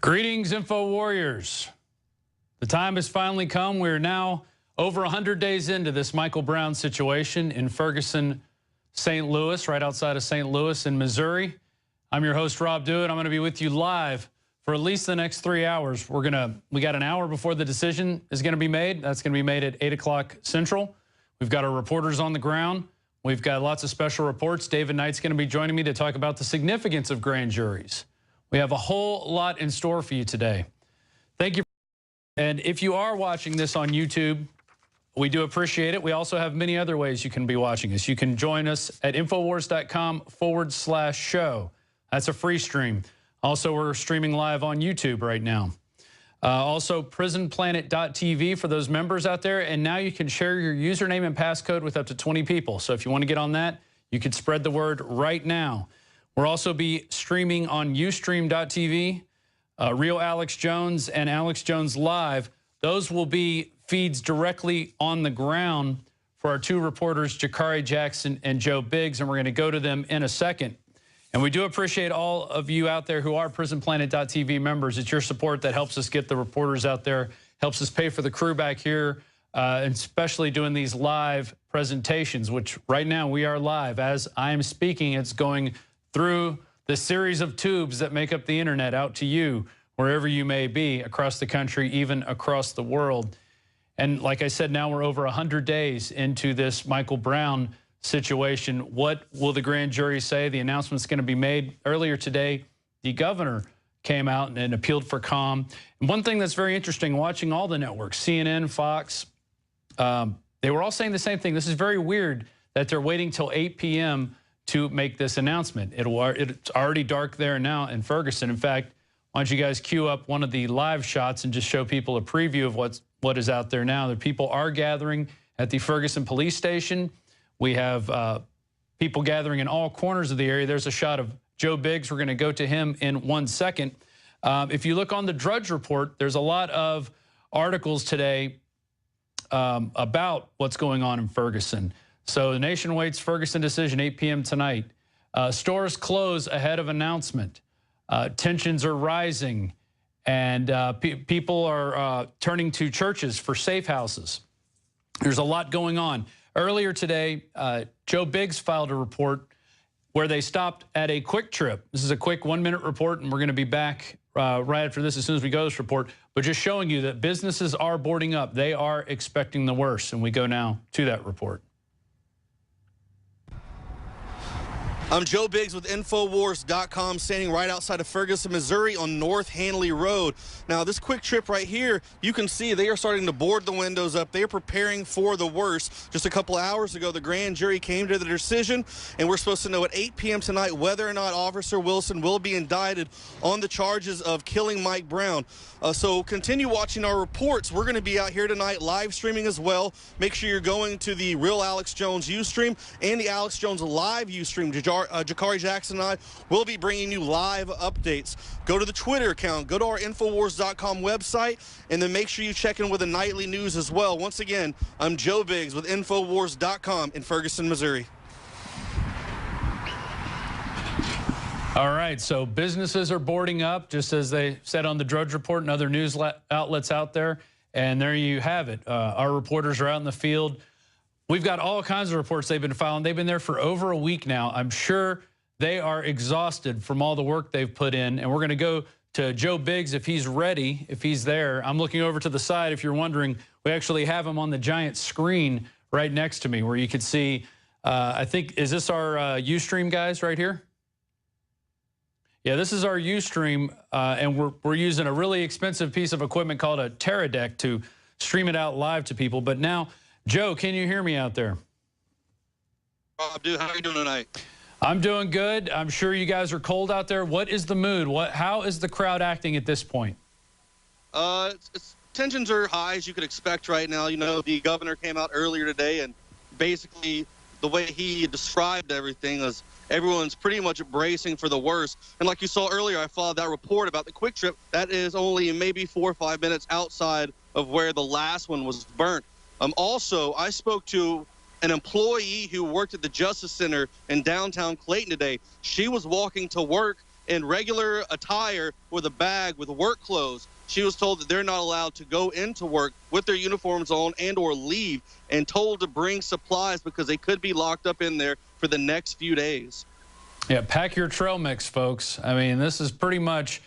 Greetings, Info Warriors. The time has finally come. We're now over 100 days into this Michael Brown situation in Ferguson, St. Louis, right outside of St. Louis in Missouri. I'm your host, Rob Dewitt. I'm going to be with you live for at least the next 3 hours. We got an hour before the decision is going to be made. That's going to be made at 8 o'clock Central. We've got our reporters on the ground. We've got lots of special reports. David Knight's going to be joining me to talk about the significance of grand juries. We have a whole lot in store for you today. Thank you. And if you are watching this on YouTube, we do appreciate it. We also have many other ways you can be watching us. You can join us at Infowars.com/show. That's a free stream. Also, we're streaming live on YouTube right now. Also, prisonplanet.tv for those members out there. And now you can share your username and passcode with up to 20 people. So if you want to get on that, you can spread the word right now. We'll also be streaming on Ustream.tv, Real Alex Jones and Alex Jones Live. Those will be feeds directly on the ground for our two reporters, Jakari Jackson and Joe Biggs, and we're going to go to them in a second. And we do appreciate all of you out there who are prisonplanet.tv members. It's your support that helps us get the reporters out there, helps us pay for the crew back here, and especially doing these live presentations, which right now we are live. As I am speaking, it's going through the series of tubes that make up the internet out to you, wherever you may be, across the country, even across the world. And like I said, now we're over 100 days into this Michael Brown situation. What will the grand jury say? The announcement's going to be made. Earlier today, the governor came out and appealed for calm. And one thing that's very interesting, watching all the networks, CNN, Fox, they were all saying the same thing. This is very weird that they're waiting till 8 p.m. to make this announcement. It's already dark there now in Ferguson. In fact, why don't you guys cue up one of the live shots and just show people a preview of what is out there now. The people are gathering at the Ferguson police station. We have people gathering in all corners of the area. There's a shot of Joe Biggs. We're going to go to him in 1 second. If you look on the Drudge Report, there's a lot of articles today about what's going on in Ferguson. So the nation waits Ferguson decision, 8 p.m. tonight. Stores close ahead of announcement. Tensions are rising, and people are turning to churches for safe houses. There's a lot going on. Earlier today, Joe Biggs filed a report where they stopped at a Quick Trip. This is a quick 1-minute report, and we're going to be back right after this as soon as we go to this report. But just showing you that businesses are boarding up. They are expecting the worst, and we go now to that report. I'm Joe Biggs with Infowars.com, standing right outside of Ferguson, Missouri on North Hanley Road. Now, this Quick Trip right here, you can see they are starting to board the windows up. They are preparing for the worst. Just a couple hours ago, the grand jury came to the decision, and we're supposed to know at 8 p.m. tonight whether or not Officer Wilson will be indicted on the charges of killing Mike Brown. So continue watching our reports. We're going to be out here tonight live streaming as well. Make sure you're going to the Real Alex Jones Ustream and the Alex Jones Live Ustream. Jakari Jackson and I will be bringing you live updates. Go to the Twitter account, go to our Infowars.com website, and then make sure you check in with the nightly news as well. Once again, I'm Joe Biggs with Infowars.com in Ferguson, Missouri. All right, so businesses are boarding up, just as they said on the Drudge Report and other news outlets out there. And there you have it. Our reporters are out in the field. We've got all kinds of reports they've been filing. They've been there for over a week now. I'm sure they are exhausted from all the work they've put in. And we're going to go to Joe Biggs if he's ready, if he's there. I'm looking over to the side. If you're wondering, we actually have him on the giant screen right next to me where you can see, I think, is this our Ustream guys right here? Yeah, this is our Ustream, and we're using a really expensive piece of equipment called a Teradek to stream it out live to people. But now, Joe, can you hear me out there? Rob, dude, how are you doing tonight? I'm doing good. I'm sure you guys are cold out there. What is the mood? How is the crowd acting at this point? Tensions are high, as you could expect right now. You know, the governor came out earlier today, and basically the way he described everything was everyone's pretty much bracing for the worst. And like you saw earlier, I followed that report about the Quick Trip. That is only maybe 4 or 5 minutes outside of where the last one was burnt. Also, I spoke to an employee who worked at the Justice Center in downtown Clayton today. She was walking to work in regular attire with a bag with work clothes. She was told that they're not allowed to go into work with their uniforms on and or leave, and told to bring supplies because they could be locked up in there for the next few days. Yeah, pack your trail mix, folks. I mean, this is pretty much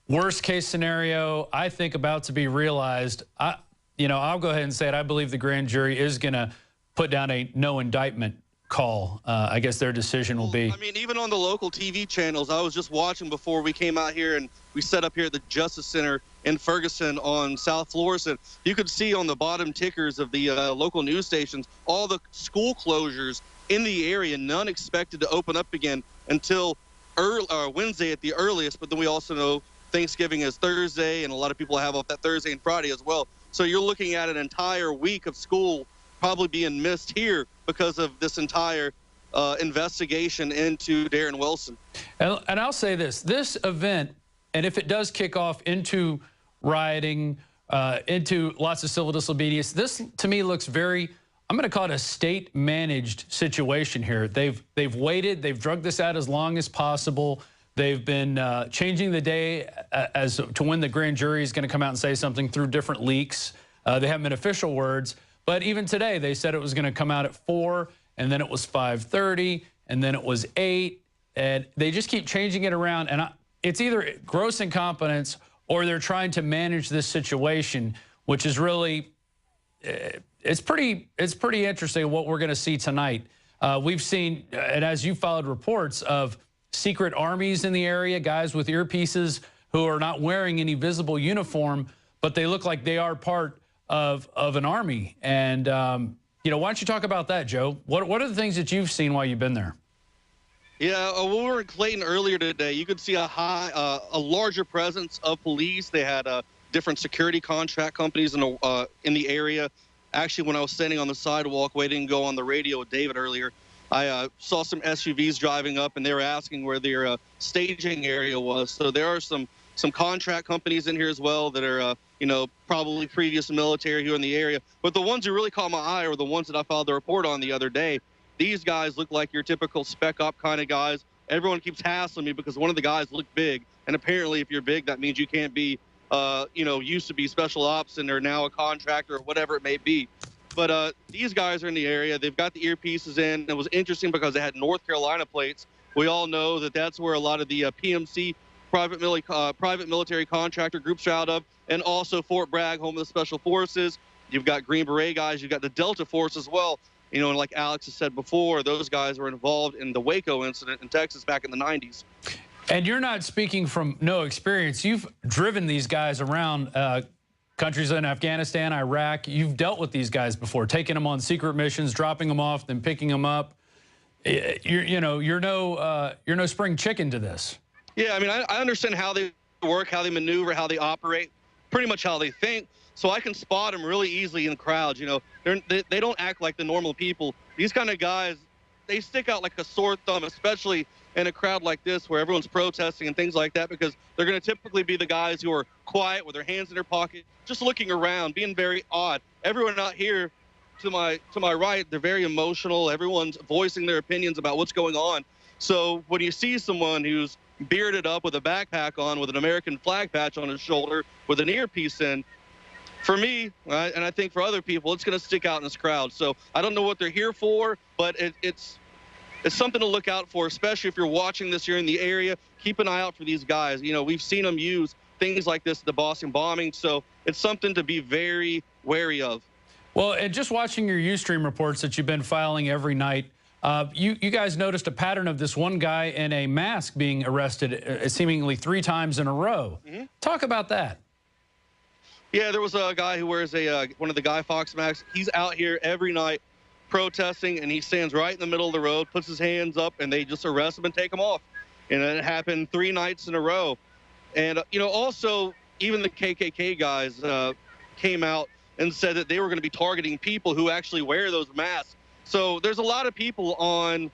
worst case scenario, I think, about to be realized. I'll go ahead and say it. I believe the grand jury is going to put down a no indictment call. I guess their decision will be. I mean, even on the local TV channels, I was just watching before we came out here, and we set up here at the Justice Center in Ferguson on South Florissant. You could see on the bottom tickers of the local news stations all the school closures in the area, none expected to open up again until Wednesday at the earliest. But then we also know Thanksgiving is Thursday, and a lot of people have off that Thursday and Friday as well. So you're looking at an entire week of school probably being missed here because of this entire investigation into Darren Wilson. And I'll say this event, and if it does kick off into rioting, into lots of civil disobedience, this to me looks very, I'm going to call it a state-managed situation here. They've waited, they've drugged this out as long as possible. They've been changing the day as to when the grand jury is going to come out and say something through different leaks. They haven't been official words. But even today, they said it was going to come out at 4, and then it was 5:30, and then it was 8. And they just keep changing it around. And it's either gross incompetence or they're trying to manage this situation, which is really, it's pretty interesting what we're going to see tonight. We've seen, and as you followed reports of secret armies in the area, guys with earpieces who are not wearing any visible uniform, but they look like they are part of an army. And, why don't you talk about that, Joe? What are the things that you've seen while you've been there? Yeah, when we were in Clayton earlier today, you could see a larger presence of police. They had different security contract companies in the area. Actually, when I was standing on the sidewalk waiting to go on the radio with David earlier, I saw some SUVs driving up, and they were asking where their staging area was. So there are some contract companies in here as well that are, probably previous military here in the area. But the ones who really caught my eye are the ones that I filed the report on the other day. These guys look like your typical spec op kind of guys. Everyone keeps hassling me because one of the guys looked big. And apparently if you're big, that means you can't be, used to be special ops and they're now a contractor or whatever it may be. But these guys are in the area. They've got the earpieces in. It was interesting because they had North Carolina plates. We all know that that's where a lot of the PMC private military contractor groups are out of, and also Fort Bragg, home of the Special Forces. You've got Green Beret guys. You've got the Delta Force as well. And like Alex has said before, those guys were involved in the Waco incident in Texas back in the 90s. And you're not speaking from no experience. You've driven these guys around countries in Afghanistan, Iraq. You've dealt with these guys before, taking them on secret missions, dropping them off, then picking them up. You're no spring chicken to this. Yeah, I mean, I understand how they work, how they maneuver, how they operate, pretty much how they think. So I can spot them really easily in crowds. They don't act like the normal people. These kind of guys, they stick out like a sore thumb, especially in a crowd like this where everyone's protesting and things like that, because they're going to typically be the guys who are quiet with their hands in their pocket, just looking around, being very odd. Everyone out here to my right, they're very emotional. Everyone's voicing their opinions about what's going on. So when you see someone who's bearded up with a backpack on, with an American flag patch on his shoulder, with an earpiece in, for me, and I think for other people, it's going to stick out in this crowd. So I don't know what they're here for, but it's something to look out for, especially if you're watching this here in the area. Keep an eye out for these guys. We've seen them use things like this, the Boston bombing, so it's something to be very wary of. Well, and just watching your Ustream reports that you've been filing every night, you guys noticed a pattern of this one guy in a mask being arrested seemingly 3 times in a row. Mm-hmm. Talk about that. Yeah, there was a guy who wears one of the Guy Fawkes masks. He's out here every night protesting, and he stands right in the middle of the road, puts his hands up, and they just arrest him and take him off. And it happened 3 nights in a row. And, also, even the KKK guys came out and said that they were going to be targeting people who actually wear those masks. So there's a lot of people on,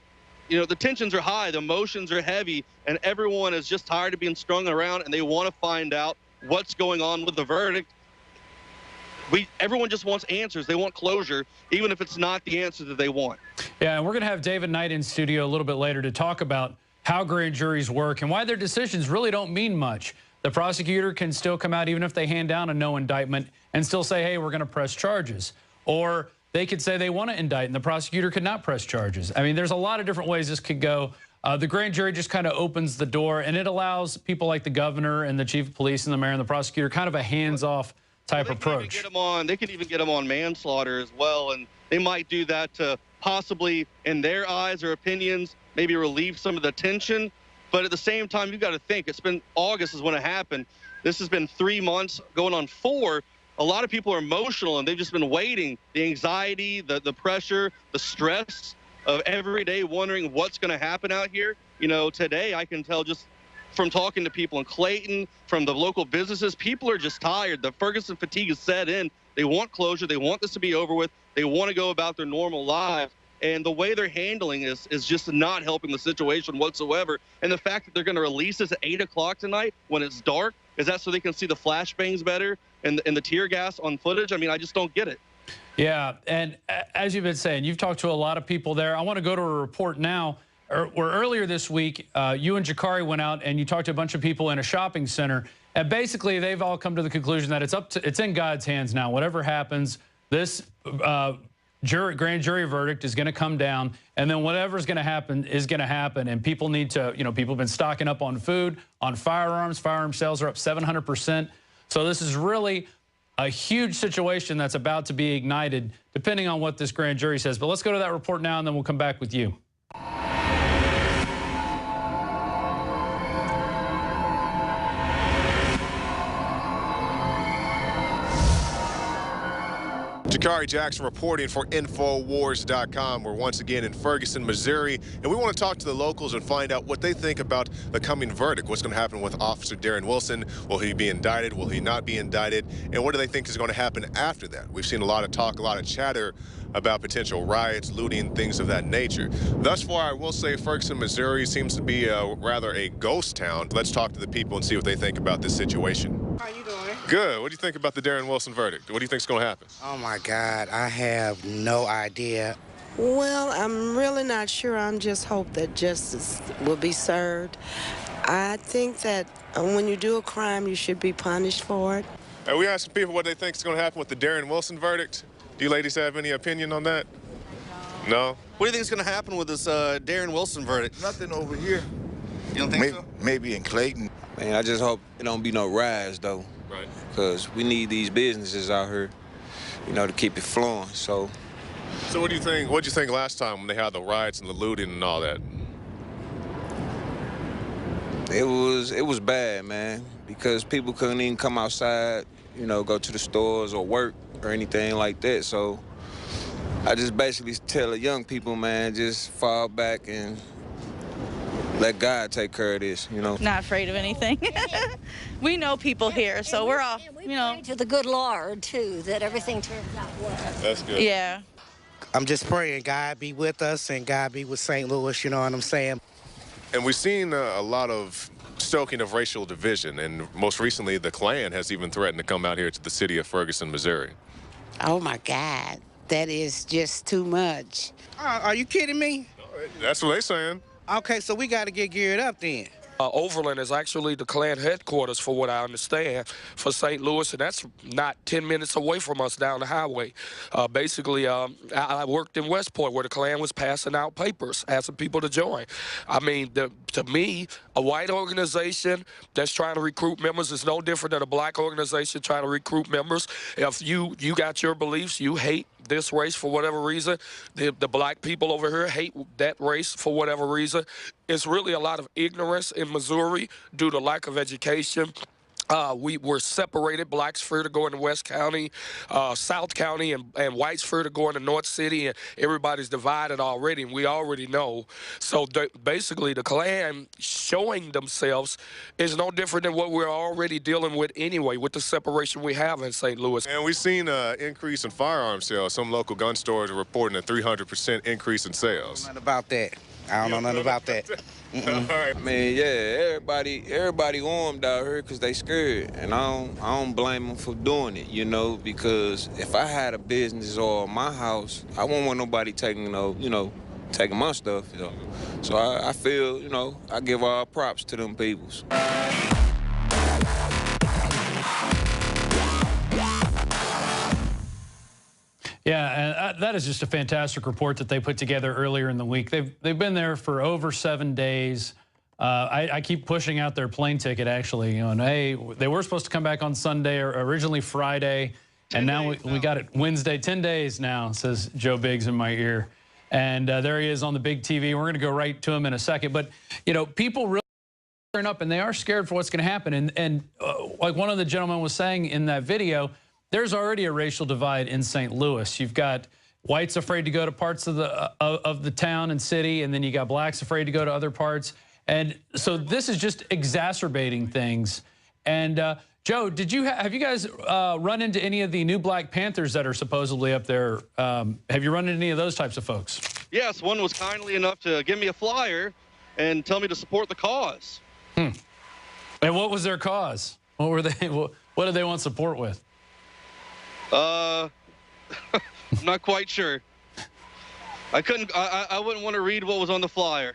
the tensions are high, the emotions are heavy, and everyone is just tired of being strung around, and they want to find out what's going on with the verdict. Everyone just wants answers. They want closure, even if it's not the answer that they want. Yeah, and we're going to have David Knight in studio a little bit later to talk about how grand juries work and why their decisions really don't mean much. The prosecutor can still come out, even if they hand down a no indictment, and still say, hey, we're going to press charges. Or they could say they want to indict, and the prosecutor could not press charges. I mean, there's a lot of different ways this could go. The grand jury just kind of opens the door, and it allows people like the governor and the chief of police and the mayor and the prosecutor kind of a hands-off type approach. They can even get them on manslaughter as well, and they might do that to possibly, in their eyes or opinions, maybe relieve some of the tension. But at the same time, you've got to think, it's been August is when it happened. This has been 3 months, going on 4. A lot of people are emotional, and they've just been waiting. The anxiety, the pressure, the stress of every day wondering what's going to happen out here. You know, today I can tell just from talking to people in Clayton, from the local businesses, people are just tired. The Ferguson fatigue is set in. They want closure. They want this to be over with. They want to go about their normal lives. And the way they're handling is just not helping the situation whatsoever. And the fact that they're going to release this at 8 o'clock tonight when it's dark, is that so they can see the flashbangs better and the tear gas on footage? I mean, I just don't get it. Yeah, and as you've been saying, you've talked to a lot of people there. I want to go to a report now where earlier this week, you and Jakari went out and you talked to a bunch of people in a shopping center. And basically, they've all come to the conclusion that it's in God's hands now. Whatever happens, this grand jury verdict is going to come down, and then whatever's going to happen is going to happen. And people need to, people have been stocking up on food, on firearms. Firearm sales are up 700%. So this is really a huge situation that's about to be ignited, depending on what this grand jury says. But let's go to that report now, and then we'll come back with you. Jakari Jackson reporting for Infowars.com. We're once again in Ferguson, Missouri, and we want to talk to the locals and find out what they think about the coming verdict. What's going to happen with Officer Darren Wilson? Will he be indicted? Will he not be indicted? And what do they think is going to happen after that? We've seen a lot of talk, a lot of chatter about potential riots, looting, things of that nature. Thus far, I will say Ferguson, Missouri seems to be rather a ghost town. Let's talk to the people and see what they think about this situation. How you doing? Good. What do you think about the Darren Wilson verdict? What do you think is going to happen? Oh, my God. I have no idea. Well, I'm really not sure. I'm just hope that justice will be served. I think that when you do a crime, you should be punished for it. And we asked people what they think is going to happen with the Darren Wilson verdict. Do you ladies have any opinion on that? No? What do you think is going to happen with this Darren Wilson verdict? Nothing over here. You don't think so? Maybe in Clayton. Man, I just hope it don't be no riots, though. Right. Because we need these businesses out here, to keep it flowing, so. So what do you think? What did you think last time when they had the riots and the looting and all that? It was bad, man, because people couldn't even come outside, go to the stores or work or anything like that. So I just basically tell the young people, man, just fall back and let God take care of this, Not afraid of anything. We know people here, so we're all, pray to the good Lord, too, that everything turns out well. That's good. Yeah. I'm just praying God be with us and God be with St. Louis, you know what I'm saying? And we've seen a lot of stoking of racial division, and most recently the Klan has even threatened to come out here to the city of Ferguson, Missouri. Oh, my God. That is just too much. Are you kidding me? That's what they're saying. Okay, so we got to get geared up then. Overland is actually the Klan headquarters, for what I understand, for St. Louis, and that's not 10 minutes away from us down the highway. Basically, I worked in Westport where the Klan was passing out papers, asking people to join. I mean, to me, a white organization that's trying to recruit members is no different than a black organization trying to recruit members. If you got your beliefs, you hate this race for whatever reason, the black people over here hate that race for whatever reason. It's really a lot of ignorance in Missouri due to lack of education. We were separated. Blacks fear to go into West County, South County, and whites fear to go into North City, and everybody's divided already, and we already know. So basically, the Klan showing themselves is no different than what we're already dealing with anyway, with the separation we have in St. Louis. And we've seen an increase in firearm sales. Some local gun stores are reporting a 300% increase in sales. Nothing about that. I don't know nothing about that. I mean, yeah, everybody armed out here because they scared, and I don't blame them for doing it, because if I had a business or my house, I won't want nobody taking, taking my stuff. You know? So I feel, you know, I give all props to them peoples. Yeah, and that is just a fantastic report that they put together earlier in the week. They've been there for over 7 days. I keep pushing out their plane ticket, actually. You know, and hey, they were supposed to come back on Sunday or originally Friday, and now we got it Wednesday. 10 days now, says Joe Biggs in my ear. And there he is on the big TV. We're going to go right to him in a second. But, you know, people really turn up, and they are scared for what's going to happen. And like one of the gentlemen was saying in that video, there's already a racial divide in St. Louis. You've got whites afraid to go to parts of the town and city, and then you got blacks afraid to go to other parts. And so this is just exacerbating things. And Joe, have you guys run into any of the new Black Panthers that are supposedly up there? Have you run into any of those types of folks? Yes, one was kindly enough to give me a flyer and tell me to support the cause. And what was their cause? What were they? What did they want support with? I'm not quite sure. I wouldn't want to read what was on the flyer.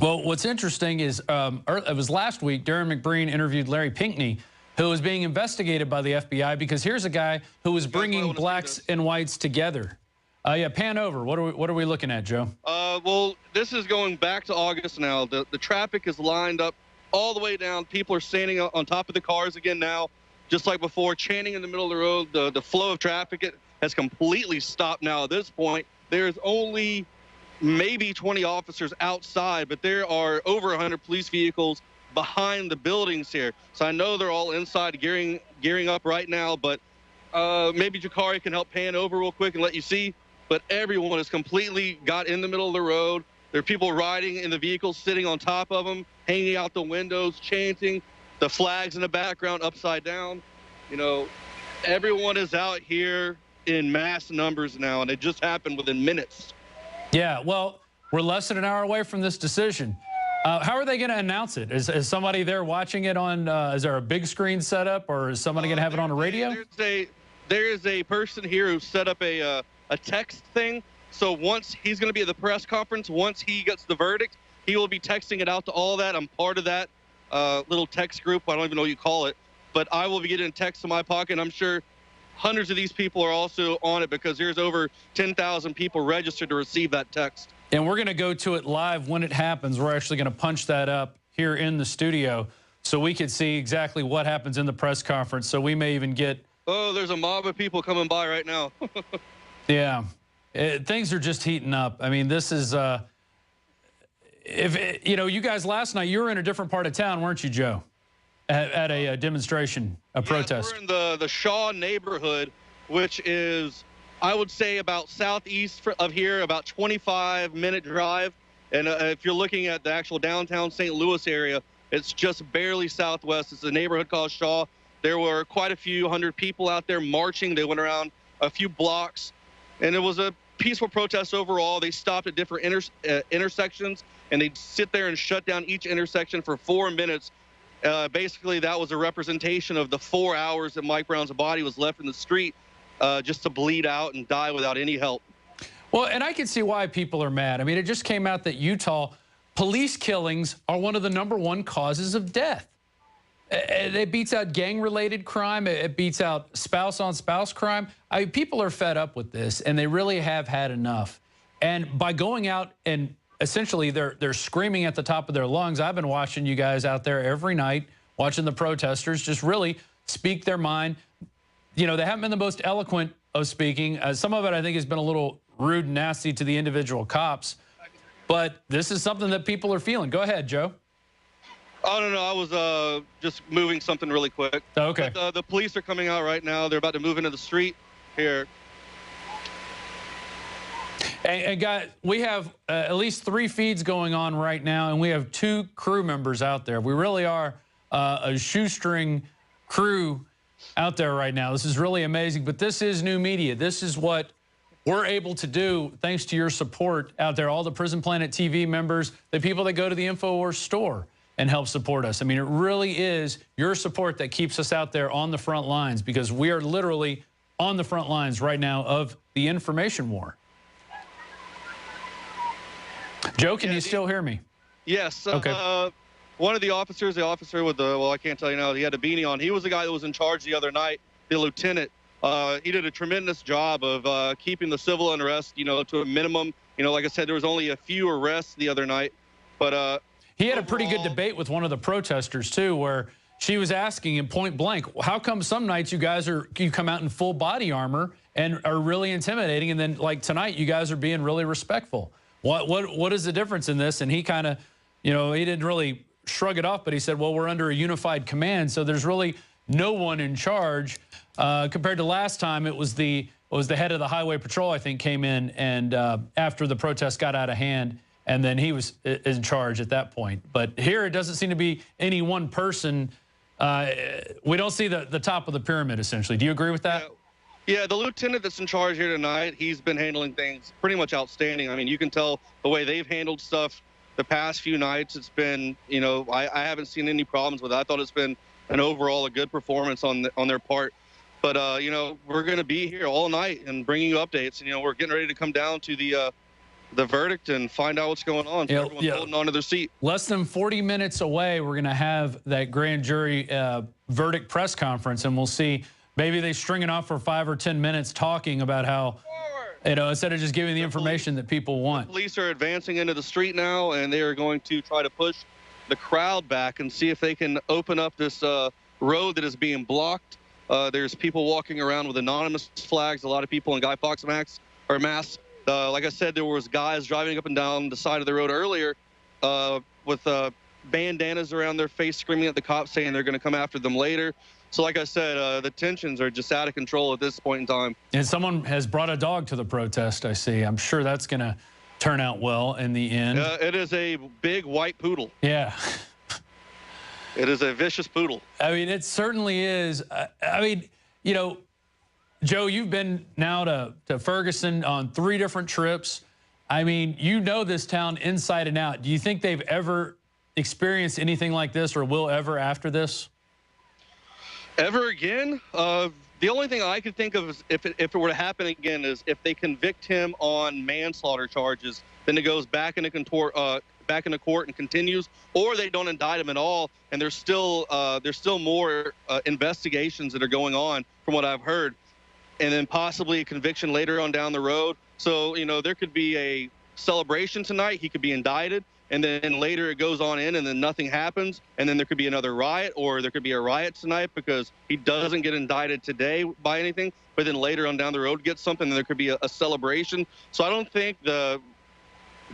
Well, what's interesting is it was last week, Darren McBreen interviewed Larry Pinckney, who was being investigated by the FBI because here's a guy who was bringing blacks and whites together. Yeah, pan over. What are we looking at, Joe? Well, this is going back to August now. The traffic is lined up all the way down. People are standing on top of the cars again now, just like before, chanting in the middle of the road. The flow of traffic has completely stopped now at this point. There's only maybe 20 officers outside, but there are over 100 police vehicles behind the buildings here. So I know they're all inside gearing up right now, but maybe Jakari can help pan over real quick and let you see. But everyone has completely got in the middle of the road. There are people riding in the vehicles, sitting on top of them, hanging out the windows, chanting. The flags in the background upside down. You know, everyone is out here in mass numbers now, and it just happened within minutes. Yeah, well, we're less than an hour away from this decision. How are they going to announce it? Is somebody there watching it on, is there a big screen set up, or is somebody going to have it on a radio? There is a person here who set up a text thing. So once he's going to be at the press conference, once he gets the verdict, he will be texting it out to all that. I'm part of that little text group. I don't even know what you call it. But I will be getting text in my pocket. I'm sure hundreds of these people are also on it because there's over 10,000 people registered to receive that text. And we're going to go to it live when it happens. We're actually going to punch that up here in the studio so we could see exactly what happens in the press conference. So we may even get... Oh, there's a mob of people coming by right now. Yeah. Things are just heating up. I mean, this is... you know, you guys last night, you were in a different part of town, weren't you, Joe? At a demonstration, a protest. We're in the Shaw neighborhood, which is, I would say, about southeast of here, about 25-minute drive. And if you're looking at the actual downtown St. Louis area, it's just barely southwest. It's a neighborhood called Shaw. There were quite a few hundred people out there marching. They went around a few blocks, and it was a peaceful protest overall. They stopped at different intersections, and they'd sit there and shut down each intersection for 4 minutes. Basically, that was a representation of the 4 hours that Mike Brown's body was left in the street just to bleed out and die without any help. Well, and I can see why people are mad. I mean, it just came out that Utah police killings are one of the #1 causes of death. It beats out gang-related crime. It beats out spouse-on-spouse crime. I mean, people are fed up with this, and they really have had enough. And by going out and essentially they're screaming at the top of their lungs. I've been watching you guys out there every night, watching the protesters just really speak their mind. You know, they haven't been the most eloquent of speaking. Some of it, I think, has been a little rude and nasty to the individual cops. But this is something that people are feeling. Go ahead, Joe. Oh, no, I was just moving something really quick. Oh, okay. But, the police are coming out right now. They're about to move into the street here. And guys, we have at least 3 feeds going on right now, and we have 2 crew members out there. We really are a shoestring crew out there right now. This is really amazing, but this is new media. This is what we're able to do thanks to your support out there, all the Prison Planet TV members, the people that go to the Infowars store and help support us. I mean, it really is your support that keeps us out there on the front lines, because we are literally on the front lines right now of the information war. Joe, can you still hear me? Yes. Okay. One of the officers, with the, well, I can't tell you now, he had a beanie on. He was the guy that was in charge the other night, the lieutenant. He did a tremendous job of keeping the civil unrest, to a minimum. Like I said, there was only a few arrests the other night. But he had a pretty good debate with one of the protesters, too, where she was asking him point blank, how come some nights you come out in full body armor and are really intimidating, and then like tonight you guys are being really respectful? What is the difference in this? And he kind of, he didn't really shrug it off, but he said, well, we're under a unified command, so there's really no one in charge. Compared to last time, it was the head of the highway patrol, I think, came in and after the protest got out of hand, and then he was in charge at that point. But here it doesn't seem to be any one person. We don't see the top of the pyramid, essentially. Do you agree with that? Yeah, the lieutenant that's in charge here tonight, he's been handling things pretty much outstanding. I mean, you can tell the way they've handled stuff the past few nights. It's been, I haven't seen any problems with it. I thought it's been an overall a good performance on their part. But, we're going to be here all night and bringing you updates. And, we're getting ready to come down to the verdict and find out what's going on. So everyone's holding on to their seat. Less than 40 minutes away, we're going to have that grand jury verdict press conference, and we'll see. Maybe they string it off for 5 or 10 minutes talking about how, instead of just giving the information that people want. The police are advancing into the street now, and they are going to try to push the crowd back and see if they can open up this road that is being blocked. There's people walking around with anonymous flags. A lot of people in Guy Fawkes masks. Like I said, there was guys driving up and down the side of the road earlier with bandanas around their face, screaming at the cops, saying they're going to come after them later. So like I said, the tensions are just out of control at this point in time. And someone has brought a dog to the protest, I see. I'm sure that's going to turn out well in the end. It is a big white poodle. Yeah. It is a vicious poodle. I mean, it certainly is. Joe, you've been now to Ferguson on 3 different trips. I mean, this town inside and out. Do you think they've ever experienced anything like this or will ever after this? Ever again? The only thing I could think of is if it were to happen again is if they convict him on manslaughter charges, then it goes back into court and continues, or they don't indict him at all, and there's still more investigations that are going on from what I've heard, and then possibly a conviction later on down the road. So, there could be a celebration tonight. He could be indicted, and then later it goes on in, and then nothing happens, and then there could be another riot, or there could be a riot tonight because he doesn't get indicted today by anything, but then later on down the road gets something, and there could be a celebration. So I don't think the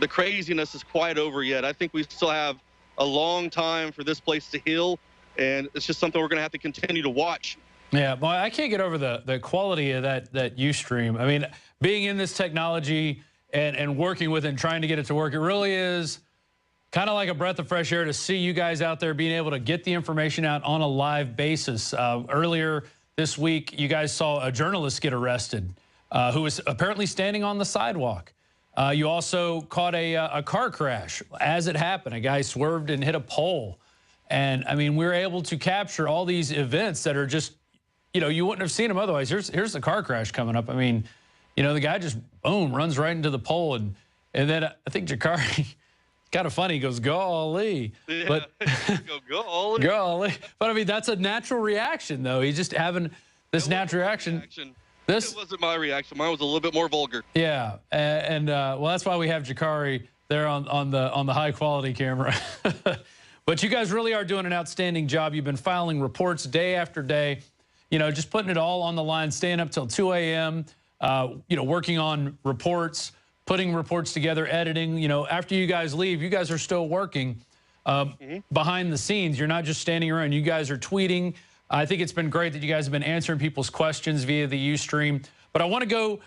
craziness is quite over yet. I think we still have a long time for this place to heal, and it's just something we're going to have to continue to watch. Yeah, well, I can't get over the quality of that Ustream. I mean, being in this technology and working with it and trying to get it to work, it really is kind of like a breath of fresh air to see you guys out there being able to get the information out on a live basis. Earlier this week, you guys saw a journalist get arrested who was apparently standing on the sidewalk. You also caught a car crash as it happened. A guy swerved and hit a pole. And, I mean, we were able to capture all these events that are just, you wouldn't have seen them otherwise. Here's the car crash coming up. I mean, the guy just, boom, runs right into the pole. And then I think Jakari, kind of funny, he goes, golly. Yeah, but, golly. Golly. But, I mean, that's a natural reaction, though. He's just having this natural reaction. It wasn't my reaction. Mine was a little bit more vulgar. Yeah, well, that's why we have Jakari there on the high quality camera. But you guys really are doing an outstanding job. You've been filing reports day after day, just putting it all on the line, staying up till 2 a.m., working on reports, putting reports together, editing. After you guys leave, you guys are still working behind the scenes. You're not just standing around. You guys are tweeting. I think it's been great that you guys have been answering people's questions via the Ustream. But I want to go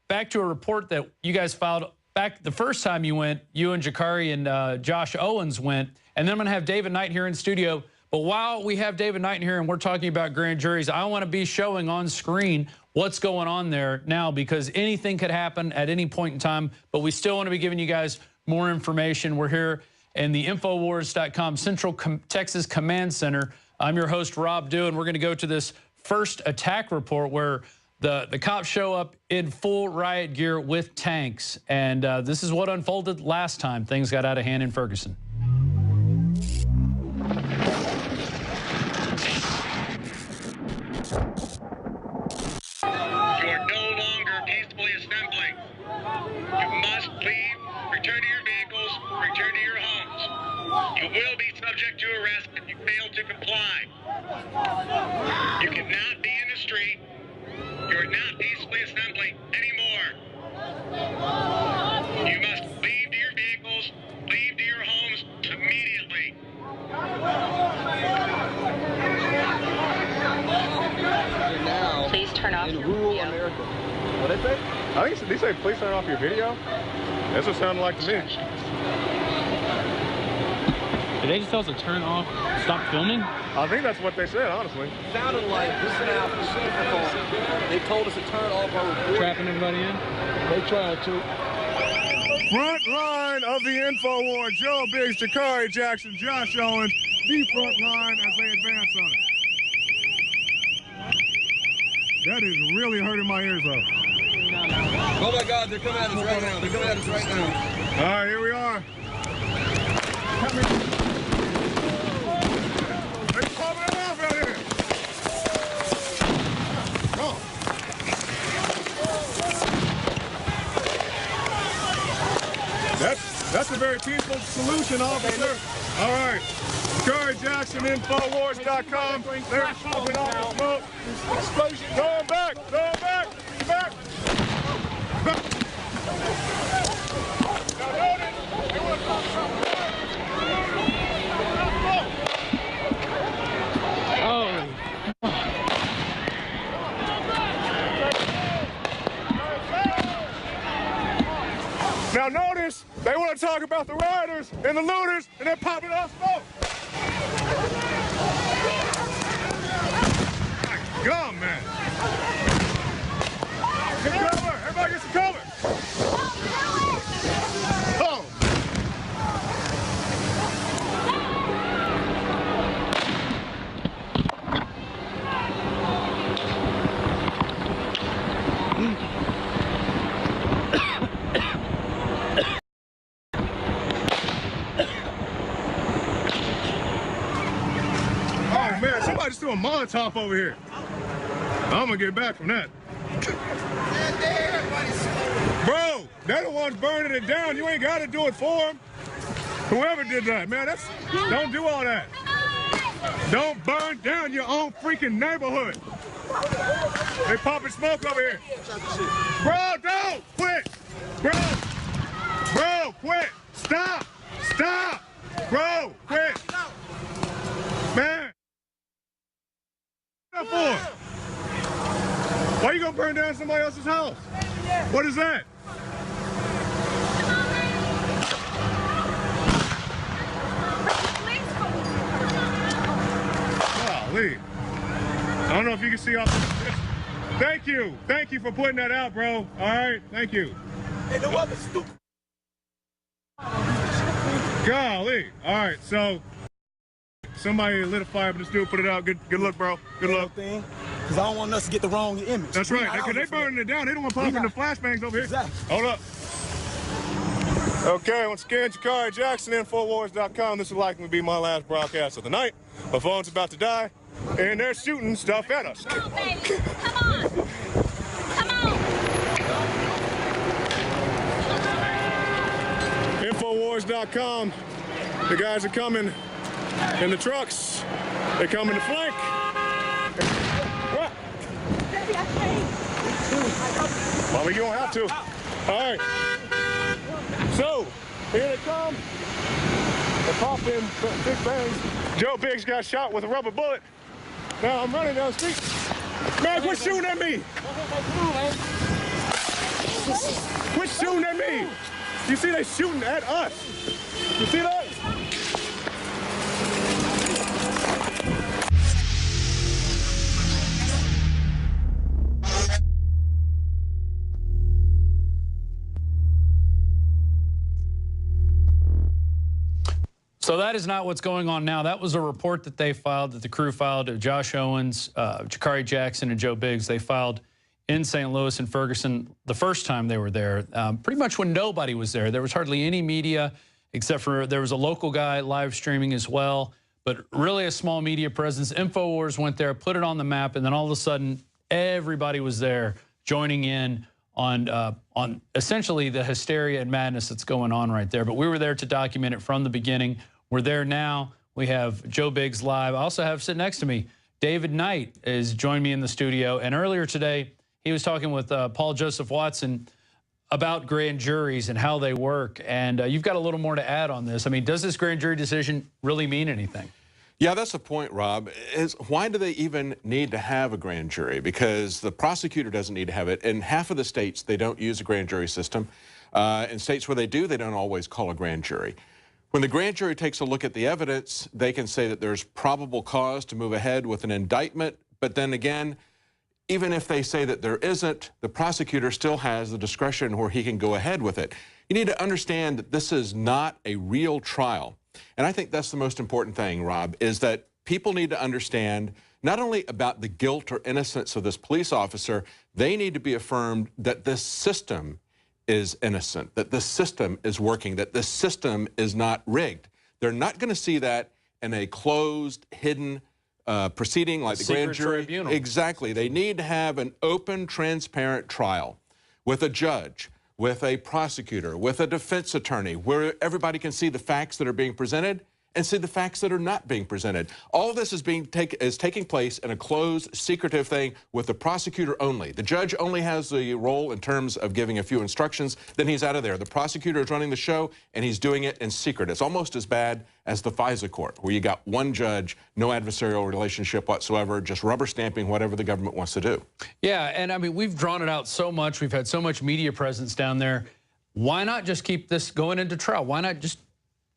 back to a report that you guys filed back the first time you went. You and Jakari and Josh Owens went. And then I'm going to have David Knight here in studio. But while we have David Knight here and we're talking about grand juries, I want to be showing on screen what's going on there now, because anything could happen at any point in time. But we still want to be giving you guys more information. We're here in the Infowars.com Central Texas Command Center. I'm your host, Rob Dew, and we're going to go to this first attack report where The cops show up in full riot gear with tanks, and this is what unfolded last time things got out of hand in Ferguson. You are no longer peacefully assembling. You must leave, return to your vehicles, return to your homes. You will be subject to arrest if you fail to comply. You cannot be in the street. You are not peacefully assembling anymore. You must leave to your vehicles, leave to your homes immediately. Please turn off your rural America. What did they say? I think they say please turn off your video. That's what it sounded like to me. Did they just tell us to turn off, stop filming? I think that's what they said, honestly. It sounded like this now they told us to turn off our recording. Trapping everybody in? They tried to. Front line of the Infowars, Joe Biggs, Jakari Jackson, Josh Owens, the front line as they advance on it. That is really hurting my ears though. Oh my God, they're coming at us right now. They're coming at us right now. All right, here we are. They're popping it off out here. Oh. That's a very peaceful solution, officer. All right. Jakari Jackson, Infowars.com. They're popping off the smoke. Explosion. Going back. Going back. Back. Now notice, they want to talk about the rioters and the looters, and they're popping off smoke. My God, man. Get cover. Everybody get some cover. Oh. Somebody just threw a Molotov over here. I'm gonna get back from that. Bro, they're the ones burning it down. You ain't gotta do it for them. Whoever did that, man, don't do all that. Don't burn down your own freaking neighborhood. They popping smoke over here. Bro, don't quit. Bro, quit. Stop. Bro, quit. Man. For? Why are you gonna burn down somebody else's house? What is that? Golly. I don't know if you can see off this. Thank you for putting that out, bro. All right, thank you. Hey, no other stupid. Golly. All right, so somebody lit a fire, but this dude put it out. Good look, bro. Good luck. Because I don't want us to get the wrong image. That's right. Because they burning it down. They don't want to pop in the flashbangs over here. Exactly. Hold up. Okay, once again, Jakari Jackson, Infowars.com. This will likely be my last broadcast of the night. My phone's about to die, and they're shooting stuff at us. Come on, baby. Come on. Come on. Infowars.com. The guys are coming in the trucks. They come in the flank. Well, you don't have to. All right. So, here they come. They pop in big bangs. Joe Biggs got shot with a rubber bullet. Now I'm running down the street. Man, quit shooting at me. Quit shooting at me. You see they shooting at us. You see that? So that is not what's going on now. That was a report that they filed, that the crew filed, Josh Owens, Jakari Jackson, and Joe Biggs. They filed in St. Louis and Ferguson the first time they were there, pretty much when nobody was there. There was hardly any media, except for there was a local guy live streaming as well, but really a small media presence. Infowars went there, put it on the map, and then all of a sudden, everybody was there joining in on essentially the hysteria and madness that's going on right there. But we were there to document it from the beginning. We're there now. We have Joe Biggs live. I also have sitting next to me, David Knight has joined me in the studio. And earlier today, he was talking with Paul Joseph Watson about grand juries and how they work. And you've got a little more to add on this. I mean, does this grand jury decision really mean anything? Yeah, that's the point, Rob. Why do they even need to have a grand jury? Because the prosecutor doesn't need to have it. In half of the states, they don't use a grand jury system. In states where they do, they don't always call a grand jury. When the grand jury takes a look at the evidence, they can say that there's probable cause to move ahead with an indictment. But then again, even if they say that there isn't, the prosecutor still has the discretion where he can go ahead with it. You need to understand that this is not a real trial. And I think that's the most important thing, Rob, is that people need to understand not only about the guilt or innocence of this police officer, they need to be affirmed that this system is innocent, that this system is working, that this system is not rigged. They're not going to see that in a closed, hidden proceeding like the grand jury. Tribunal. Exactly. They need to have an open, transparent trial with a judge, with a prosecutor, with a defense attorney, where everybody can see the facts that are being presented and see the facts that are not being presented. All of this is taking place in a closed, secretive thing with the prosecutor only. The judge only has the role in terms of giving a few instructions, then he's out of there. The prosecutor is running the show, and he's doing it in secret. It's almost as bad as the FISA court, where you got one judge, no adversarial relationship whatsoever, just rubber stamping whatever the government wants to do. Yeah, and I mean, we've drawn it out so much. We've had so much media presence down there. Why not just keep this going into trial? Why not just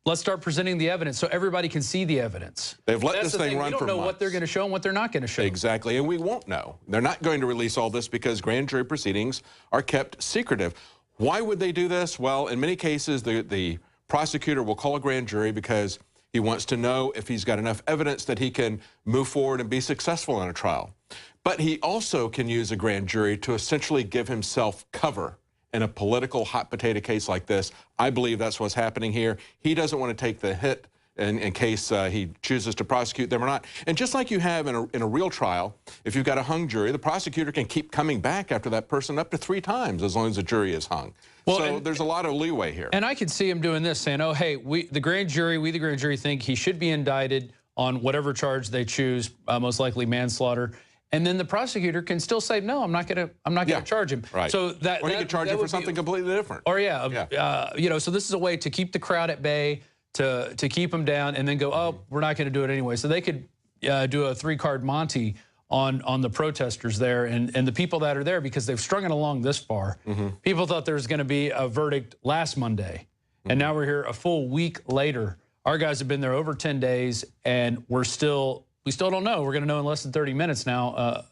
let's start presenting the evidence so everybody can see the evidence? They've let this thing run for months. We don't know what they're going to show and what they're not going to show. Exactly, and we won't know. They're not going to release all this because grand jury proceedings are kept secretive. Why would they do this? Well, in many cases, the prosecutor will call a grand jury because he wants to know if he's got enough evidence that he can move forward and be successful in a trial. But he also can use a grand jury to essentially give himself cover in a political hot potato case like this. I believe that's what's happening here. He doesn't want to take the hit in case he chooses to prosecute them or not. And just like you have in a real trial, if you've got a hung jury, the prosecutor can keep coming back after that person up to 3 times as long as the jury is hung. Well, so there's a lot of leeway here. And I could see him doing this, saying, oh, hey, we the grand jury think he should be indicted on whatever charge they choose, most likely manslaughter. And then the prosecutor can still say, no, I'm not going to charge him. Right. So that, or he could charge him for something completely different. Or you know, so this is a way to keep the crowd at bay, to keep them down, and then go, oh, we're not going to do it anyway. So they could do a 3-card Monte on the protesters there and the people that are there, because they've strung it along this far. People thought there was going to be a verdict last Monday, and now we're here a full week later. Our guys have been there over 10 days, and we still don't know. We're going to know in less than 30 minutes now,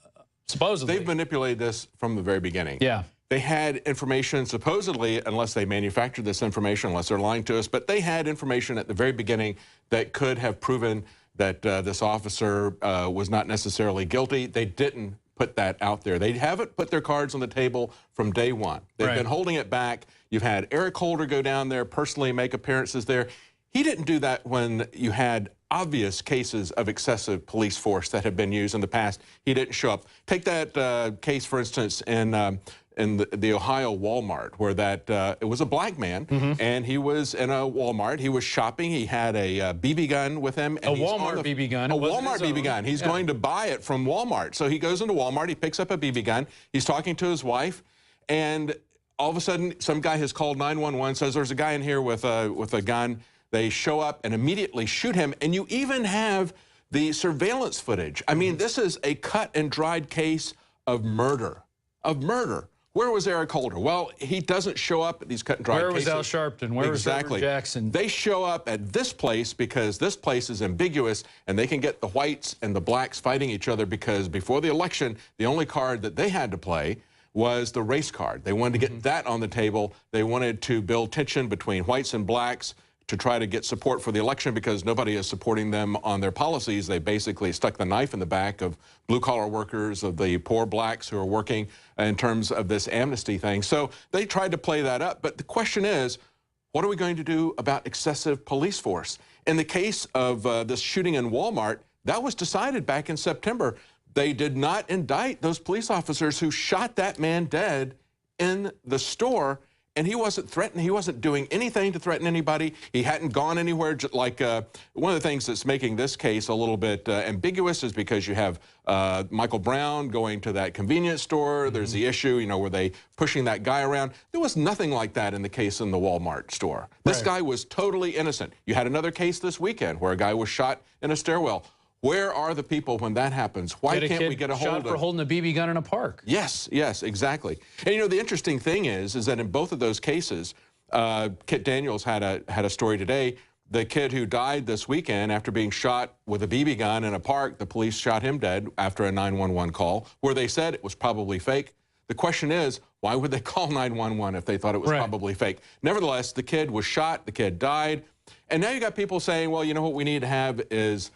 supposedly. They've manipulated this from the very beginning. Yeah. They had information, supposedly, unless they manufactured this information, unless they're lying to us, but they had information at the very beginning that could have proven that this officer was not necessarily guilty. They didn't put that out there. They haven't put their cards on the table from day one. They've been holding it back. You've had Eric Holder go down there, personally make appearances there. He didn't do that when you had obvious cases of excessive police force that have been used in the past. He didn't show up. Take that case, for instance, in the Ohio Walmart, where it was a black man, and he was in a Walmart. He was shopping. He had a BB gun with him. And a Walmart BB gun. A Walmart BB gun. He's going to buy it from Walmart. So he goes into Walmart. He picks up a BB gun. He's talking to his wife, and all of a sudden, some guy has called 911, says there's a guy in here with a gun. They show up and immediately shoot him, and you even have the surveillance footage. I mean, this is a cut and dried case of murder, Where was Eric Holder? Well, he doesn't show up at these cut and dried cases. Where was Al Sharpton? Where was Edward Jackson? They show up at this place because this place is ambiguous, and they can get the whites and the blacks fighting each other, because before the election, the only card that they had to play was the race card. They wanted to get that on the table. They wanted to build tension between whites and blacks to try to get support for the election because nobody is supporting them on their policies. They basically stuck the knife in the back of blue-collar workers, of the poor blacks who are working in terms of this amnesty thing. So they tried to play that up. But the question is, what are we going to do about excessive police force? In the case of this shooting in Walmart, that was decided back in September. They did not indict those police officers who shot that man dead in the store, and he wasn't threatening. He wasn't doing anything to threaten anybody. He hadn't gone anywhere. Like one of the things that's making this case a little bit ambiguous is because you have Michael Brown going to that convenience store. There's the issue, you know, were they pushing that guy around? There was nothing like that in the case in the Walmart store. This guy was totally innocent. You had another case this weekend where a guy was shot in a stairwell. Where are the people when that happens? Why can't we get a hold of shot for holding a BB gun in a park? Yes, yes, exactly. And you know, the interesting thing is that in both of those cases, Kit Daniels had a story today. The kid who died this weekend after being shot with a BB gun in a park, the police shot him dead after a 911 call, where they said it was probably fake. The question is, why would they call 911 if they thought it was probably fake? Nevertheless, the kid was shot, the kid died, and now you got people saying, well, you know what we need to have is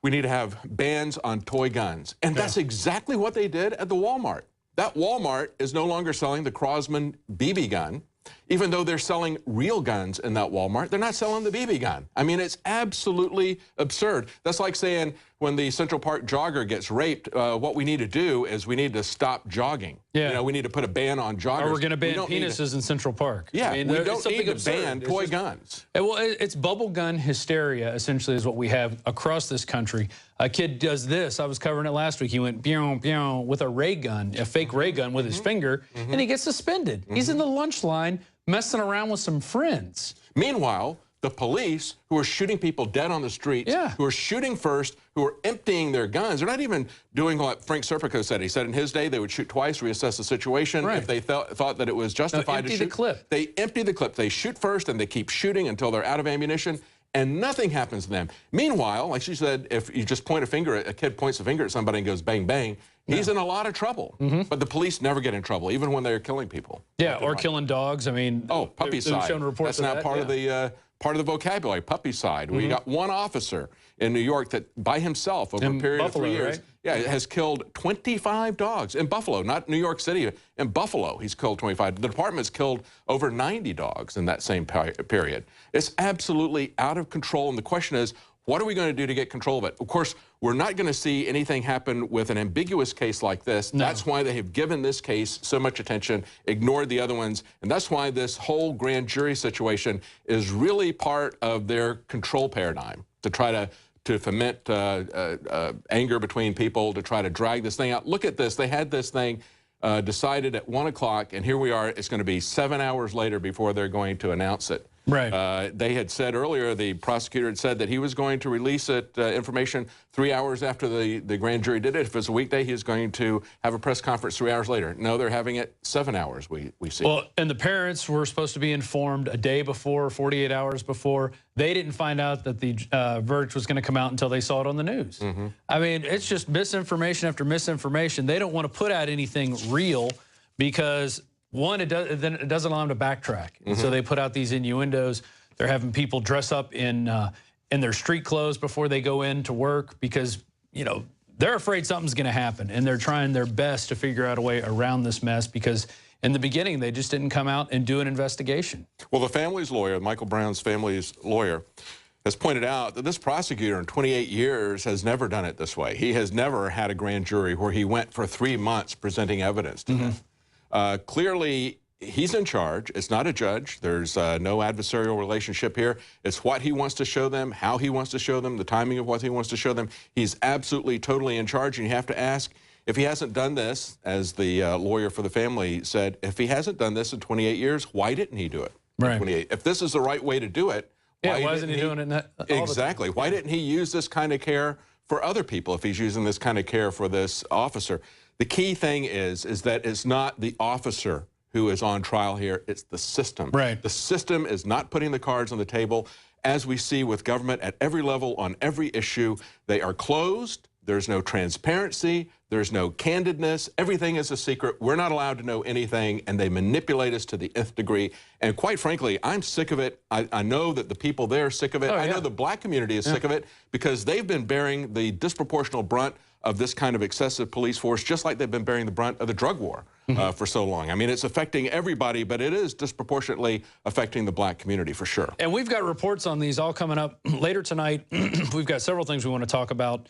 we need to have bans on toy guns. And that's exactly what they did at the Walmart. That Walmart is no longer selling the Crosman BB gun. Even though they're selling real guns in that Walmart, they're not selling the BB gun. I mean, it's absolutely absurd. That's like saying when the Central Park jogger gets raped, what we need to do is we need to stop jogging. Yeah. You know, we need to put a ban on joggers. Or we're going to ban penises in Central Park. Yeah, I mean, we don't need to ban toy guns. Well, it's bubble gun hysteria, essentially, is what we have across this country. A kid does this. I was covering it last week. He went pew, pew, with a ray gun, a fake ray gun with his finger, and he gets suspended. He's in the lunch line messing around with some friends. Meanwhile, the police who are shooting people dead on the streets, who are shooting first, who are emptying their guns, they're not even doing what Frank Serpico said. He said in his day they would shoot twice, reassess the situation. If they thought that it was justified to shoot. Empty the clip. They empty the clip. They shoot first and they keep shooting until they're out of ammunition, and nothing happens to them. Meanwhile, like she said, if you just point a finger, a kid points a finger at somebody and goes bang, bang, he's in a lot of trouble. But the police never get in trouble, even when they're killing people. Yeah, or killing dogs. I mean, puppycide. That's now part of the vocabulary, puppycide. We got one officer in New York that by himself over a period of 3 years, has killed 25 dogs in Buffalo, not New York City. In Buffalo, he's killed 25. The department's killed over 90 dogs in that same period. It's absolutely out of control, and the question is, what are we going to do to get control of it? Of course, we're not going to see anything happen with an ambiguous case like this. No. That's why they have given this case so much attention, ignored the other ones, and that's why this whole grand jury situation is really part of their control paradigm, to try to foment anger between people, to try to drag this thing out. Look at this. They had this thing decided at 1 o'clock, and here we are. It's going to be 7 hours later before they're going to announce it. Right. They had said earlier, the prosecutor had said that he was going to release it, information 3 hours after the grand jury did it. If it's a weekday, he was going to have a press conference 3 hours later. No, they're having it 7 hours, we see. Well, and the parents were supposed to be informed a day before, 48 hours before. They didn't find out that the verdict was going to come out until they saw it on the news. I mean, it's just misinformation after misinformation. They don't want to put out anything real because, one, it doesn't allow them to backtrack. And so they put out these innuendos. They're having people dress up in their street clothes before they go in to work because, you know, they're afraid something's going to happen. And they're trying their best to figure out a way around this mess because in the beginning, they just didn't come out and do an investigation. Well, the family's lawyer, Michael Brown's family's lawyer, has pointed out that this prosecutor in 28 years has never done it this way. He has never had a grand jury where he went for 3 months presenting evidence to them. Clearly, he's in charge. It's not a judge. There's no adversarial relationship here. It's what he wants to show them, how he wants to show them, the timing of what he wants to show them. He's absolutely, totally in charge, and you have to ask, if he hasn't done this, as the lawyer for the family said, if he hasn't done this in 28 years, why didn't he do it in 28? If this is the right way to do it, why isn't he doing it exactly. Why didn't he use this kind of care for other people if he's using this kind of care for this officer? The key thing is that it's not the officer who is on trial here, it's the system. Right. The system is not putting the cards on the table. As we see with government at every level on every issue, they are closed, There's no transparency. There's no candidness. Everything is a secret. We're not allowed to know anything, and they manipulate us to the nth degree. And quite frankly, I'm sick of it. I know that the people there are sick of it. I know the black community is sick of it because they've been bearing the disproportional brunt of this kind of excessive police force, just like they've been bearing the brunt of the drug war for so long. I mean, it's affecting everybody, but it is disproportionately affecting the black community for sure. And we've got reports on these all coming up later tonight. We've got several things we want to talk about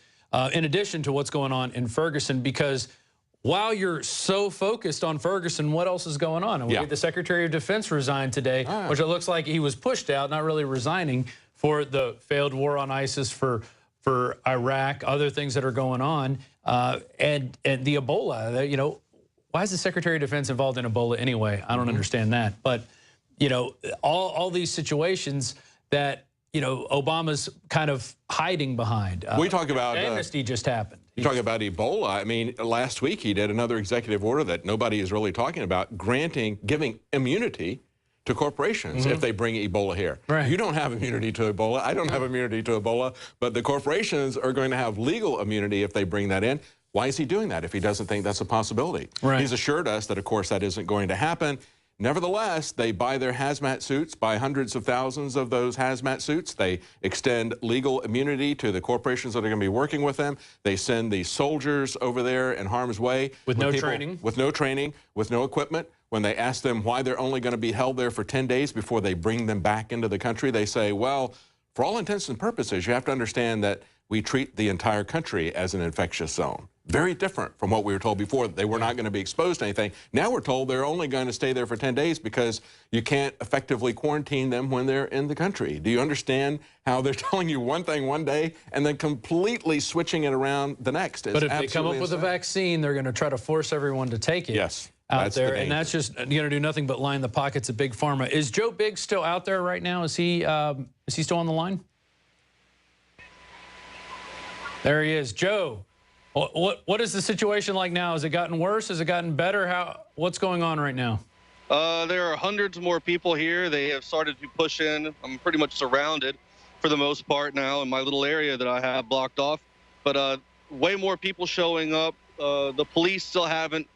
in addition to what's going on in Ferguson, because while you're so focused on Ferguson, what else is going on? And we had the Secretary of Defense resign today, which it looks like he was pushed out, not really resigning, for the failed war on ISIS, for Iraq, other things that are going on, and the Ebola. You know, why is the Secretary of Defense involved in Ebola anyway? I don't understand that. But, you know, all these situations that, you know, Obama's kind of hiding behind. We talk about amnesty just happened. You talk about Ebola. I mean, last week he did another executive order that nobody is really talking about, giving immunity to corporations if they bring Ebola here. You don't have immunity to Ebola. I don't have immunity to Ebola. But the corporations are going to have legal immunity if they bring that in. Why is he doing that if he doesn't think that's a possibility? He's assured us that, of course, that isn't going to happen. Nevertheless, they buy their hazmat suits, buy hundreds of thousands of those hazmat suits. They extend legal immunity to the corporations that are going to be working with them. They send the soldiers over there in harm's way. With no training. With no training, with no equipment. When they ask them why they're only going to be held there for 10 days before they bring them back into the country, they say, well, for all intents and purposes, you have to understand that we treat the entire country as an infectious zone. Very different from what we were told before, that they were not going to be exposed to anything. Now we're told they're only going to stay there for 10 days because you can't effectively quarantine them when they're in the country. Do you understand how they're telling you one thing one day and then completely switching it around the next? But if they come up with a vaccine, they're going to try to force everyone to take it. Yes. Out there, and that's just going to do nothing but line the pockets of Big Pharma. Is Joe Biggs still out there right now? Is he still on the line? There he is. Joe, what is the situation like now? Has it gotten worse? Has it gotten better? What's going on right now? There are hundreds more people here. They have started to push in. I'm pretty much surrounded for the most part now in my little area that I have blocked off. But way more people showing up. The police still haven't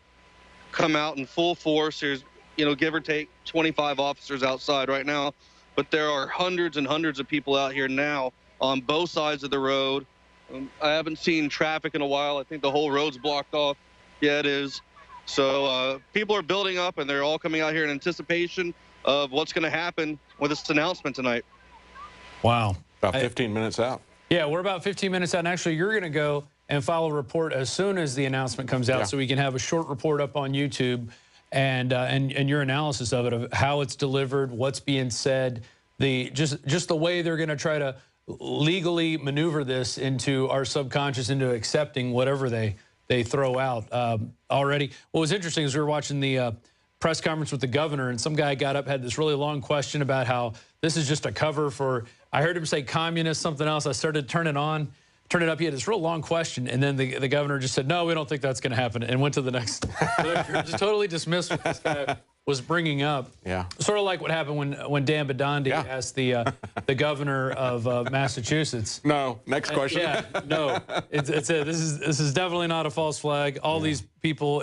come out in full force. There's, you know, give or take 25 officers outside right now. But there are hundreds and hundreds of people out here now on both sides of the road. I haven't seen traffic in a while. I think the whole road's blocked off. Yeah, it is. So people are building up, and they're all coming out here in anticipation of what's going to happen with this announcement tonight. Wow. About 15 minutes out. Yeah, we're about 15 minutes out. And actually, you're going to go and file a report as soon as the announcement comes out, so we can have a short report up on YouTube and your analysis of it, of how it's delivered, what's being said, just the way they're going to try to legally maneuver this into our subconscious, into accepting whatever they throw out already. What was interesting is we were watching the press conference with the governor, and some guy got up, had this really long question about how this is just a cover for, I heard him say communist, something else. I started turn it up. He had this real long question, and then the governor just said, no, we don't think that's going to happen, and went to the next. Just totally dismissed what this guy was bringing up. Yeah. Sort of like what happened when Dan Bidandi asked the governor of Massachusetts. No. Next question. Yeah. No. This is definitely not a false flag. All these people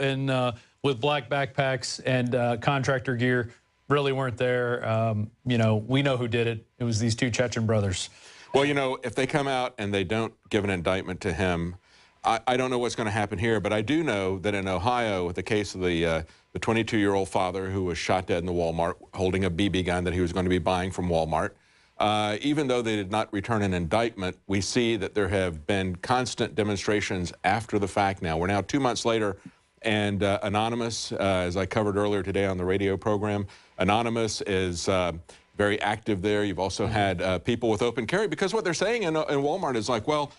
with black backpacks and contractor gear really weren't there. You know, we know who did it. It was these two Chechen brothers. Well, you know, if they come out and they don't give an indictment to him, I don't know what's going to happen here, but I do know that in Ohio, with the case of the 22-year-old father who was shot dead in the Walmart holding a BB gun that he was going to be buying from Walmart, even though they did not return an indictment, we see that there have been constant demonstrations after the fact now. We're now 2 months later, and Anonymous, as I covered earlier today on the radio program, Anonymous is very active there. You've also had people with open carry, because what they're saying in Walmart is like, well,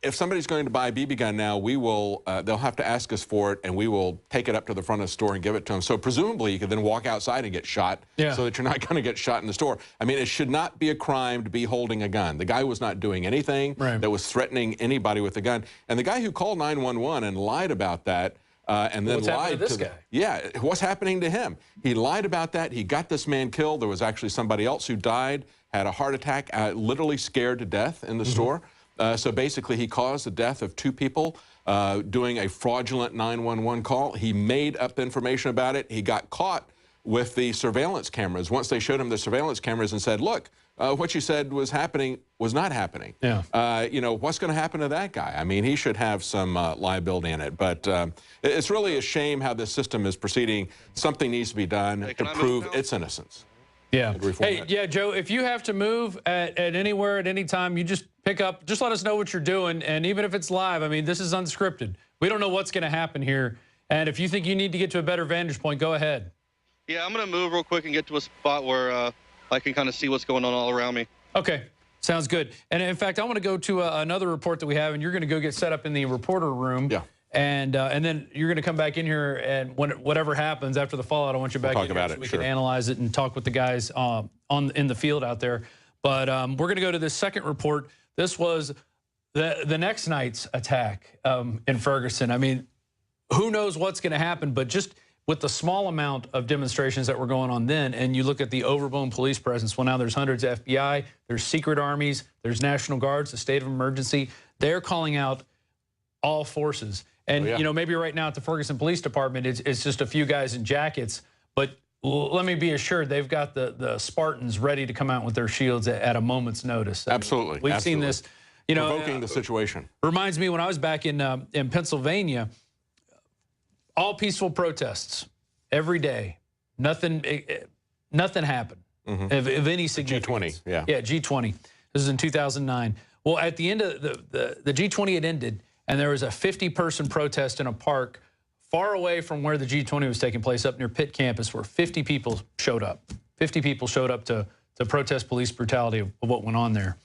if somebody's going to buy a BB gun now, we will, they'll have to ask us for it, and we will take it up to the front of the store and give it to them. So presumably you could then walk outside and get shot, so that you're not going to get shot in the store. I mean, it should not be a crime to be holding a gun. The guy was not doing anything that was threatening anybody with a gun. And the guy who called 911 and lied about that, and then lied to this guy. Yeah, what's happening to him? He lied about that. He got this man killed. There was actually somebody else who died, had a heart attack, literally scared to death in the store. So basically, he caused the death of 2 people doing a fraudulent 911 call. He made up information about it. He got caught with the surveillance cameras. Once they showed him the surveillance cameras and said, look, what you said was happening was not happening. Yeah. You know, what's going to happen to that guy? I mean, he should have some liability in it. But it's really a shame how this system is proceeding. Something needs to be done to prove its innocence. Yeah. Hey, yeah, Joe, if you have to move at anywhere at any time, you just pick up, just let us know what you're doing. And even if it's live, I mean, this is unscripted. We don't know what's going to happen here. And if you think you need to get to a better vantage point, go ahead. Yeah, I'm going to move real quick and get to a spot where I can kind of see what's going on all around me. Okay. Sounds good. And in fact, I want to go to another report that we have, and you're going to go get set up in the reporter room. Yeah. And then you're going to come back in here, and whatever happens after the fallout, I want you back in here so we can analyze it and talk with the guys in the field out there. But we're going to go to this second report. This was the next night's attack in Ferguson. I mean, who knows what's going to happen, but just with the small amount of demonstrations that were going on then, and you look at the overblown police presence, well, now there's hundreds of FBI, there's secret armies, there's National Guards, a state of emergency. They're calling out all forces. And, you know, maybe right now at the Ferguson Police Department, it's just a few guys in jackets, but let me be assured they've got the Spartans ready to come out with their shields at a moment's notice. Absolutely. We've seen this, you know. Provoking the situation. Reminds me when I was back in Pennsylvania, all peaceful protests every day. Nothing happened of any significance. G20, yeah. Yeah, G20. This is in 2009. Well, at the end of the G20 had ended, and there was a 50-person protest in a park far away from where the G20 was taking place up near Pitt campus, where 50 people showed up. 50 people showed up to protest police brutality of what went on there.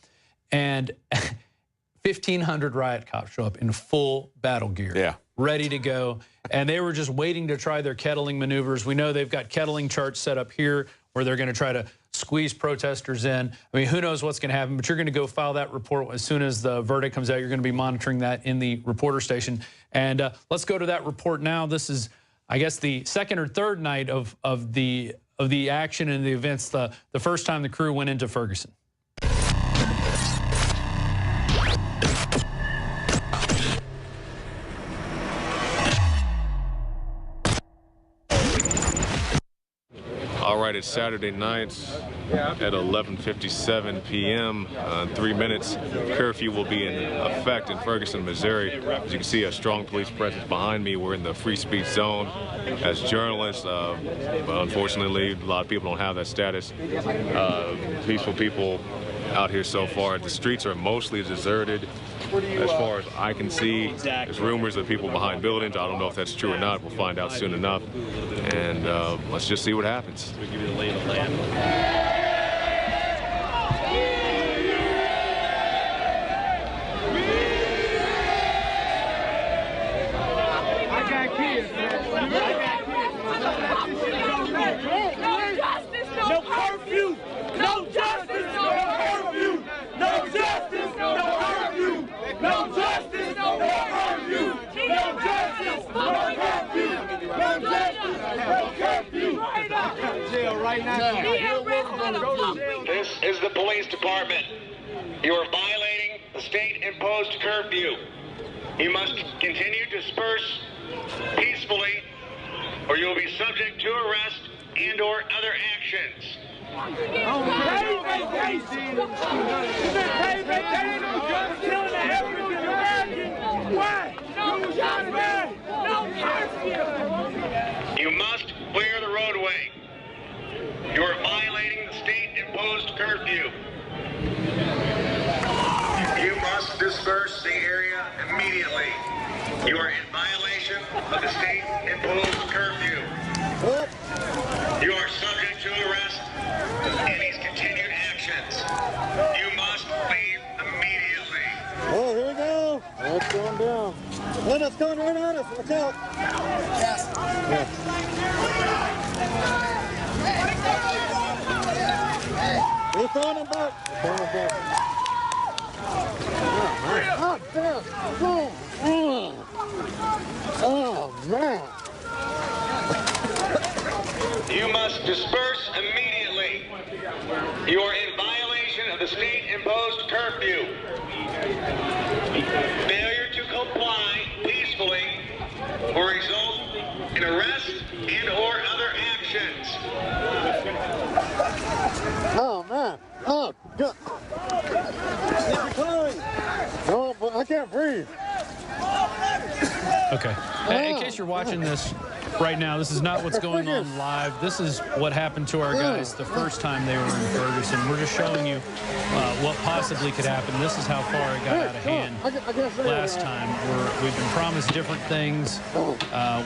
And 1,500 riot cops show up in full battle gear, ready to go. And they were just waiting to try their kettling maneuvers. We know they've got kettling charts set up here where they're going to try to squeeze protesters in. I mean, who knows what's going to happen, but you're going to go file that report as soon as the verdict comes out. You're going to be monitoring that in the reporter station. And let's go to that report now. This is, I guess, the second or third night of the action and the events, the first time the crew went into Ferguson. All right, it's Saturday night at 11:57 p.m. 3 minutes. Curfew will be in effect in Ferguson, Missouri. As you can see, a strong police presence behind me. We're in the free speech zone. As journalists, but unfortunately, a lot of people don't have that status. Peaceful people out here so far. The streets are mostly deserted. As far as I can see, there's rumors of people behind buildings. I don't know if that's true or not. We'll find out soon enough. And let's just see what happens. We give you the lay of the land. No curfew! No justice! No curfew! No justice! No curfew! No justice! No curfew! No justice! No curfew! No justice! No curfew! Jail right now. This is the police department. You are violating the state-imposed curfew. You must continue to disperse peacefully, or you will be subject to arrest and/or other actions. You must clear the roadway. You are violating the state-imposed curfew. You must disperse the area immediately. You are in violation of the state-imposed curfew. You are subject to arrest and his continued actions. You must leave immediately. Oh, here we go. That's going down. Oh, that's going right on us. Watch out. Yes. It's on him back. It's on him back. Oh, damn. Oh, man. You must disperse immediately. You are in violation of the state-imposed curfew. Failure to comply peacefully will result in arrest and/or other actions. Oh, man. Oh, God. Oh, but I can't breathe. Okay. In case you're watching this right now, this is not what's going on live. This is what happened to our guys the first time they were in Ferguson. We're just showing you what possibly could happen. This is how far it got out of hand last time. We've been promised different things.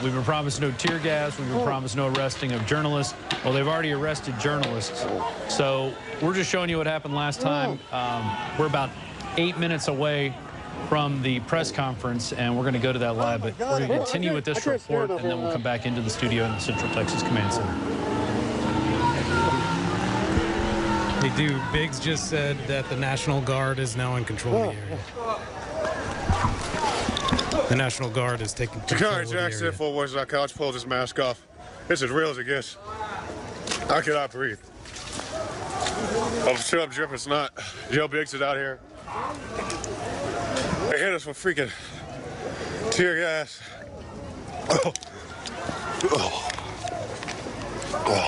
We've been promised no tear gas. We've been promised no arresting of journalists. Well, they've already arrested journalists. So we're just showing you what happened last time. We're about 8 minutes away from the press conference, and we're going to go to that live, but we're going to continue with this report, and then we'll come back into the studio in the Central Texas Command Center. Hey, dude, Biggs just said that the National Guard is now in control of the area. The National Guard is taking control of the area. Jackson, Infowars.com. Let's pull this mask off. It's as real as it gets. I cannot breathe. I'm sure I'm dripping snot. Joe Biggs is out here. They hit us with freaking tear gas.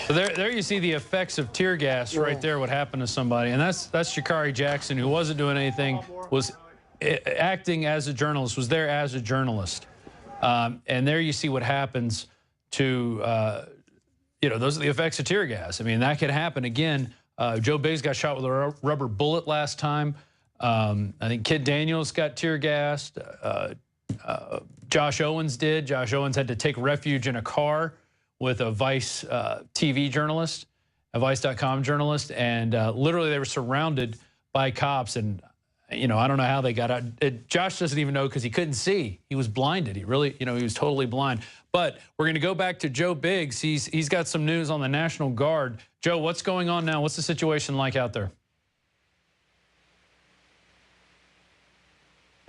So there you see the effects of tear gas right there, what happened to somebody. And that's Sha'Carri Jackson, who wasn't doing anything, was acting as a journalist, was there as a journalist. And there you see what happens to, those are the effects of tear gas. I mean, that could happen again. Joe Biggs got shot with a rubber bullet last time. I think Kid Daniels got tear gassed. Josh Owens did. Josh Owens had to take refuge in a car with a Vice TV journalist, a Vice.com journalist, and literally they were surrounded by cops. And I don't know how they got out. Josh doesn't even know because he couldn't see. He was blinded. He really, he was totally blind. But we're going to go back to Joe Biggs. He's got some news on the National Guard. Joe, what's going on now? What's the situation like out there?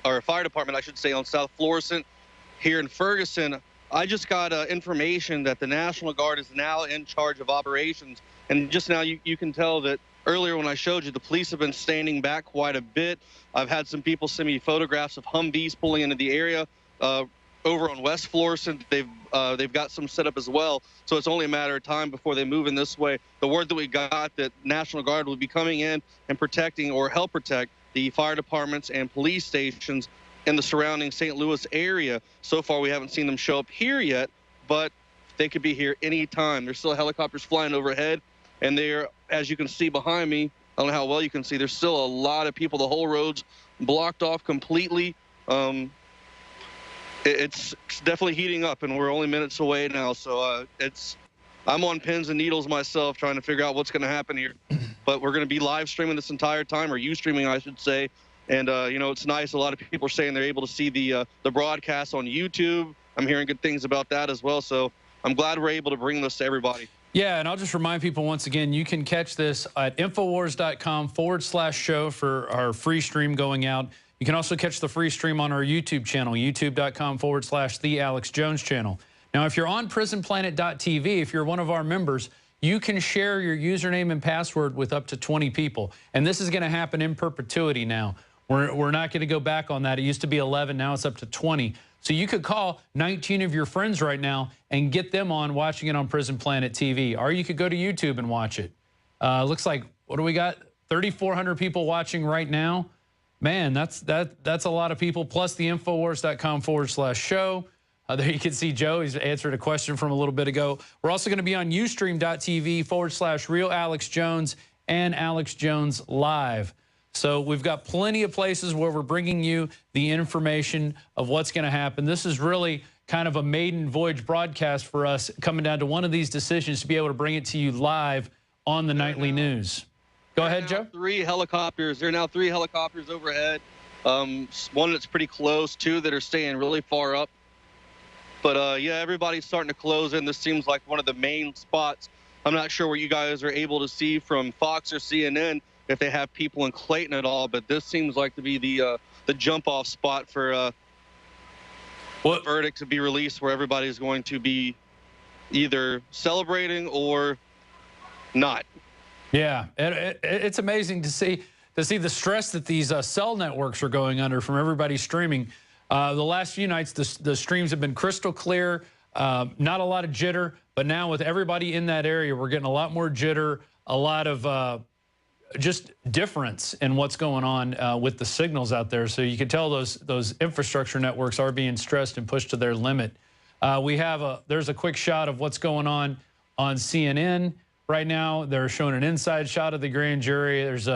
Or fire department, I should say, on South Florissant here in Ferguson. I just got information that the National Guard is now in charge of operations. And just now you can tell that earlier when I showed you, the police have been standing back quite a bit. I've had some people send me photographs of Humvees pulling into the area. Over on West Florissant, they've got some set up as well. So it's only a matter of time before they move in this way. The word that we got that National Guard will be coming in and protecting or help protect the fire departments and police stations in the surrounding St. Louis area. So far, we haven't seen them show up here yet, but they could be here anytime. There's still helicopters flying overhead, and they're, as you can see behind me, I don't know how well you can see, there's still a lot of people. The whole road's blocked off completely. It's definitely heating up, and we're only minutes away now. So I'm on pins and needles myself trying to figure out what's going to happen here. But we're going to be live streaming this entire time, or you streaming, I should say. And, it's nice. A lot of people are saying they're able to see the broadcast on YouTube. I'm hearing good things about that as well. So I'm glad we're able to bring this to everybody. Yeah, and I'll just remind people once again, you can catch this at Infowars.com/show for our free stream going out. You can also catch the free stream on our YouTube channel, youtube.com/The Alex Jones channel. Now, if you're on PrisonPlanet.tv, if you're one of our members, you can share your username and password with up to 20 people. And this is going to happen in perpetuity now. We're not going to go back on that. It used to be 11. Now it's up to 20. So you could call 19 of your friends right now and get them on watching it on Prison Planet TV. Or you could go to YouTube and watch it. Looks like, what do we got? 3,400 people watching right now. Man, that's a lot of people, plus the Infowars.com/show. There you can see Joe. He's answered a question from a little bit ago. We're also going to be on Ustream.tv/Real Alex Jones and Alex Jones Live. So we've got plenty of places where we're bringing you the information of what's going to happen. This is really kind of a maiden voyage broadcast for us, coming down to one of these decisions to be able to bring it to you live on the nightly news. Go ahead, Joe. There are now three helicopters overhead. One that's pretty close, two that are staying really far up. But, yeah, everybody's starting to close in. This seems like one of the main spots. I'm not sure what you guys are able to see from Fox or CNN, if they have people in Clayton at all, but this seems like to be the jump-off spot for the verdict to be released, where everybody's going to be either celebrating or not. Yeah, it's amazing to see. to see the stress that these cell networks are going under from everybody streaming. The last few nights, the streams have been crystal clear, not a lot of jitter, but now with everybody in that area, we're getting a lot more jitter, a lot of just difference in what's going on with the signals out there. So you can tell those infrastructure networks are being stressed and pushed to their limit. There's a quick shot of what's going on CNN right now. They're showing an inside shot of the grand jury. There's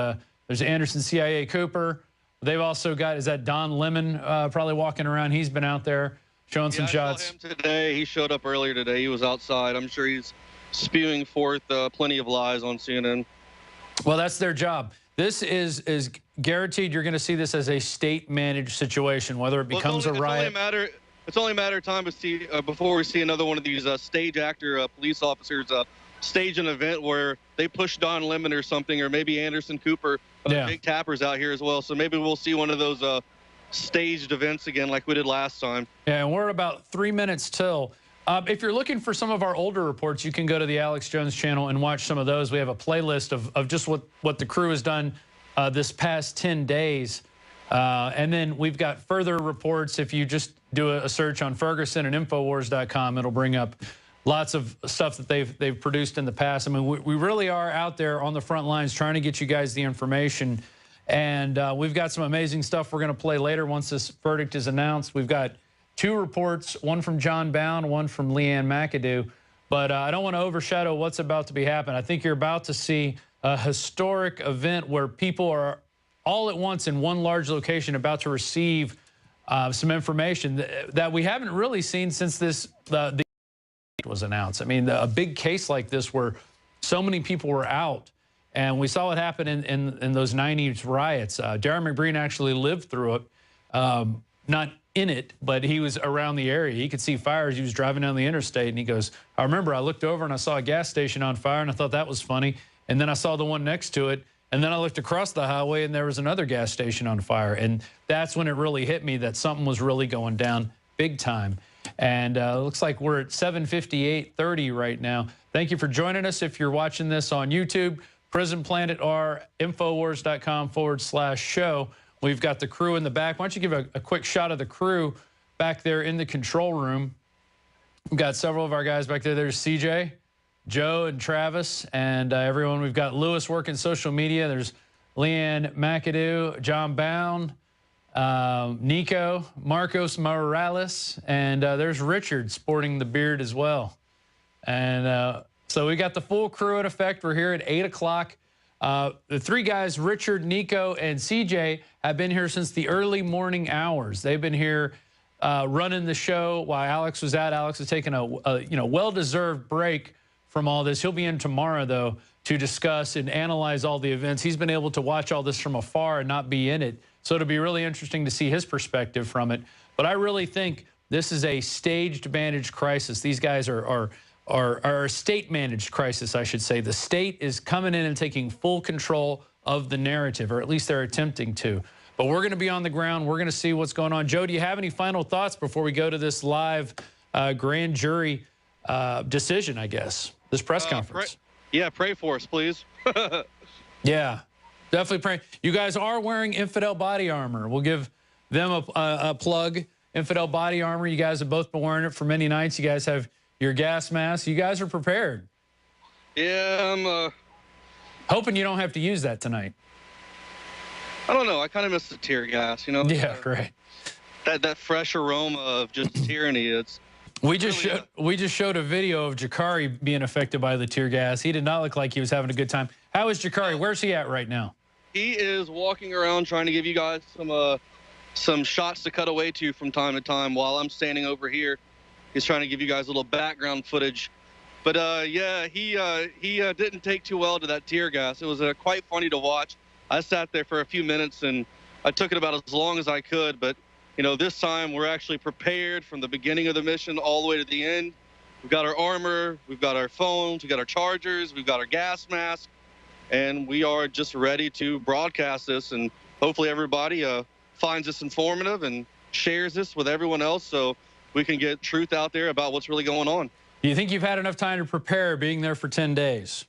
Anderson CIA Cooper. They've also got, is that Don Lemon probably walking around? He's been out there showing some shots. I saw him today. He showed up earlier today. He was outside. I'm sure he's spewing forth plenty of lies on CNN. Well, that's their job. This is guaranteed you're going to see this as a state-managed situation, whether it becomes a riot. It's only a matter of time before we see another one of these stage actor police officers stage an event where they push Don Lemon or something, or maybe Anderson Cooper, big tappers out here as well. So maybe we'll see one of those staged events again like we did last time. Yeah, and we're about 3 minutes till. If you're looking for some of our older reports, you can go to the Alex Jones channel and watch some of those. We have a playlist of just what the crew has done this past 10 days. And then we've got further reports. If you just do a search on Ferguson and Infowars.com, it'll bring up lots of stuff that they've produced in the past. I mean, we really are out there on the front lines trying to get you guys the information. And we've got some amazing stuff we're going to play later once this verdict is announced. We've got 2 reports, one from John Bound, one from Leanne McAdoo. But I don't want to overshadow what's about to be happening. I think you're about to see a historic event where people are all at once in one large location about to receive some information that we haven't really seen since the was announced. I mean, a big case like this where so many people were out, and we saw what happened in those 90s riots. Darren McBreen actually lived through it, not in it, but he was around the area. He could see fires. He was driving down the interstate, and he goes, I remember I looked over and I saw a gas station on fire, and I thought that was funny. And then I saw the one next to it, and then I looked across the highway, and there was another gas station on fire. And that's when it really hit me that something was really going down big time. And it looks like we're at 7:58:30 right now. Thank you for joining us. If you're watching this on YouTube, Prison Planet or Infowars.com/show. We've got the crew in the back. Why don't you give a quick shot of the crew back there in the control room? We've got several of our guys back there. There's CJ, Joe, and Travis, and everyone. We've got Lewis working social media. There's Leanne McAdoo, John Bound, Nico, Marcos Morales, and there's Richard sporting the beard as well. And so we got the full crew in effect. We're here at 8 o'clock. The 3 guys, Richard, Nico, and CJ, have been here since the early morning hours. They've been here running the show while Alex was out. Alex has taken a well-deserved break from all this. He'll be in tomorrow, though, to discuss and analyze all the events. He's been able to watch all this from afar and not be in it. So it'll be really interesting to see his perspective from it. But I really think this is a staged, managed crisis. These guys are a state-managed crisis, I should say. The state is coming in and taking full control of the narrative, or at least they're attempting to. But we're going to be on the ground. We're going to see what's going on. Joe, do you have any final thoughts before we go to this live grand jury decision, I guess, this press conference? Pray for us, please. Yeah, definitely pray. You guys are wearing Infidel body armor. We'll give them a plug. Infidel body armor. You guys have both been wearing it for many nights. You guys have your gas mask. You guys are prepared. Yeah, I'm hoping you don't have to use that tonight. I don't know. I kind of miss the tear gas, you know? Yeah, right. That fresh aroma of just tyranny. We just showed a video of Jakari being affected by the tear gas. He did not look like he was having a good time. How is Jakari? Where's he at right now? He is walking around trying to give you guys some shots to cut away to from time to time while I'm standing over here. He's trying to give you guys a little background footage. But, yeah, he didn't take too well to that tear gas. It was quite funny to watch. I sat there for a few minutes, and I took it about as long as I could. But, you know, this time we're actually prepared from the beginning of the mission all the way to the end. We've got our armor. We've got our phones. We've got our chargers. We've got our gas mask. And we are just ready to broadcast this. And hopefully everybody finds this informative and shares this with everyone else so we can get truth out there about what's really going on. Do you think you've had enough time to prepare being there for 10 days?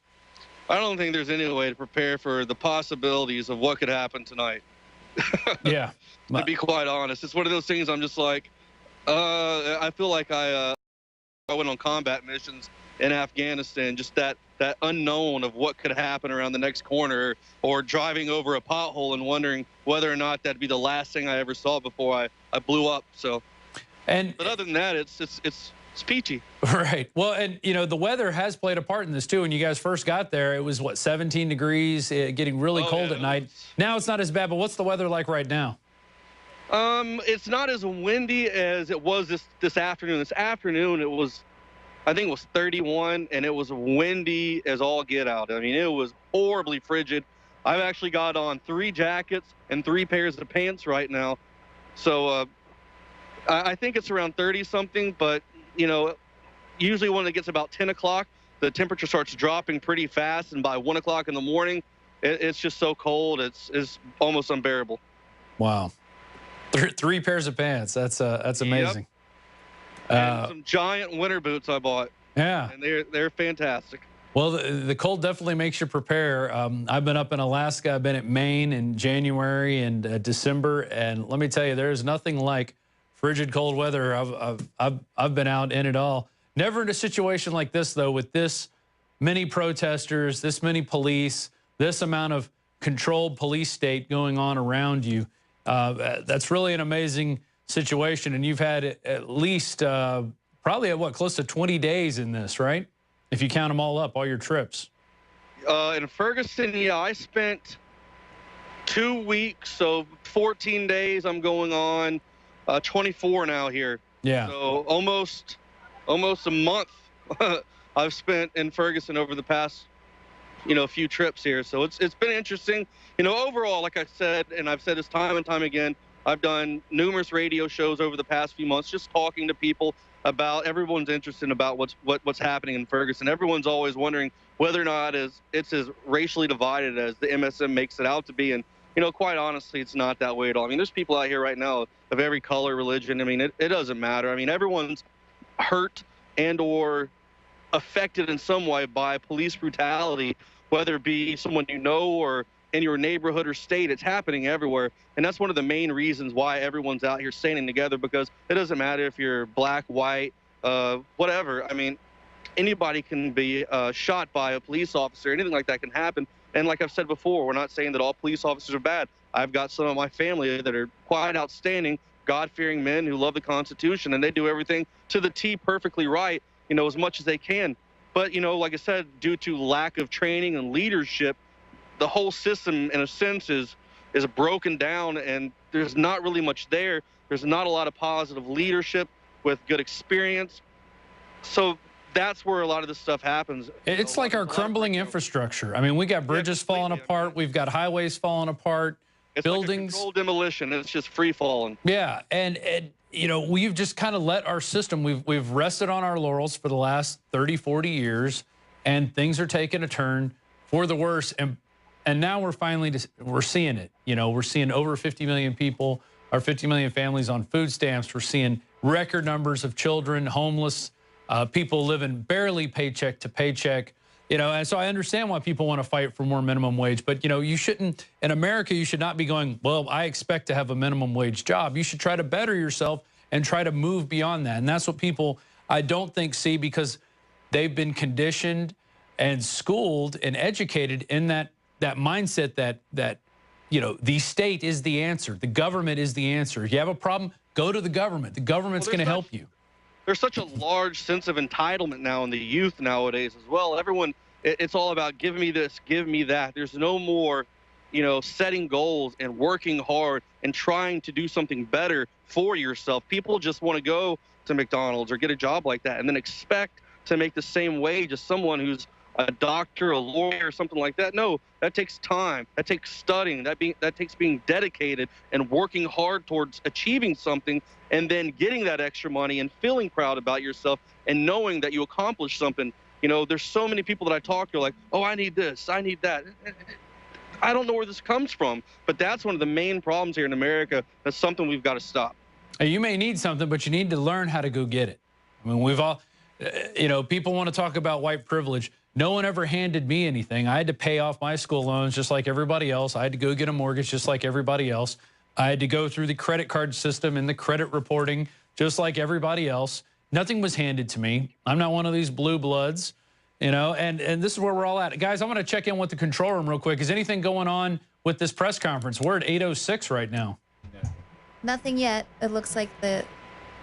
I don't think there's any way to prepare for the possibilities of what could happen tonight. Yeah. To be quite honest, it's one of those things I'm just like, I feel like I went on combat missions in Afghanistan, just that unknown of what could happen around the next corner, or driving over a pothole and wondering whether or not that'd be the last thing I ever saw before I blew up. So, but other than that, it's peachy. Right. Well, and you know, the weather has played a part in this too. When you guys first got there, it was what, 17 degrees, getting really cold at night. Now it's not as bad, but what's the weather like right now? It's not as windy as it was this afternoon. This afternoon it was, I think it was 31, and it was windy as all get out. I mean, it was horribly frigid. I've actually got on 3 jackets and 3 pairs of pants right now. So I think it's around 30 something, but you know, usually when it gets about 10 o'clock, the temperature starts dropping pretty fast, and by 1 o'clock in the morning, it's just so cold, it's almost unbearable. Wow. 3 pairs of pants. That's amazing. Yep. And some giant winter boots I bought. Yeah. And they're fantastic. Well, the cold definitely makes you prepare. I've been up in Alaska. I've been at Maine in January and December, and let me tell you, there's nothing like frigid cold weather. I've been out in it all. Never in a situation like this though, with this many protesters, this many police, this amount of controlled police state going on around you. That's really an amazing situation, and you've had at least probably what, close to 20 days in this, right? If you count them all up, all your trips. In Ferguson, yeah, I spent 2 weeks, so 14 days. I'm going on 24 now here. Yeah. So almost a month I've spent in Ferguson over the past, few trips here. So it's been interesting. Overall, like I said, and I've said this time and time again, I've done numerous radio shows over the past few months, just talking to people about, everyone's interested about what's happening in Ferguson. Everyone's always wondering whether or not it's as racially divided as the MSM makes it out to be. And, quite honestly, it's not that way at all. I mean, there's people out here right now of every color, religion. I mean, it doesn't matter. I mean, everyone's hurt and or affected in some way by police brutality, whether it be someone you know or in your neighborhood or state. It's happening everywhere. And that's one of the main reasons why everyone's out here standing together, because it doesn't matter if you're black, white, whatever. I mean, anybody can be shot by a police officer. Anything like that can happen. And like I've said before, we're not saying that all police officers are bad. I've got some of my family that are quite outstanding, God-fearing men who love the Constitution, and they do everything to the T perfectly right, as much as they can. But, like I said, due to lack of training and leadership, the whole system, in a sense, is broken down, and there's not really much there. There's not a lot of positive leadership with good experience. So that's where a lot of this stuff happens. It's like our crumbling infrastructure. I mean, we got bridges falling apart. We've got highways falling apart. It's buildings. Like a controlled demolition. It's just free falling. Yeah, and we've just kind of let our system. We've rested on our laurels for the last 30, 40 years, and things are taking a turn for the worse. And now we're seeing it. We're seeing over 50 million people, or 50 million families on food stamps. We're seeing record numbers of children homeless, people living barely paycheck to paycheck. And so I understand why people want to fight for more minimum wage. But, you shouldn't, in America, you should not be going, well, I expect to have a minimum wage job. You should try to better yourself and try to move beyond that. And that's what people, I don't think, see, because they've been conditioned and schooled and educated in that mindset that the state is the answer. The government is the answer. If you have a problem, go to the government. The government's going to help you. There's such a large sense of entitlement now in the youth nowadays as well. Everyone, it's all about give me this, give me that. There's no more, setting goals and working hard and trying to do something better for yourself. People just want to go to McDonald's or get a job like that and then expect to make the same wage as someone who's a doctor, a lawyer, something like that. No, that takes time. That takes studying. That takes being dedicated and working hard towards achieving something, and then getting that extra money and feeling proud about yourself and knowing that you accomplished something. There's so many people that I talk to like, oh, I need this, I need that. I don't know where this comes from, but that's one of the main problems here in America. That's something we've got to stop. You may need something, but you need to learn how to go get it. I mean, we've all, people want to talk about white privilege. No one ever handed me anything. I had to pay off my school loans just like everybody else. I had to go get a mortgage just like everybody else. I had to go through the credit card system and the credit reporting just like everybody else. Nothing was handed to me. I'm not one of these blue bloods, you know, and this is where we're all at. Guys, I'm going to check in with the control room real quick. Is anything going on with this press conference? We're at 8:06 right now. Nothing yet. It looks like the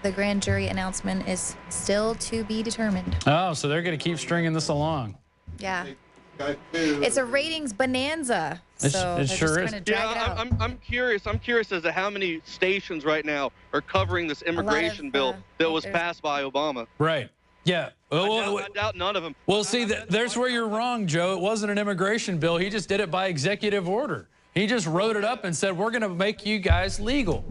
grand jury announcement is still to be determined. Oh, so they're going to keep stringing this along. Yeah. It's a ratings bonanza. So it sure is. Yeah, I'm curious. I'm curious as to how many stations right now are covering this immigration bill that was passed by Obama. Right. Yeah. I doubt none of them. Well, see, there's where you're wrong, Joe. It wasn't an immigration bill. He just did it by executive order. He just wrote it up and said, we're going to make you guys legal.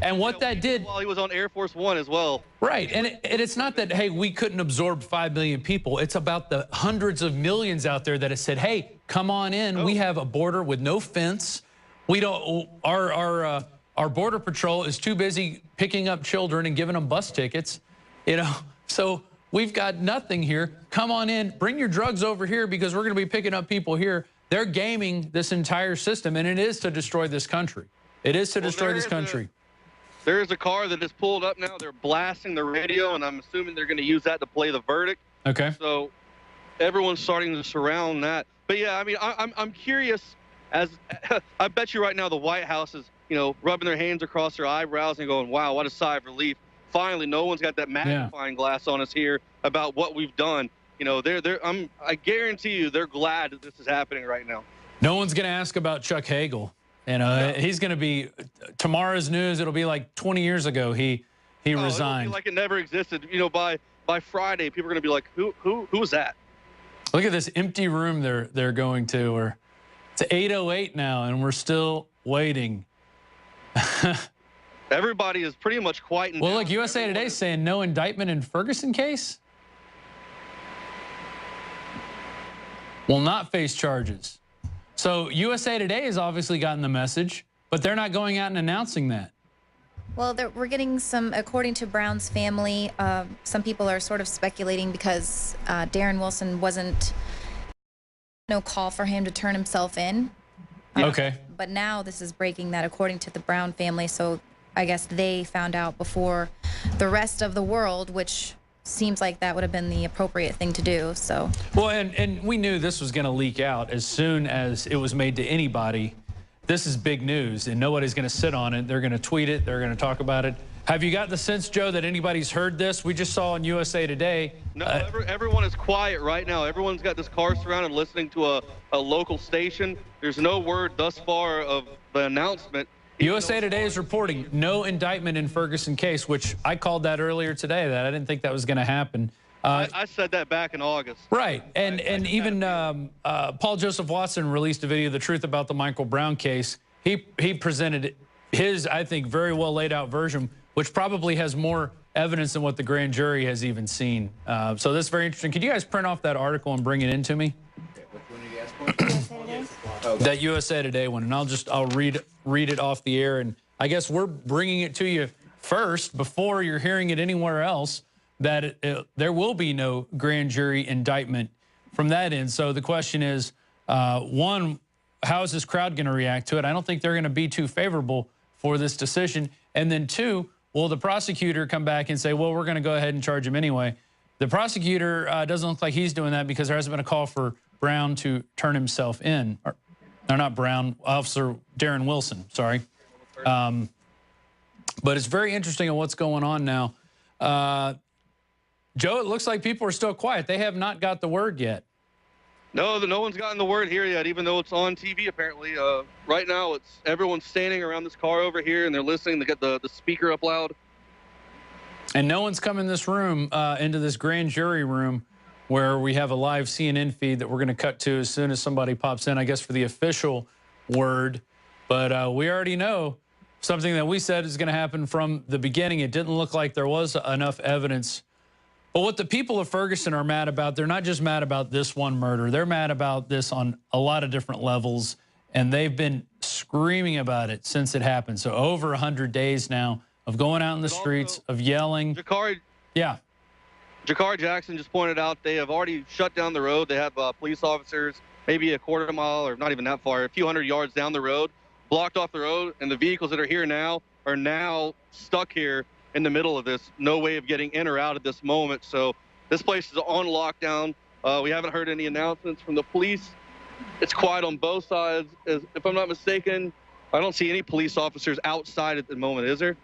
And what that did... While he was on Air Force One as well. Right. And it's not that, hey, we couldn't absorb 5 million people. It's about the hundreds of millions out there that have said, hey, come on in. We have a border with no fence. We don't... Our Border Patrol is too busy picking up children and giving them bus tickets. You know, so we've got nothing here. Come on in. Bring your drugs over here because we're going to be picking up people here. They're gaming this entire system, and it is to destroy this country. It is to destroy this country. There is a car that is pulled up now. They're blasting the radio, and I'm assuming they're going to use that to play the verdict. Okay. So everyone's starting to surround that. But yeah, I mean, I'm curious. As I bet you right now, the White House is, you know, rubbing their hands across their eyebrows and going, "Wow, what a sigh of relief! Finally, no one's got that magnifying glass on us here about what we've done." You know, I guarantee you, they're glad that this is happening right now. No one's going to ask about Chuck Hagel. You know, he's going to be tomorrow's news. It'll be like 20 years ago he resigned. It'll be like it never existed. You know, by Friday, people are going to be like, who was that? Look at this empty room they're going to. Or it's 8:08 now, and we're still waiting. Everybody is pretty much quieting down. Well, look, USA Today is saying no indictment in Ferguson case. Will not face charges. So USA Today has obviously gotten the message, but they're not going out and announcing that. Well, we're getting some, according to Brown's family, some people are sort of speculating because Darren Wilson wasn't, no call for him to turn himself in. Okay. But now this is breaking that according to the Brown family. So I guess they found out before the rest of the world, which seems like that would have been the appropriate thing to do. So well, and we knew this was going to leak out as soon as it was made to anybody. This is big news, and nobody's going to sit on it. They're going to tweet it. They're going to talk about it. Have you got the sense, Joe, that anybody's heard this? We just saw on USA Today. No, everyone is quiet right now. Everyone's got this car surrounded listening to a local station. There's no word thus far of the announcement. USA Today is reporting no indictment in Ferguson case, which I called that earlier today, that I didn't think that was going to happen. I said that back in August. Right. And even Paul Joseph Watson released a video, The Truth About the Michael Brown Case. He presented his, I think, very well laid out version, which probably has more evidence than what the grand jury has even seen. So that's very interesting. Could you guys print off that article and bring it in to me? That USA Today one, and I'll read it off the air, and I guess we're bringing it to you first before you're hearing it anywhere else, that there will be no grand jury indictment from that end. So the question is, one, how is this crowd going to react to it? I don't think they're going to be too favorable for this decision. And then two, will the prosecutor come back and say, well, we're going to go ahead and charge him anyway? The prosecutor doesn't look like he's doing that because there hasn't been a call for Brown to turn himself in. Or not Brown, Officer Darren Wilson, sorry. But it's very interesting on what's going on now. Joe, it looks like people are still quiet. They have not got the word yet. No, no one's gotten the word here yet, even though it's on TV apparently. Right now, everyone's standing around this car over here, and they're listening. They got the speaker up loud. And no one's come in this room, into this grand jury room, where we have a live CNN feed that we're going to cut to as soon as somebody pops in, I guess, for the official word. But we already know something that we said is going to happen from the beginning. It didn't look like there was enough evidence. But what the people of Ferguson are mad about, they're not just mad about this one murder. They're mad about this on a lot of different levels, and they've been screaming about it since it happened. So over 100 days now of going out in the streets, of yelling. Jakari, yeah. Jakar Jackson just pointed out they have already shut down the road. They have police officers maybe a quarter mile or not even that far, a few hundred yards down the road, blocked off the road, and the vehicles that are here now are now stuck here in the middle of this. No way of getting in or out at this moment. So this place is on lockdown. We haven't heard any announcements from the police. It's quiet on both sides. If I'm not mistaken, I don't see any police officers outside at the moment, is there?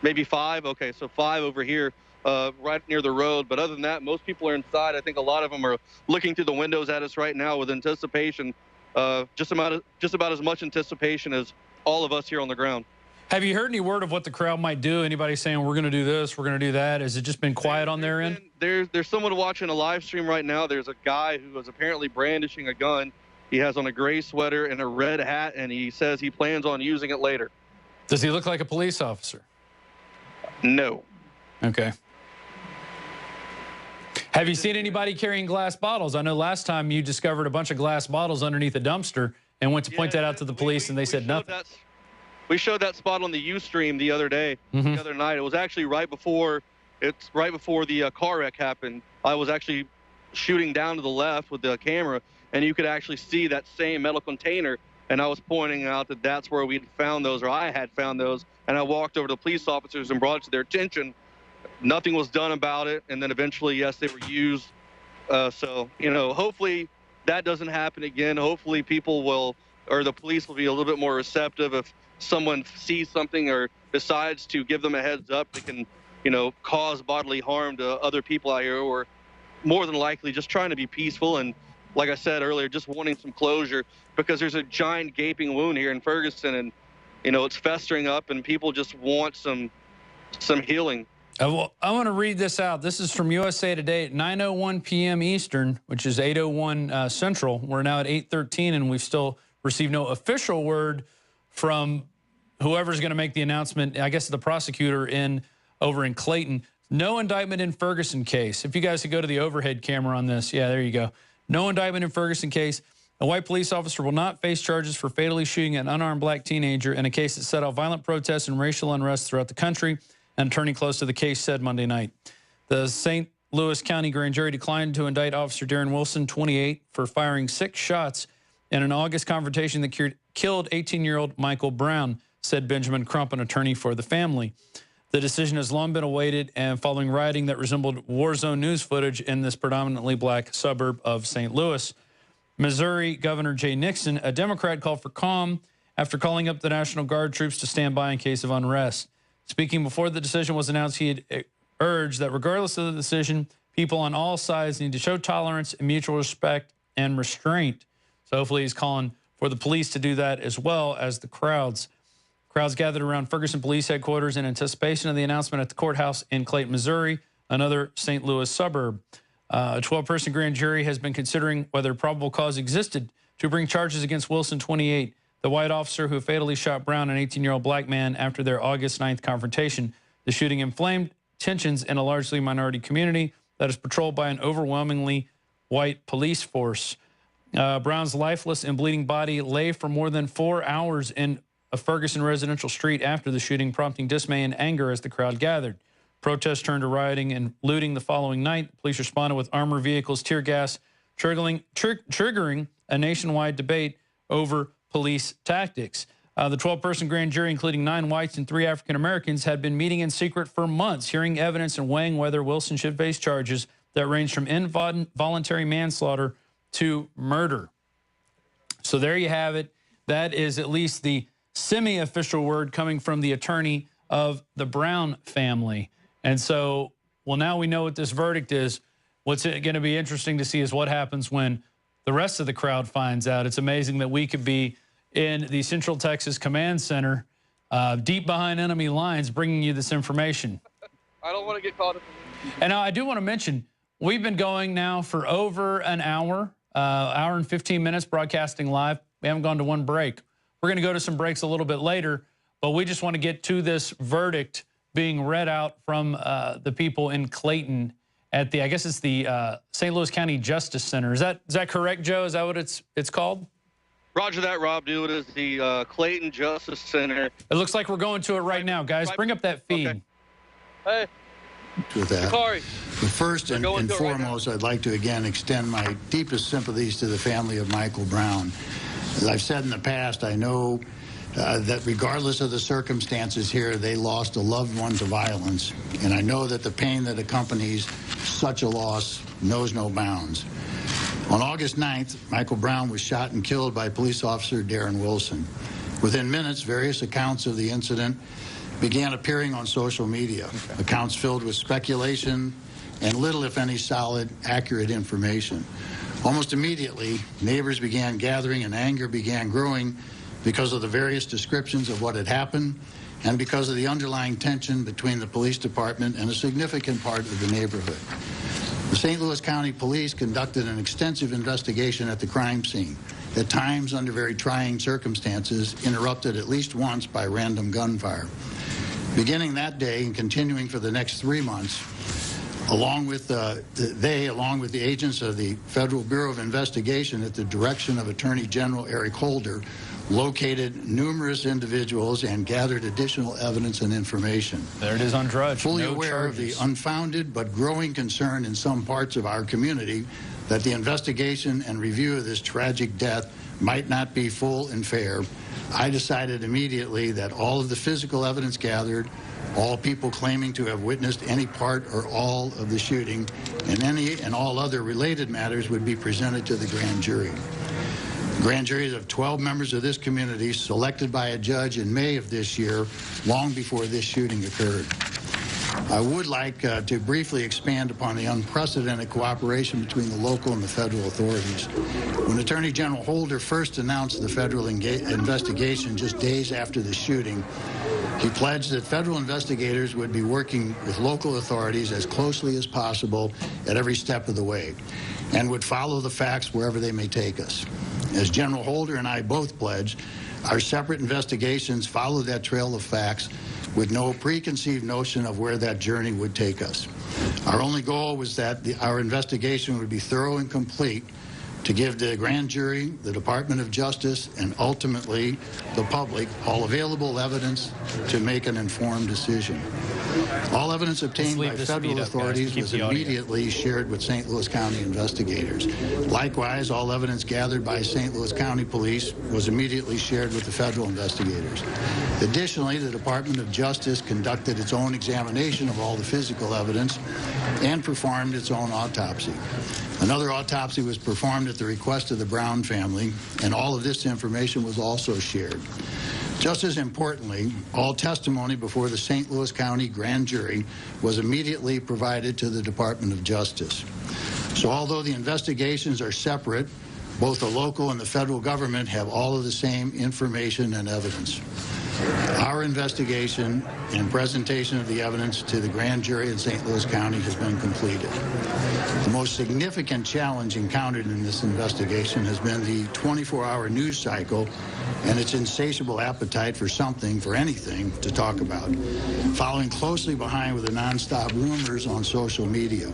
Maybe 5? Okay, so 5 over here. Right near the road, but other than that, most people are inside. I think a lot of them are looking through the windows at us right now with anticipation, just about as much anticipation as all of us here on the ground. Have you heard any word of what the crowd might do? Anybody saying we're going to do this, we're going to do that? Has it just been quiet on their end? There's someone watching a live stream right now. There's a guy who is apparently brandishing a gun. He has on a gray sweater and a red hat, and he says he plans on using it later. Does he look like a police officer? No. Okay. Have you seen anybody carrying glass bottles? I know last time you discovered a bunch of glass bottles underneath a dumpster and went to point that out to the police, and they said nothing. We showed that spot on the Ustream the other day, the other night. It was actually right before the car wreck happened. I was actually shooting down to the left with the camera, and you could actually see that same metal container, and I was pointing out that that's where we'd found those, or I had found those, and I walked over to the police officers and brought it to their attention. Nothing was done about it, and then eventually, yes, they were used. So, you know, hopefully that doesn't happen again. Hopefully people will, or the police will be a little bit more receptive if someone sees something or decides to give them a heads up. They can, you know, cause bodily harm to other people out here, or more than likely just trying to be peaceful and, like I said earlier, just wanting some closure, because there's a giant gaping wound here in Ferguson, and, you know, it's festering up, and people just want some healing. Well, I want to read this out. This is from USA Today at 9:01 p.m. Eastern, which is 8:01 Central. We're now at 8:13, and we've still received no official word from whoever's going to make the announcement. I guess the prosecutor over in Clayton. No indictment in Ferguson case. If you guys could go to the overhead camera on this. Yeah, there you go. No indictment in Ferguson case. A white police officer will not face charges for fatally shooting an unarmed black teenager in a case that set off violent protests and racial unrest throughout the country. An attorney close to the case said Monday night. The St. Louis County grand jury declined to indict Officer Darren Wilson, 28, for firing 6 shots in an August confrontation that killed 18-year-old Michael Brown, said Benjamin Crump, an attorney for the family. The decision has long been awaited, and following rioting that resembled war zone news footage in this predominantly black suburb of St. Louis. Missouri Governor Jay Nixon, a Democrat, called for calm after calling up the National Guard troops to stand by in case of unrest. Speaking before the decision was announced, he had urged that regardless of the decision, people on all sides need to show tolerance and mutual respect and restraint. So hopefully he's calling for the police to do that as well as the crowds. Crowds gathered around Ferguson Police Headquarters in anticipation of the announcement at the courthouse in Clayton, Missouri, another St. Louis suburb. A 12-person grand jury has been considering whether probable cause existed to bring charges against Wilson, 28, the white officer who fatally shot Brown, an 18-year-old black man, after their August 9th confrontation. The shooting inflamed tensions in a largely minority community that is patrolled by an overwhelmingly white police force. Brown's lifeless and bleeding body lay for more than 4 hours in a Ferguson residential street after the shooting, prompting dismay and anger as the crowd gathered. Protests turned to rioting and looting the following night. Police responded with armored vehicles, tear gas, triggering a nationwide debate over police tactics. The 12-person grand jury, including 9 whites and 3 African Americans, had been meeting in secret for months, hearing evidence and weighing whether Wilson should face charges that range from involuntary manslaughter to murder. So there you have it. That is at least the semi-official word coming from the attorney of the Brown family. And so, well, now we know what this verdict is. What's going to be interesting to see is what happens when the rest of the crowd finds out. It's amazing that we could be in the Central Texas Command Center, deep behind enemy lines, bringing you this information. I don't want to get caught up. And I do want to mention, we've been going now for over an hour, hour and 15 minutes broadcasting live. We haven't gone to one break. We're going to go to some breaks a little bit later, but we just want to get to this verdict being read out from the people in Clayton at the, I guess it's the St. Louis County Justice Center. Is that correct, Joe? Is that what it's called? Roger that, Rob. Do it as the Clayton Justice Center. It looks like we're going to it right now, guys. Bring up that feed. Okay. Hey. with that. Corey. But first and foremost, I'd like to again extend my deepest sympathies to the family of Michael Brown. As I've said in the past, I know that regardless of the circumstances here, they lost a loved one to violence. And I know that the pain that accompanies such a loss knows no bounds. On August 9th, Michael Brown was shot and killed by police officer Darren Wilson. Within minutes, various accounts of the incident began appearing on social media, accounts filled with speculation and little, if any, solid, accurate information. Almost immediately, neighbors began gathering and anger began growing because of the various descriptions of what had happened and because of the underlying tension between the police department and a significant part of the neighborhood. The St. Louis County Police conducted an extensive investigation at the crime scene, at times under very trying circumstances, interrupted at least once by random gunfire. Beginning that day and continuing for the next 3 months, along with the agents of the Federal Bureau of Investigation at the direction of Attorney General Eric Holder, located numerous individuals and gathered additional evidence and information. There it is on Drudge. Fully No aware charges. of the unfounded but growing concern in some parts of our community that the investigation and review of this tragic death might not be full and fair, I decided immediately that all of the physical evidence gathered, all people claiming to have witnessed any part or all of the shooting, and any and all other related matters would be presented to the grand jury. Grand juries of 12 members of this community selected by a judge in May of this year, long before this shooting occurred. I would like to briefly expand upon the unprecedented cooperation between the local and the federal authorities. When Attorney General Holder first announced the federal investigation just days after the shooting, he pledged that federal investigators would be working with local authorities as closely as possible at every step of the way and would follow the facts wherever they may take us. As General Holder and I both pledged, our separate investigations followed that trail of facts with no preconceived notion of where that journey would take us. Our only goal was that our investigation would be thorough and complete to give the grand jury, the Department of Justice, and ultimately the public all available evidence to make an informed decision. All evidence obtained by federal authorities was immediately shared with St. Louis County investigators. Likewise, all evidence gathered by St. Louis County Police was immediately shared with the federal investigators. Additionally, the Department of Justice conducted its own examination of all the physical evidence and performed its own autopsy. Another autopsy was performed at the request of the Brown family, and all of this information was also shared. Just as importantly, all testimony before the St. Louis County grand jury was immediately provided to the Department of Justice. So although the investigations are separate, both the local and the federal government have all of the same information and evidence. Our investigation and presentation of the evidence to the grand jury in St. Louis County has been completed. The most significant challenge encountered in this investigation has been the 24-hour news cycle and its insatiable appetite for something, for anything, to talk about, following closely behind with the nonstop rumors on social media.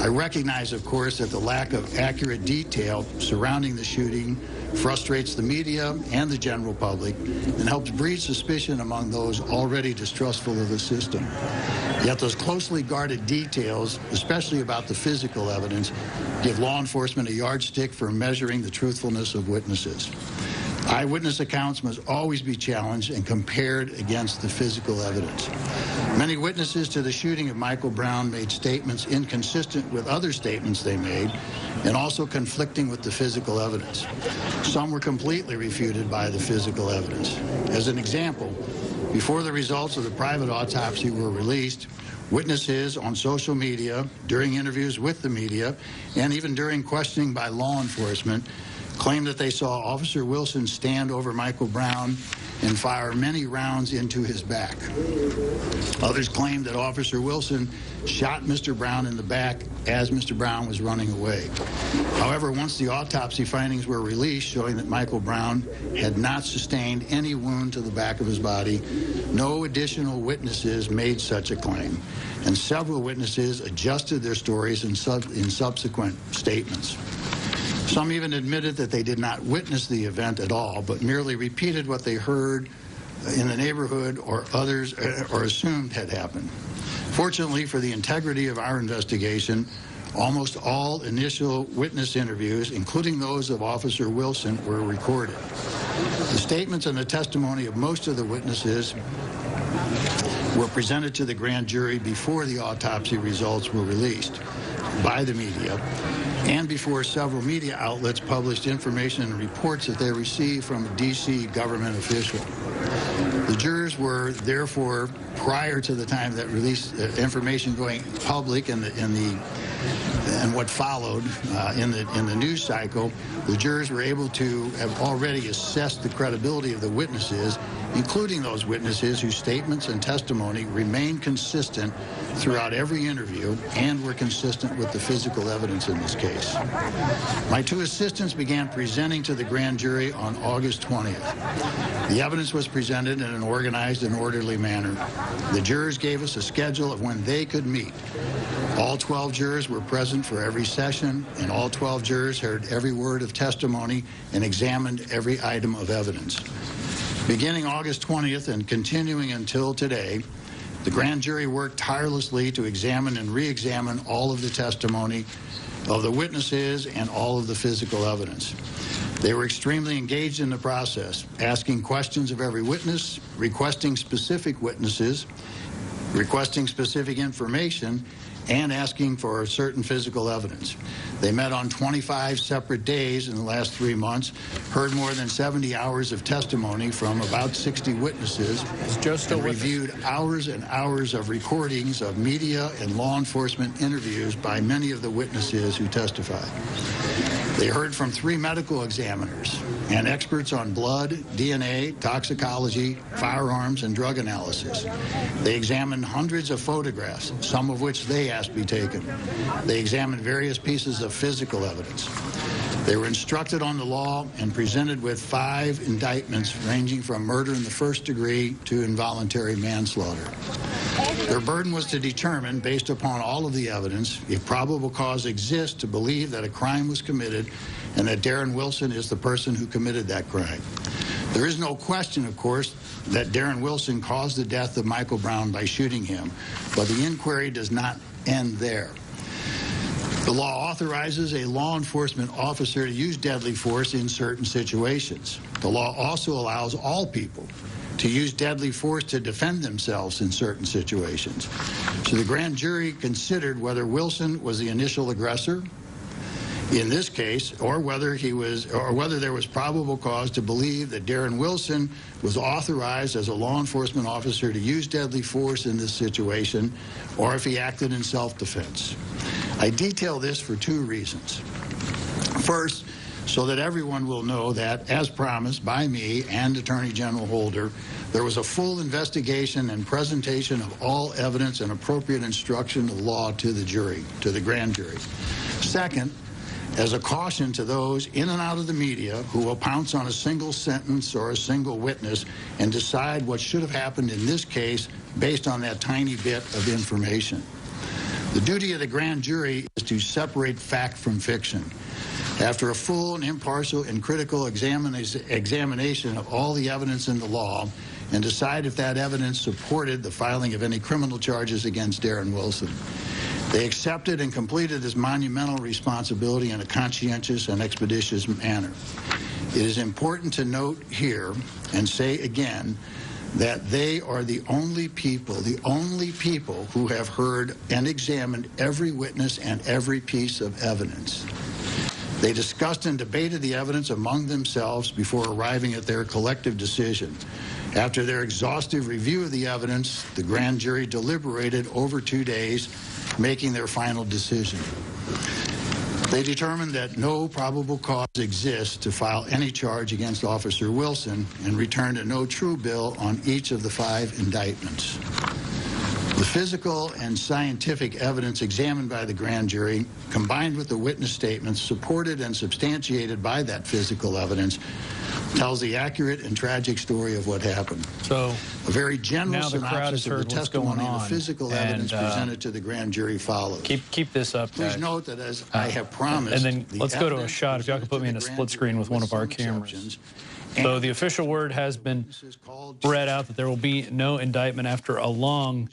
I recognize, of course, that the lack of accurate detail surrounding the shooting frustrates the media and the general public and helps breed suspicion among those already distrustful of the system. Yet those closely guarded details, especially about the physical evidence, give law enforcement a yardstick for measuring the truthfulness of witnesses. Eyewitness accounts must always be challenged and compared against the physical evidence. Many witnesses to the shooting of Michael Brown made statements inconsistent with other statements they made and also conflicting with the physical evidence. Some were completely refuted by the physical evidence. As an example, before the results of the private autopsy were released, witnesses on social media, during interviews with the media, and even during questioning by law enforcement, claimed that they saw Officer Wilson stand over Michael Brown and fire many rounds into his back. Others claimed that Officer Wilson shot Mr. Brown in the back as Mr. Brown was running away. However, once the autopsy findings were released showing that Michael Brown had not sustained any wound to the back of his body, no additional witnesses made such a claim, and several witnesses adjusted their stories in subsequent statements. Some even admitted that they did not witness the event at all, but merely repeated what they heard in the neighborhood or others or assumed had happened. Fortunately for the integrity of our investigation, almost all initial witness interviews, including those of Officer Wilson, were recorded. The statements and the testimony of most of the witnesses were presented to the grand jury before the autopsy results were released by the media and before several media outlets published information and reports that they received from a D.C. government official. The jurors were therefore, prior to the time that information going public and what followed in the news cycle, the jurors were able to have already assessed the credibility of the witnesses, including those witnesses whose statements and testimony remained consistent throughout every interview and were consistent with the physical evidence in this case. My two assistants began presenting to the grand jury on August 20th. The evidence was presented in an organized and orderly manner. The jurors gave us a schedule of when they could meet. All 12 jurors were present for every session, and all 12 jurors heard every word of testimony and examined every item of evidence. Beginning August 20th and continuing until today, the grand jury worked tirelessly to examine and re-examine all of the testimony of the witnesses and all of the physical evidence. They were extremely engaged in the process, asking questions of every witness, requesting specific witnesses, requesting specific information, and asking for certain physical evidence. They met on 25 separate days in the last 3 months, heard more than 70 hours of testimony from about 60 witnesses, and reviewed hours and hours of recordings of media and law enforcement interviews by many of the witnesses who testified. They heard from 3 medical examiners and experts on blood, DNA, toxicology, firearms, and drug analysis. They examined hundreds of photographs, some of which they asked be taken. They examined various pieces of physical evidence. They were instructed on the law and presented with 5 indictments ranging from murder in the first degree to involuntary manslaughter. Their burden was to determine, based upon all of the evidence, if probable cause exists to believe that a crime was committed and that Darren Wilson is the person who committed that crime. There is no question, of course, that Darren Wilson caused the death of Michael Brown by shooting him, but the inquiry does not end there. The law authorizes a law enforcement officer to use deadly force in certain situations. The law also allows all people to use deadly force to defend themselves in certain situations. So the grand jury considered whether Wilson was the initial aggressor in this case, or whether there was probable cause to believe that Darren Wilson was authorized as a law enforcement officer to use deadly force in this situation, or if he acted in self-defense. I detail this for 2 reasons. First, so that everyone will know that, as promised by me and Attorney General Holder, there was a full investigation and presentation of all evidence and appropriate instruction of law to the jury, to the grand jury. Second, as a caution to those in and out of the media who will pounce on a single sentence or a single witness and decide what should have happened in this case based on that tiny bit of information. The duty of the grand jury is to separate fact from fiction. After a full and impartial and critical examination of all the evidence in the law and decide if that evidence supported the filing of any criminal charges against Darren Wilson. They accepted and completed this monumental responsibility in a conscientious and expeditious manner. It is important to note here and say again that they are the only people who have heard and examined every witness and every piece of evidence. They discussed and debated the evidence among themselves before arriving at their collective decision. After their exhaustive review of the evidence, the grand jury deliberated over 2 days, making their final decision. They determined that no probable cause exists to file any charge against Officer Wilson and returned a no true bill on each of the 5 indictments. The physical and scientific evidence examined by the grand jury, combined with the witness statements supported and substantiated by that physical evidence, tells the accurate and tragic story of what happened. So a very general synopsis of the testimony and the on, physical evidence presented to the grand jury follows. Keep this up, guys. Please note that as I have promised, and then let's go to a shot. If y'all can put me in a split screen with one of our cameras. So the official word has been read out that there will be no indictment after a long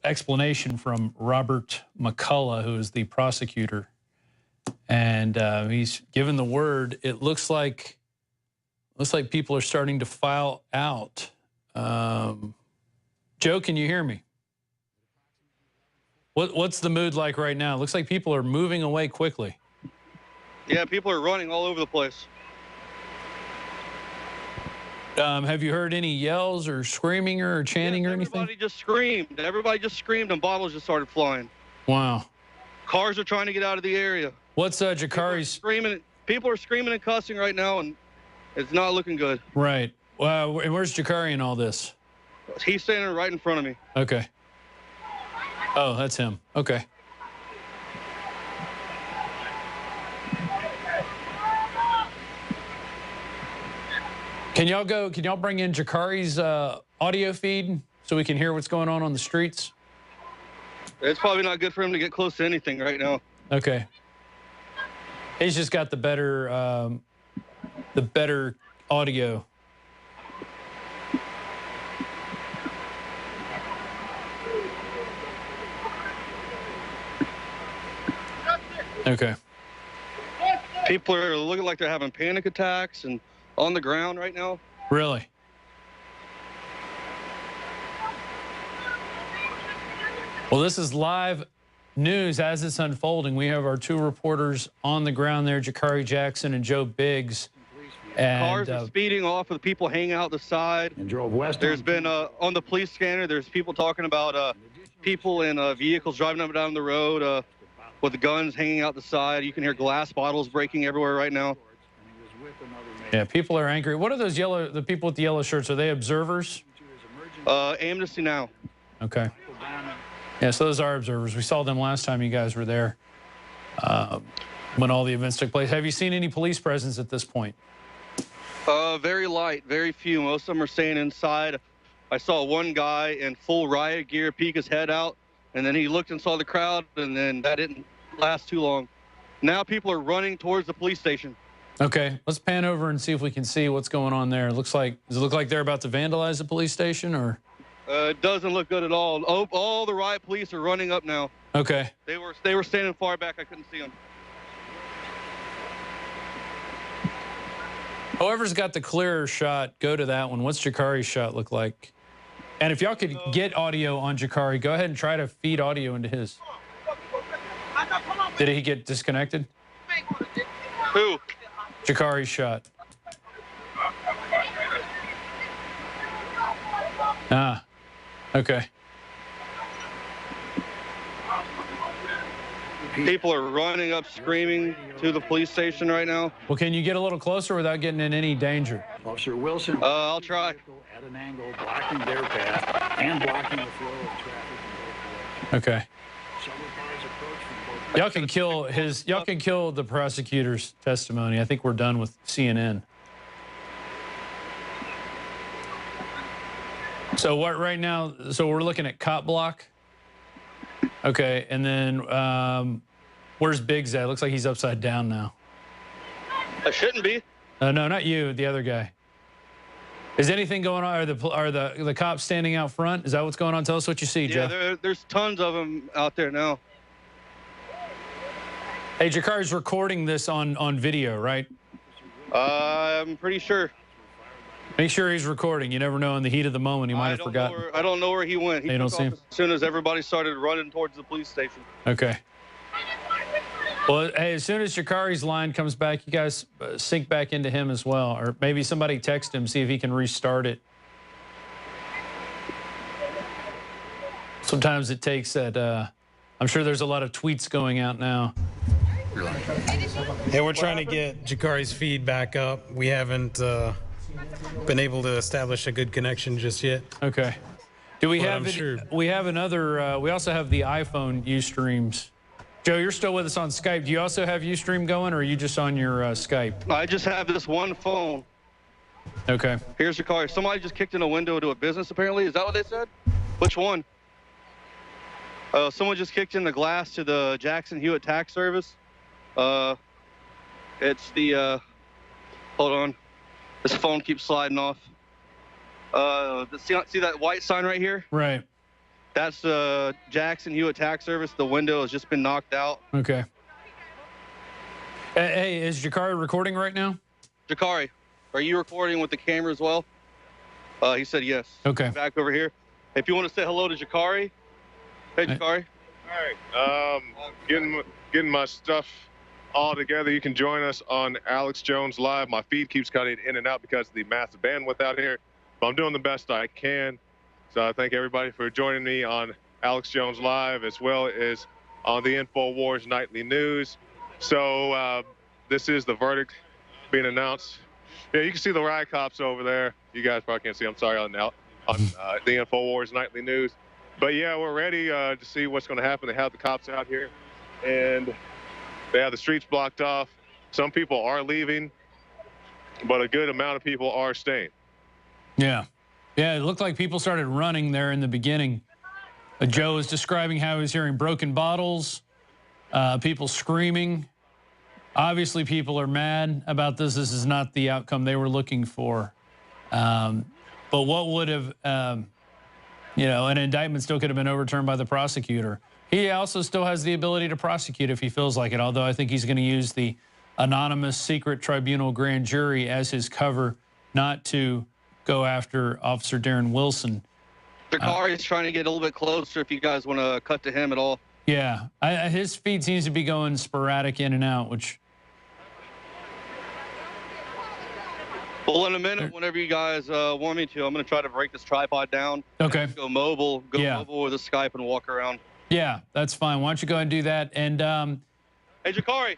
explanation from Robert McCullough, who is the prosecutor. And he's given the word. It looks like people are starting to file out. Joe, can you hear me? What's the mood like right now? It looks like people are moving away quickly. Yeah, people are running all over the place. Have you heard any yells or screaming or chanting or anything? Everybody just screamed. Everybody just screamed, and bottles just started flying. Wow. Cars are trying to get out of the area. What's Jakari's? People are screaming and cussing right now, and it's not looking good. Right. And where's Jakari in all this? He's standing right in front of me. Okay. Oh, that's him. Okay. Can y'all bring in Jakari's audio feed so we can hear what's going on the streets? It's probably not good for him to get close to anything right now. Okay. He's just got the better audio. Okay. People are looking like they're having panic attacks and on the ground right now. Really? Well, this is live news as it's unfolding. We have our two reporters on the ground there, Jakari Jackson and Joe Biggs. And, cars are speeding off with people hanging out the side. And drove west. There's been, on the police scanner, there's people talking about people in vehicles driving up and down the road with the guns hanging out the side. You can hear glass bottles breaking everywhere right now. Yeah, people are angry. What are those the people with the yellow shirts? Are they observers? Amnesty Now. Okay. Yeah, so those are observers. We saw them last time you guys were there when all the events took place. Have you seen any police presence at this point? Very light, very few. Most of them are staying inside. I saw one guy in full riot gear peek his head out, and then he looked and saw the crowd, and then that didn't last too long. Now people are running towards the police station. Okay, let's pan over and see if we can see what's going on there. Does it look like they're about to vandalize the police station, or? It doesn't look good at all. All the riot police are running up now. Okay. They were standing far back. I couldn't see them. Whoever's got the clearer shot, go to that one. What's Jakari's shot look like? And if y'all could get audio on Jakari, go ahead and try to feed audio into his. Did he get disconnected? Who? Jakari's shot. Ah, okay. People are running up screaming to the police station right now. Well, can you get a little closer without getting in any danger? Officer Wilson. I'll try. At an angle, blocking their path and blocking the flow of traffic. Okay. Y'all can kill the prosecutor's testimony. I think we're done with CNN. So what right now? So we're looking at cop block. Okay, and then where's Biggs at? Looks like he's upside down now. I shouldn't be. No, not you. The other guy. Is anything going on? Are the cops standing out front? Is that what's going on? Tell us what you see, Jeff. Yeah, there's tons of them out there now. Hey, Jakari's recording this on video, right? I'm pretty sure. Make sure he's recording. You never know, in the heat of the moment, he might have forgotten. I don't know where he went. He took off as soon as everybody started running towards the police station. Okay. Well, hey, as soon as Jakari's line comes back, you guys sync back into him as well. Or maybe somebody text him, see if he can restart it. Sometimes it takes that. I'm sure there's a lot of tweets going out now. Hey, we're trying to get Jakari's feed back up. We haven't been able to establish a good connection just yet. Okay. Do we But have I'm sure. We have another, we also have the iPhone Ustreams. Joe, you're still with us on Skype. Do you also have Ustream going, or are you just on your Skype? I just have this one phone. Okay. Here's your car. Somebody just kicked in a window to a business, apparently. Is that what they said? Which one? Someone just kicked in the glass to the Jackson Hewitt Tax Service. It's the, hold on. This phone keeps sliding off. See that white sign right here? Right. That's Jackson Hewitt Tax Service. The window has just been knocked out. Okay. Hey, is Jakari recording right now? Jakari, are you recording with the camera as well? He said yes. Okay. Back over here. If you want to say hello to Jakari. Hey, Jakari. All right. Getting my stuff all together. You can join us on Alex Jones Live. My feed keeps cutting in and out because of the massive bandwidth out here, but I'm doing the best I can. So I thank everybody for joining me on Alex Jones Live, as well as on the Infowars Nightly News. So this is the verdict being announced. Yeah, you can see the riot cops over there. You guys probably can't see. I'm sorry on the Infowars Nightly News. But yeah, we're ready to see what's going to happen. They have the cops out here, and they have the streets blocked off. Some people are leaving, but a good amount of people are staying. Yeah. Yeah, it looked like people started running there in the beginning. Joe was describing how he was hearing broken bottles, people screaming. Obviously, people are mad about this. This is not the outcome they were looking for. But what would have, an indictment still could have been overturned by the prosecutor. He also still has the ability to prosecute if he feels like it, although I think he's going to use the anonymous secret tribunal grand jury as his cover not to go after Officer Darren Wilson. Jakari is trying to get a little bit closer if you guys want to cut to him at all. Yeah, his feed seems to be going sporadic in and out, which... Well, in a minute, whenever you guys want me to, I'm going to try to break this tripod down. Okay. Go mobile with a Skype and walk around. Yeah, that's fine. Why don't you go ahead and do that? And hey, Jakari.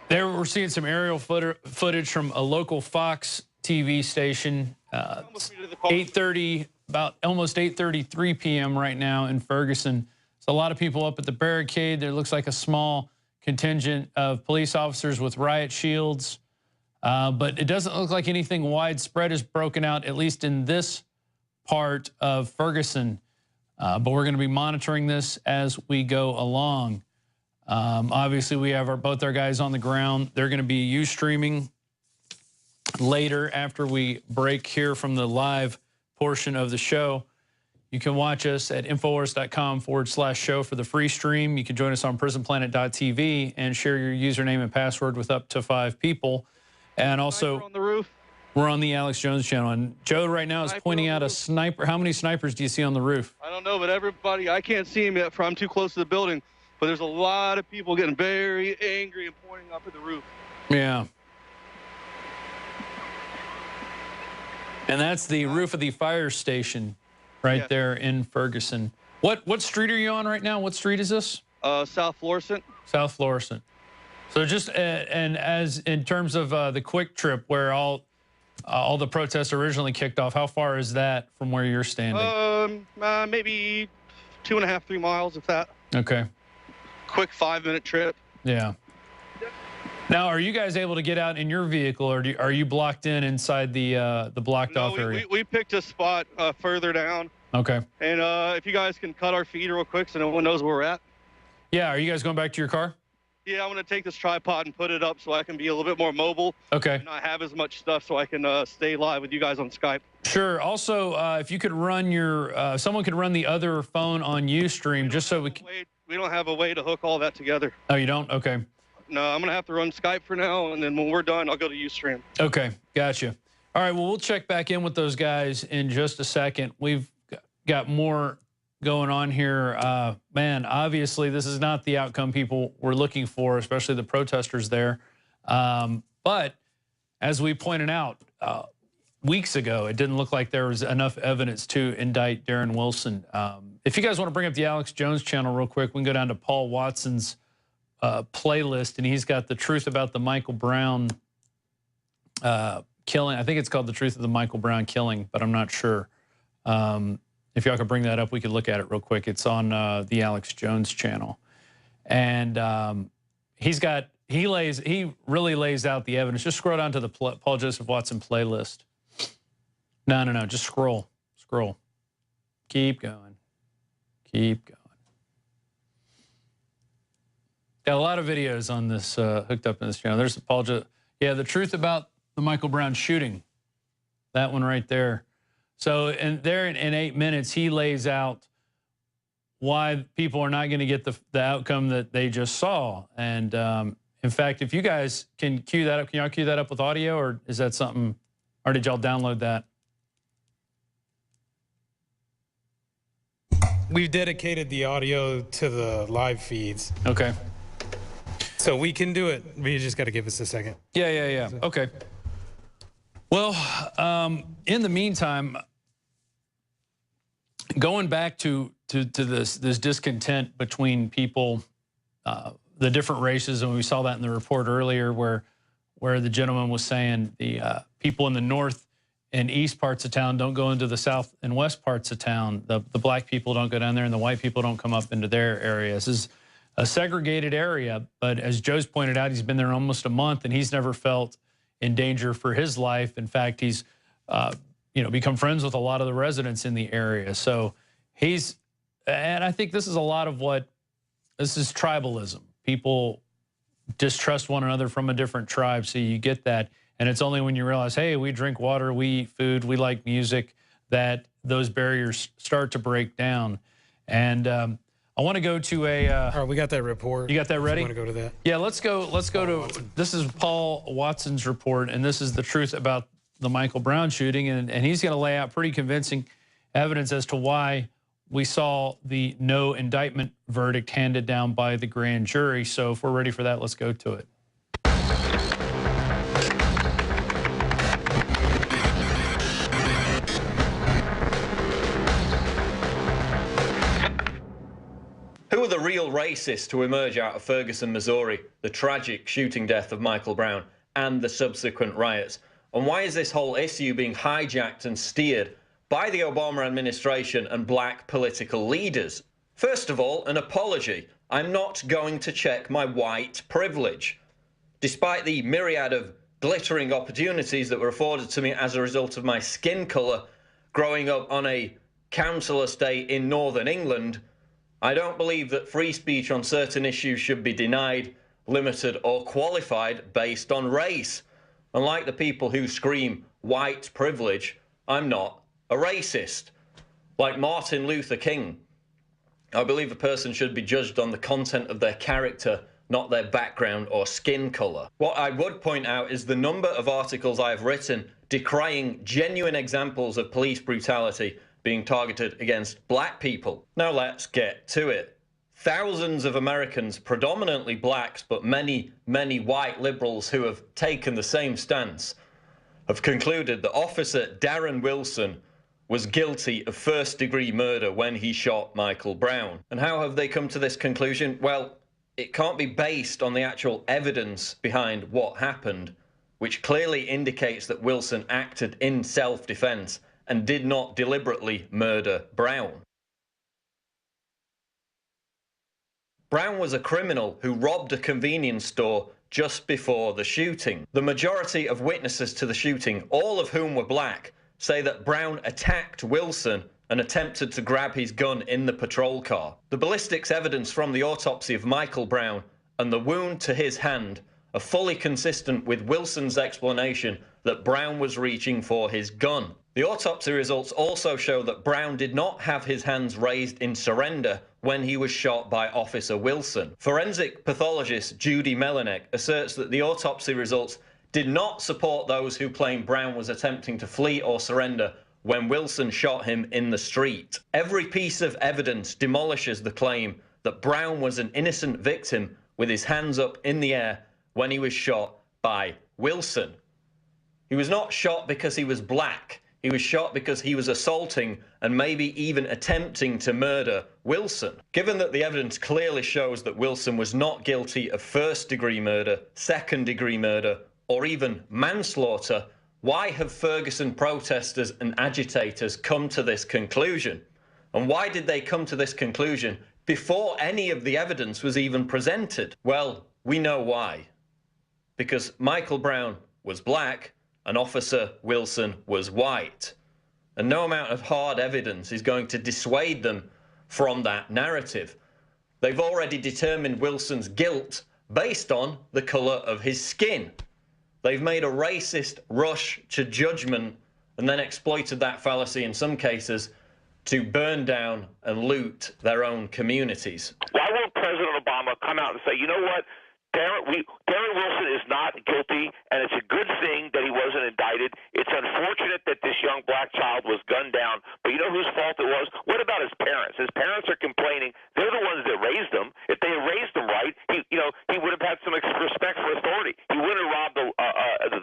There we're seeing some aerial footage from a local Fox TV station. 8:30, about almost 8:33 p.m. right now in Ferguson. So a lot of people up at the barricade. There looks like a small contingent of police officers with riot shields. But it doesn't look like anything widespread is broken out, at least in this part of Ferguson. But we're going to be monitoring this as we go along. Obviously, we have both our guys on the ground. They're going to be Ustreaming later after we break here from the live portion of the show. You can watch us at Infowars.com/show for the free stream. You can join us on PrisonPlanet.tv and share your username and password with up to 5 people. And also, on the roof. We're on the Alex Jones channel. And Joe right now is pointing out a sniper. How many snipers do you see on the roof? I don't know, but everybody, I can't see him yet for I'm too close to the building. But there's a lot of people getting very angry and pointing up at the roof. Yeah. And that's the roof of the fire station right there in Ferguson. What street are you on right now? What street is this? South Florissant. South Florissant. So just and as in terms of the quick trip where all the protests originally kicked off, how far is that from where you're standing? Maybe 2.5, 3 miles, if that. Okay. Quick 5-minute trip. Yeah. Now, are you guys able to get out in your vehicle, or are you blocked inside the blocked off area? We picked a spot further down. Okay. And if you guys can cut our feed real quick so no one knows where we're at. Yeah. Are you guys going back to your car? Yeah, I'm going to take this tripod and put it up so I can be a little bit more mobile. Okay. And not have as much stuff so I can stay live with you guys on Skype. Sure. Also, if you could run your, someone could run the other phone on Ustream just so we can. We don't have a way to hook all that together. Oh, you don't? Okay. No, I'm going to have to run Skype for now, and then when we're done, I'll go to Ustream. Okay, gotcha. All right, well, we'll check back in with those guys in just a second. We've got more going on here. Man, obviously, this is not the outcome people were looking for, especially the protesters there. But as we pointed out weeks ago, it didn't look like there was enough evidence to indict Darren Wilson. If you guys want to bring up the Alex Jones channel real quick, we can go down to Paul Watson's playlist, and he's got the truth about the Michael Brown killing. I think it's called The Truth of the Michael Brown Killing, but I'm not sure. If y'all could bring that up, we could look at it real quick. It's on the Alex Jones channel. And he really lays out the evidence. Just scroll down to the Paul Joseph Watson playlist. No, just scroll. Keep going. Got a lot of videos on this, hooked up in this channel. There's The Truth About the Michael Brown Shooting. That one right there. So, and there in 8 minutes, he lays out why people are not going to get the outcome that they just saw. And in fact, if you guys can cue that up, can y'all cue that up with audio, or is that something, or did y'all download that? We've dedicated the audio to the live feeds. Okay. So we can do it. We just got to give us a second. Yeah. Okay. Well, in the meantime, going back to this discontent between people, the different races, and we saw that in the report earlier, where the gentleman was saying the people in the north and east parts of town don't go into the south and west parts of town. The black people don't go down there, and the white people don't come up into their areas. This is a segregated area, but as Joe's pointed out, he's been there almost a month, and he's never felt in danger for his life. In fact, he's become friends with a lot of the residents in the area. So and I think this is a lot of this is tribalism. People distrust one another from a different tribe, so you get that. And it's only when you realize, hey, we drink water, we eat food, we like music, that those barriers start to break down. And I want to go to all right, we got that report. You got that ready? Want to go to that? Yeah, let's go to, this is Paul Watson's report, and this is the truth about the Michael Brown shooting, and he's going to lay out pretty convincing evidence as to why we saw the no indictment verdict handed down by the grand jury. So if we're ready for that, let's go to it. Who are the real racists to emerge out of Ferguson, Missouri, the tragic shooting death of Michael Brown and the subsequent riots? And why is this whole issue being hijacked and steered by the Obama administration and black political leaders? First of all, an apology. I'm not going to check my white privilege. Despite the myriad of glittering opportunities that were afforded to me as a result of my skin colour growing up on a council estate in Northern England, I don't believe that free speech on certain issues should be denied, limited or qualified based on race. Unlike the people who scream white privilege, I'm not a racist. Like Martin Luther King, I believe a person should be judged on the content of their character, not their background or skin colour. What I would point out is the number of articles I have written decrying genuine examples of police brutality being targeted against black people. Now let's get to it. Thousands of Americans, predominantly blacks, but many, many white liberals who have taken the same stance, have concluded that Officer Darren Wilson was guilty of first-degree murder when he shot Michael Brown. And how have they come to this conclusion? Well, it can't be based on the actual evidence behind what happened, which clearly indicates that Wilson acted in self-defense and did not deliberately murder Brown. Brown was a criminal who robbed a convenience store just before the shooting. The majority of witnesses to the shooting, all of whom were black, say that Brown attacked Wilson and attempted to grab his gun in the patrol car. The ballistics evidence from the autopsy of Michael Brown and the wound to his hand are fully consistent with Wilson's explanation that Brown was reaching for his gun. The autopsy results also show that Brown did not have his hands raised in surrender when he was shot by Officer Wilson. Forensic pathologist Judy Melinek asserts that the autopsy results did not support those who claim Brown was attempting to flee or surrender when Wilson shot him in the street. Every piece of evidence demolishes the claim that Brown was an innocent victim with his hands up in the air when he was shot by Wilson. He was not shot because he was black. He was shot because he was assaulting and maybe even attempting to murder Wilson. Given that the evidence clearly shows that Wilson was not guilty of first-degree murder, second-degree murder, or even manslaughter, why have Ferguson protesters and agitators come to this conclusion? And why did they come to this conclusion before any of the evidence was even presented? Well, we know why. Because Michael Brown was black and Officer Wilson was white. And no amount of hard evidence is going to dissuade them from that narrative. They've already determined Wilson's guilt based on the colour of his skin. They've made a racist rush to judgment and then exploited that fallacy in some cases to burn down and loot their own communities. Why won't President Obama come out and say, you know what, Darren Wilson is not guilty, and it's a good thing that he wasn't indicted. It's unfortunate that this young black child was gunned down, but you know whose fault it was? What about his parents? His parents are complaining. They're the ones that raised him. If they had raised him right, he would have had some respect for authority. He wouldn't have robbed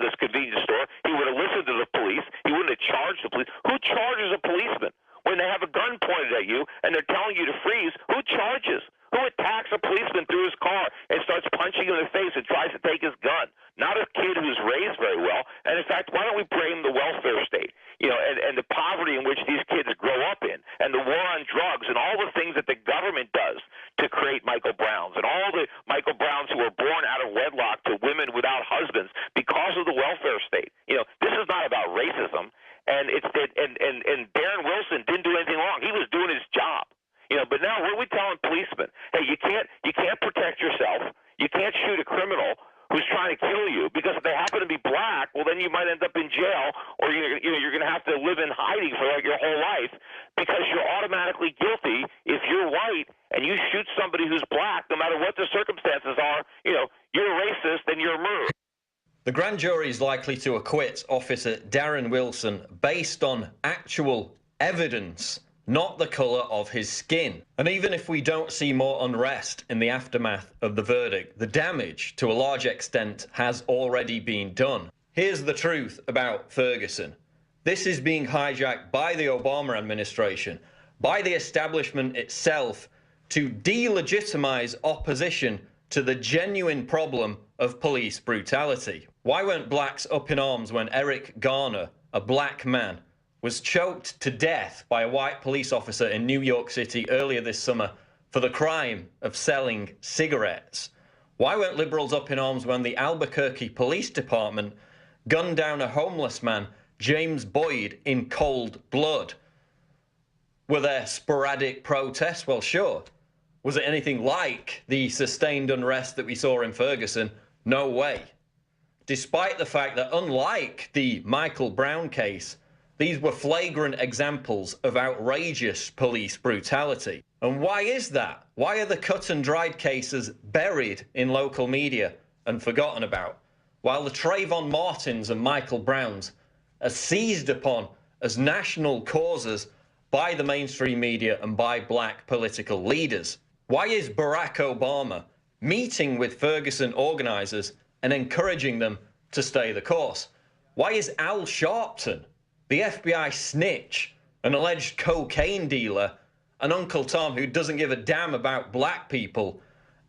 this convenience store. He would have listened to the police. He wouldn't have charged the police. Who charges a policeman when they have a gun pointed at you and they're telling you to freeze? Who charges? Who attacks a policeman through his car and starts punching him in the face and tries to take his gun? Not a kid who's raised very well. And in fact, why don't we blame the welfare state, and the poverty in which these kids grow up in, and the war on drugs, and all the things that the government does to create Michael Browns, and all the Michael Browns who are born out of wedlock to women without husbands because of the welfare state. This is not about racism. And Darren Wilson didn't do anything wrong. He was doing his job. But now what are we telling policemen? Hey, you can't protect yourself. You can't shoot a criminal who's trying to kill you, because if they happen to be black, well, then you might end up in jail, or you're going to have to live in hiding for like your whole life, because you're automatically guilty if you're white and you shoot somebody who's black, no matter what the circumstances are. You're a racist and you're a murderer. The grand jury is likely to acquit Officer Darren Wilson based on actual evidence, not the colour of his skin. And even if we don't see more unrest in the aftermath of the verdict, the damage, to a large extent, has already been done. Here's the truth about Ferguson. This is being hijacked by the Obama administration, by the establishment itself, to delegitimize opposition to the genuine problem of police brutality. Why weren't blacks up in arms when Eric Garner, a black man, was choked to death by a white police officer in New York City earlier this summer for the crime of selling cigarettes? Why weren't liberals up in arms when the Albuquerque Police Department gunned down a homeless man, James Boyd, in cold blood? Were there sporadic protests? Well, sure. Was it anything like the sustained unrest that we saw in Ferguson? No way. Despite the fact that, unlike the Michael Brown case, these were flagrant examples of outrageous police brutality. And why is that? Why are the cut and dried cases buried in local media and forgotten about, while the Trayvon Martins and Michael Browns are seized upon as national causes by the mainstream media and by black political leaders? Why is Barack Obama meeting with Ferguson organizers and encouraging them to stay the course? Why is Al Sharpton, the FBI snitch, an alleged cocaine dealer, and Uncle Tom who doesn't give a damn about black people,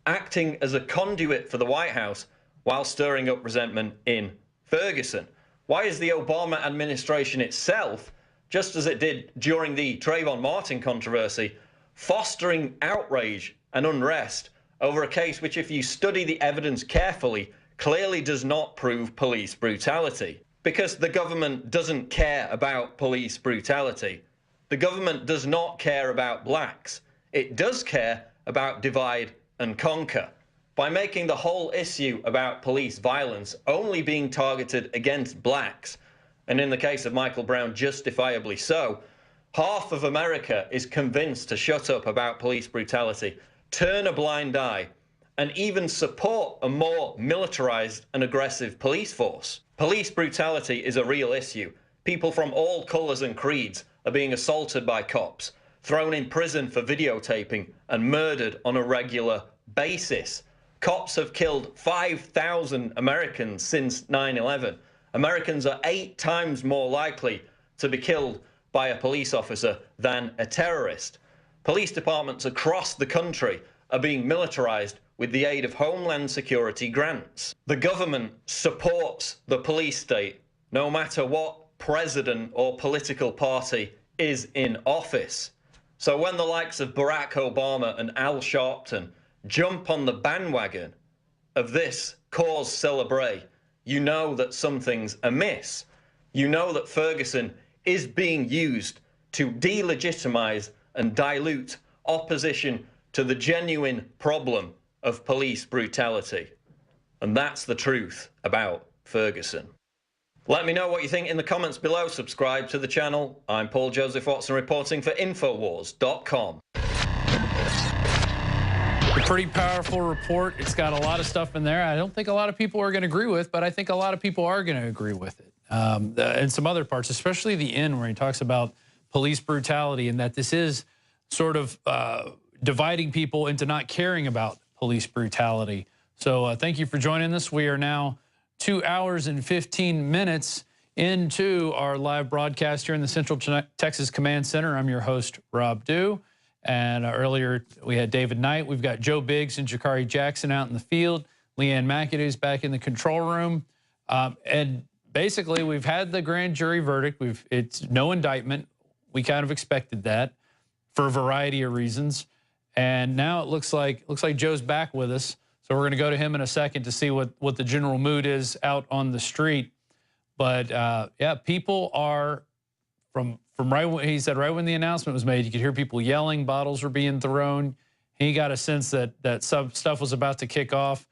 acting as a conduit for the White House while stirring up resentment in Ferguson? Why is the Obama administration itself, just as it did during the Trayvon Martin controversy, fostering outrage and unrest over a case which, if you study the evidence carefully, clearly does not prove police brutality? Because the government doesn't care about police brutality. The government does not care about blacks. It does care about divide and conquer. By making the whole issue about police violence only being targeted against blacks, and in the case of Michael Brown, justifiably so, half of America is convinced to shut up about police brutality, turn a blind eye, and even support a more militarized and aggressive police force. Police brutality is a real issue. People from all colors and creeds are being assaulted by cops, thrown in prison for videotaping, and murdered on a regular basis. Cops have killed 5,000 Americans since 9/11. Americans are 8 times more likely to be killed by a police officer than a terrorist. Police departments across the country are being militarized with the aid of Homeland Security grants. The government supports the police state, no matter what president or political party is in office. So when the likes of Barack Obama and Al Sharpton jump on the bandwagon of this cause célèbre, you know that something's amiss. You know that Ferguson is being used to delegitimize and dilute opposition to the genuine problem of police brutality. And that's the truth about Ferguson. Let me know what you think in the comments below. Subscribe to the channel. I'm Paul Joseph Watson reporting for Infowars.com. A pretty powerful report. It's got a lot of stuff in there I don't think a lot of people are going to agree with, but I think a lot of people are going to agree with it. And some other parts, especially the end where he talks about police brutality and that this is sort of dividing people into not caring about police brutality. So thank you for joining us. We are now 2 hours and 15 minutes into our live broadcast here in the Central Texas Command Center. I'm your host, Rob Dew. And earlier we had David Knight. We've got Joe Biggs and Jakari Jackson out in the field. Leanne McAdoo's back in the control room. And basically we've had the grand jury verdict. It's no indictment. We kind of expected that for a variety of reasons. And now it looks like Joe's back with us. So we're going to go to him in a second to see what the general mood is out on the street. But yeah, people are from right when he said right when the announcement was made, you could hear people yelling, bottles were being thrown. He got a sense that some stuff was about to kick off.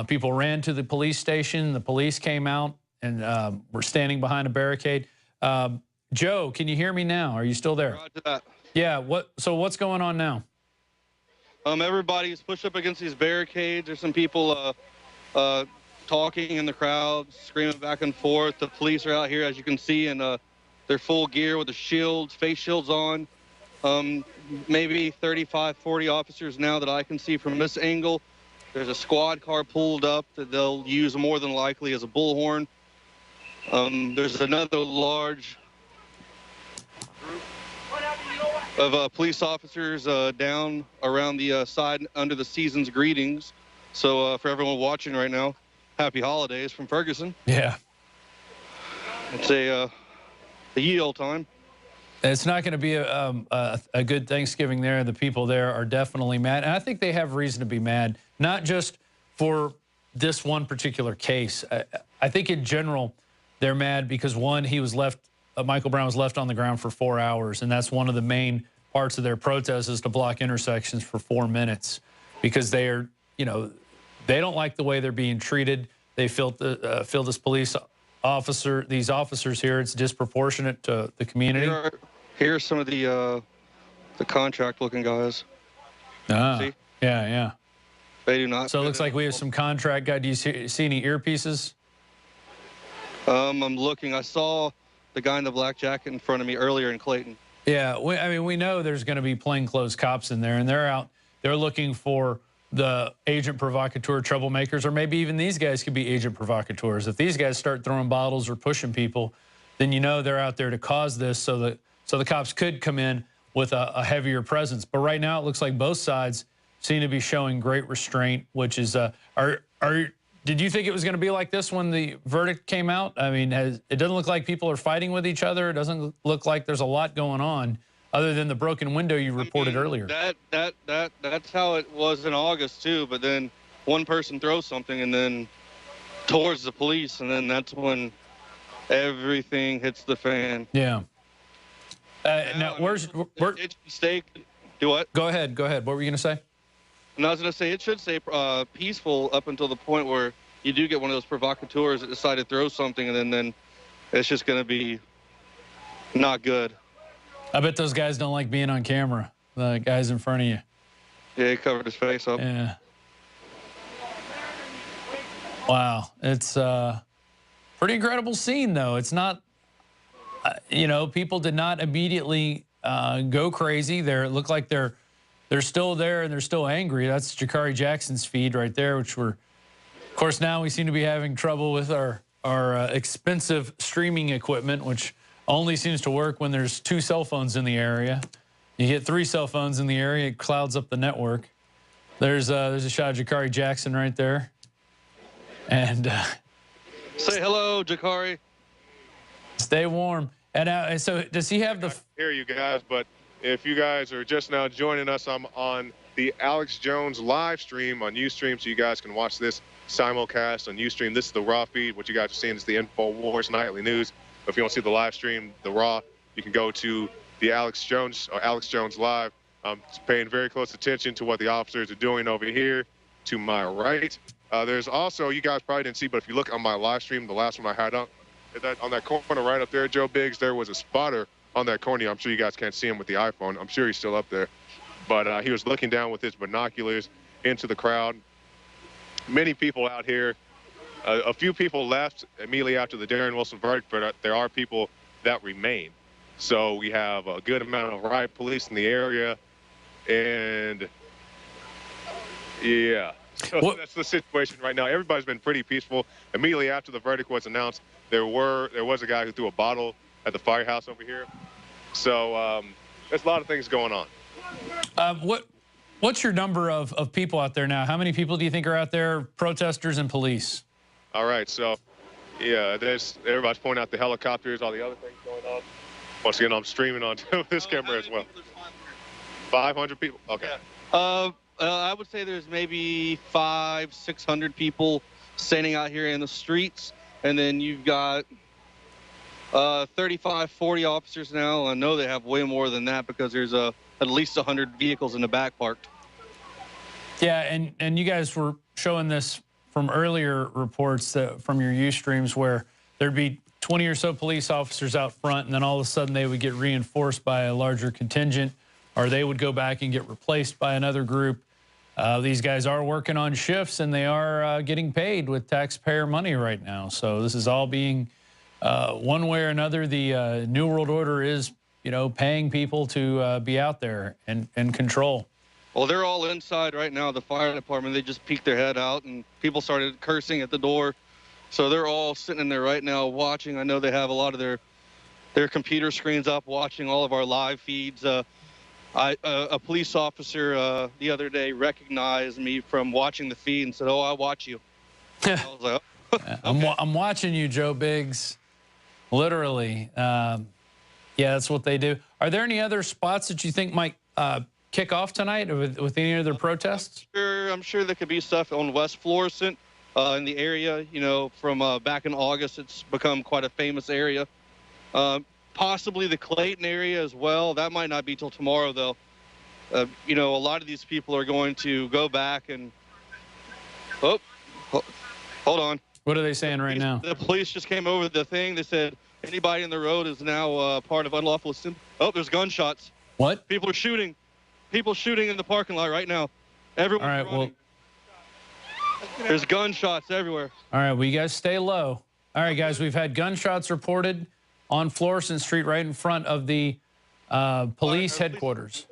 People ran to the police station. The police came out and were standing behind a barricade. Joe, can you hear me now? Are you still there? Roger that. Yeah. So what's going on now? Everybody's pushed up against these barricades. There's some people talking in the crowd, screaming back and forth. The police are out here, as you can see, in their full gear with the shields, face shields on. Maybe 35, 40 officers now that I can see from this angle. There's a squad car pulled up that they'll use more than likely as a bullhorn. There's another large group of police officers down around the side under the season's greetings. So for everyone watching right now, happy holidays from Ferguson. Yeah. It's a ye old time. It's not going to be a good Thanksgiving there. The people there are definitely mad. And I think they have reason to be mad, not just for this one particular case. I think in general, they're mad because, one, he was left, Michael Brown was left on the ground for 4 hours. And that's one of the main parts of their protest is to block intersections for 4 minutes because they are, you know, they don't like the way they're being treated. They feel this police officer, these officers here, it's disproportionate to the community. Here's some of the contract-looking guys. See? Yeah. They do not. So it looks like we have some contract guys. Do you see any earpieces? I'm looking. I saw the guy in the black jacket in front of me earlier in Clayton. Yeah, we know there's going to be plainclothes cops in there, and they're out. They're looking for the agent provocateur troublemakers, or maybe even these guys could be agent provocateurs. If these guys start throwing bottles or pushing people, then you know they're out there to cause this so the cops could come in with a heavier presence. But right now it looks like both sides seem to be showing great restraint, which is, did you think it was going to be like this when the verdict came out? I mean, it doesn't look like people are fighting with each other. It doesn't look like there's a lot going on other than the broken window you reported earlier. That's how it was in August too. But then one person throws something and then towards the police, and then that's when everything hits the fan. Yeah. Now, where's mistake? Do what? Go ahead. What were you going to say? And I was going to say it should say peaceful up until the point where you do get one of those provocateurs that decide to throw something, and then it's just going to be not good. I bet those guys don't like being on camera, the guys in front of you. Yeah, he covered his face up. Yeah. Wow. It's a pretty incredible scene, though. It's not, you know, people did not immediately go crazy. It looked like they're still there and they're still angry. That's Jakari Jackson's feed right there, which of course, now we seem to be having trouble with our expensive streaming equipment, which only seems to work when there's 2 cell phones in the area. You get 3 cell phones in the area, it clouds up the network. There's a shot of Jakari Jackson right there. And say hello, Jakari. Stay warm. And so does he have the... I hear you guys, but if you guys are just now joining us, I'm on the Alex Jones live stream on Ustream, so you guys can watch this simulcast on Ustream. This is the raw feed. What you guys are seeing is the Infowars Nightly News. If you want to see the live stream, the raw, you can go to the Alex Jones Live. I'm paying very close attention to what the officers are doing over here to my right. There's also, you guys probably didn't see, but if you look on my live stream, the last one I had up, on that corner right up there, Joe Biggs, there was a spotter on that corner. I'm sure you guys can't see him with the iPhone. I'm sure he's still up there. But he was looking down with his binoculars into the crowd. Many people out here. A few people left immediately after the Darren Wilson verdict, but there are people that remain. So we have a good amount of riot police in the area. And, yeah. So that's the situation right now. Everybody's been pretty peaceful. Immediately after the verdict was announced, there was a guy who threw a bottle at the firehouse over here. So there's a lot of things going on. What's your number of people out there now? How many people do you think are out there, protesters and police? All right, so, yeah, everybody's pointing out the helicopters, all the other things going on. Once again, I'm streaming onto this camera as well. 500 people? Okay. Yeah. I would say there's maybe 500-600 people standing out here in the streets, and then you've got 35-40 officers now. I know they have way more than that because there's at least 100 vehicles in the back parked. Yeah, and you guys were showing this from earlier reports from your Ustreams where there'd be 20 or so police officers out front, and then all of a sudden they would get reinforced by a larger contingent, or they would go back and get replaced by another group. These guys are working on shifts, and they are getting paid with taxpayer money right now. So this is all being, one way or another, the New World Order is, paying people to be out there and control. Well, they're all inside right now, the fire department. They just peeked their head out, and people started cursing at the door. So they're all sitting in there right now watching. I know they have a lot of their computer screens up watching all of our live feeds. A police officer the other day recognized me from watching the feed and said, "Oh, I watch you." I was like, oh, okay. I'm watching you, Joe Biggs, literally. Yeah, that's what they do. Are there any other spots that you think might kick off tonight with any other protests? I'm sure there could be stuff on West Florissant in the area. From back in August, it's become quite a famous area. Possibly the Clayton area as well. That might not be till tomorrow, though. A lot of these people are going to go back and... Oh, hold on. What are they saying right now? The police just came over the thing. They said anybody in the road is now part of unlawful assembly. Oh, there's gunshots. What? People are shooting. People shooting in the parking lot right now. Everyone's running. Well, there's gunshots everywhere. All right, well, you guys stay low. All right, guys, we've had gunshots reported on Florissant Street right in front of the police headquarters.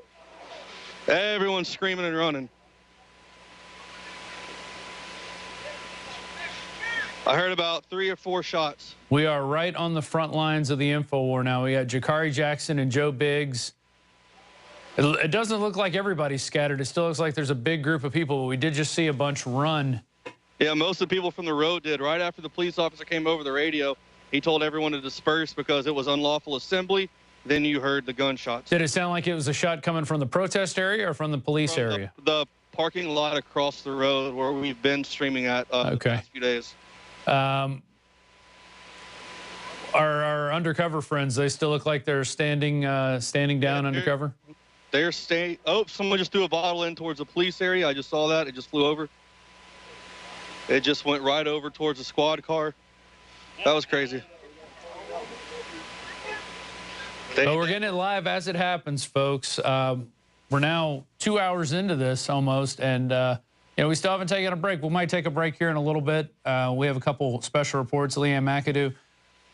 Everyone's screaming and running. I heard about 3 or 4 shots. We are right on the front lines of the Infowar now. We got Jakari Jackson and Joe Biggs. It doesn't look like everybody's scattered. It still looks like there's a big group of people, but we did just see a bunch run. Yeah, most of the people from the road did. Right after the police officer came over the radio, he told everyone to disperse because it was unlawful assembly. Then you heard the gunshots. Did it sound like it was a shot coming from the protest area or from the police area? The parking lot across the road where we've been streaming at the past few days. Our undercover friends, they still look like they're standing down undercover? They're staying. Oh, someone just threw a bottle in towards the police area. I just saw that. It just flew over. It just went right over towards the squad car. That was crazy. But we're getting it live as it happens, folks. We're now 2 hours into this almost, and we still haven't taken a break. We might take a break here in a little bit. We have a couple special reports. Leanne McAdoo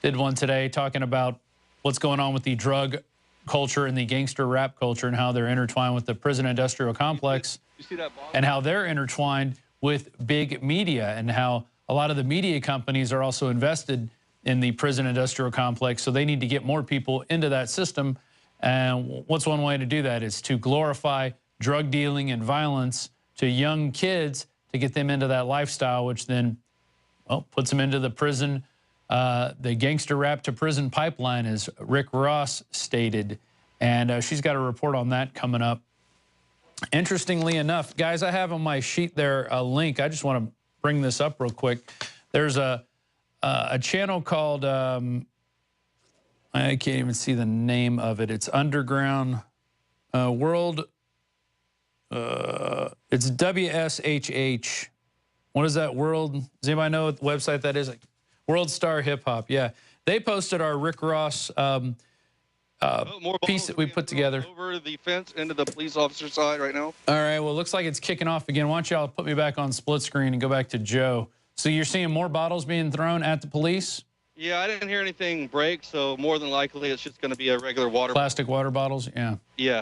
did one today talking about what's going on with the drug culture and the gangster rap culture and how they're intertwined with the prison industrial complex and how they're intertwined with big media and how a lot of the media companies are also invested in the prison industrial complex. So they need to get more people into that system. And what's one way to do that is to glorify drug dealing and violence to young kids to get them into that lifestyle, which then, well, puts them into the prison. The gangster rap to prison pipeline, as Rick Ross stated. And she's got a report on that coming up. Interestingly enough, guys, I have on my sheet there a link. I just want to bring this up real quick. There's a channel called, I can't even see the name of it. It's Underground World. It's WSHH. What is that, World? Does anybody know what website that is? World Star Hip Hop, yeah. They posted our Rick Ross piece that we put together. Over the fence into the police officer side right now. All right, well, it looks like it's kicking off again. Why don't y'all put me back on split screen and go back to Joe. So you're seeing more bottles being thrown at the police? Yeah, I didn't hear anything break, so more than likely it's just going to be a regular water Plastic water bottles, yeah. Yeah.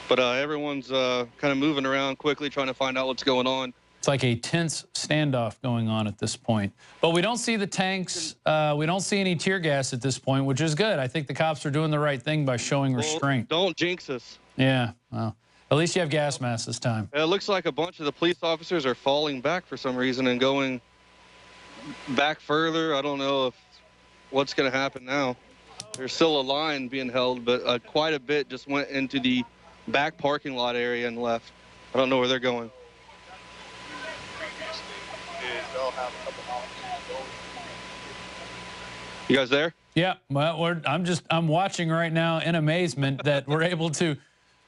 But everyone's kind of moving around quickly, trying to find out what's going on. It's like a tense standoff going on at this point. But we don't see the tanks. We don't see any tear gas at this point, which is good. I think the cops are doing the right thing by showing restraint. Don't jinx us. Yeah, well, at least you have gas masks this time. It looks like a bunch of the police officers are falling back for some reason and going back further. I don't know what's going to happen now. There's still a line being held, but quite a bit just went into the back parking lot area and left. I don't know where they're going. You guys there? Yeah, well, I'm watching right now in amazement that we're able to,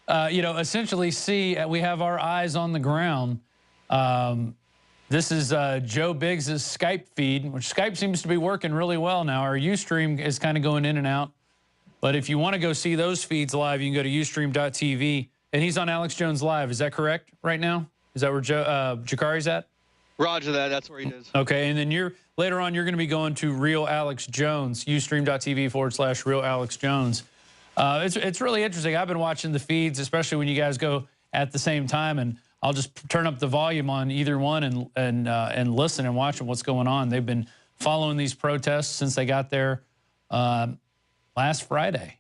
essentially see. We have our eyes on the ground. This is Joe Biggs's Skype feed, which Skype seems to be working really well now. Our Ustream is kind of going in and out, but if you want to go see those feeds live, you can go to ustream.tv. And he's on Alex Jones Live. Is that correct right now? Is that where Jakari's at? Roger that. That's where he is. Okay, and then later on, you're going to be going to Real Alex Jones, ustream.tv/Real Alex Jones. It's really interesting. I've been watching the feeds, especially when you guys go at the same time, and I'll just turn up the volume on either one and listen and watch what's going on. They've been following these protests since they got there last Friday.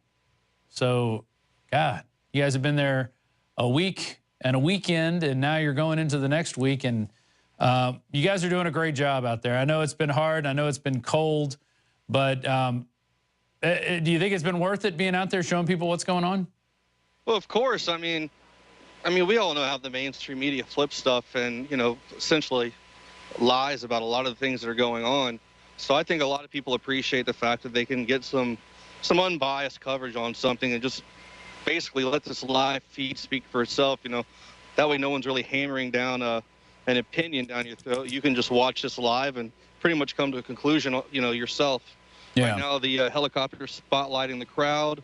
So, God, you guys have been there a week and a weekend, and now you're going into the next week, and you guys are doing a great job out there. I know it's been hard. I know it's been cold, but do you think it's been worth it being out there showing people what's going on? Well, of course. I mean, we all know how the mainstream media flips stuff and, essentially lies about a lot of the things that are going on. So I think a lot of people appreciate the fact that they can get some unbiased coverage on something and just basically let this live feed speak for itself. That way no one's really hammering down an opinion down your throat. You can just watch this live and pretty much come to a conclusion, yourself. Yeah. Right now, the helicopter spotlighting the crowd.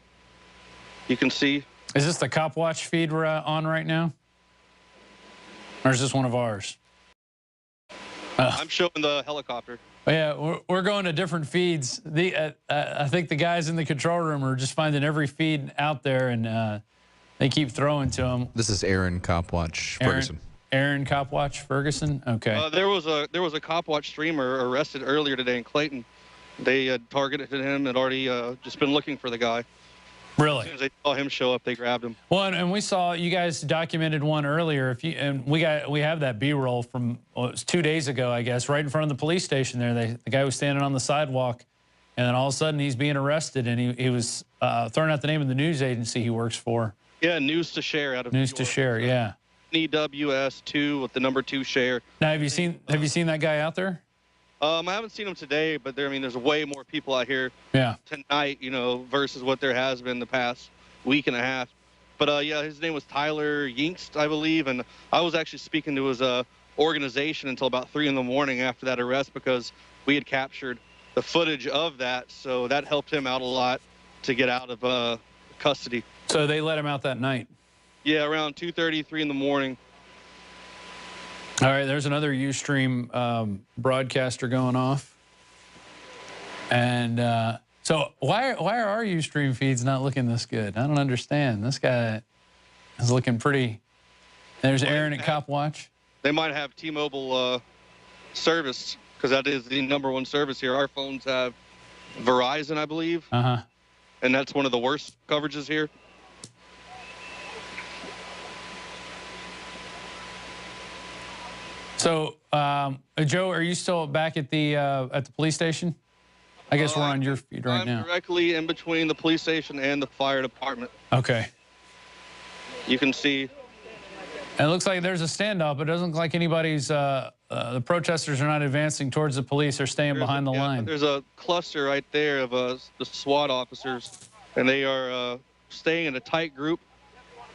You can see. Is this the Cop Watch feed we're on right now? Or is this one of ours? I'm showing the helicopter. Yeah, we're going to different feeds. I think the guys in the control room are just finding every feed out there, and they keep throwing to them. This is Aaron Cop Watch Ferguson. Aaron Cop Watch Ferguson. Okay. There was a Cop Watch streamer arrested earlier today in Clayton. They targeted him and already just been looking for the guy. Really? As soon as they saw him show up, they grabbed him. Well, and we saw you guys documented one earlier. We have that B-roll from it was 2 days ago, I guess, right in front of the police station there. The guy was standing on the sidewalk, and then all of a sudden he's being arrested, and he was throwing out the name of the news agency he works for. Yeah, News to Share out of News to Share, yeah. NEWS2 with the number 2 share. Now, have you seen that guy out there? I haven't seen him today, but there's way more people out here tonight, versus what there has been the past week and a half. But yeah, his name was Tyler Yinkst, I believe, and I was actually speaking to his organization until about 3 in the morning after that arrest because we had captured the footage of that, so that helped him out a lot to get out of custody. So they let him out that night? Yeah, around 2:30, 3 in the morning. All right, there's another Ustream broadcaster going off. And so why are our Ustream feeds not looking this good? I don't understand. This guy is looking pretty. There's Aaron at Cop Watch. They might have T-Mobile service because that is the #1 service here. Our phones have Verizon, I believe. Uh-huh. And that's one of the worst coverages here. So, Joe, are you still back at the police station? I guess we're on your feed right now. I'm directly in between the police station and the fire department. Okay. You can see. And it looks like there's a standoff, but it doesn't look like anybody's, the protesters are not advancing towards the police. They're staying behind the line. There's a cluster right there of the SWAT officers, and they are staying in a tight group.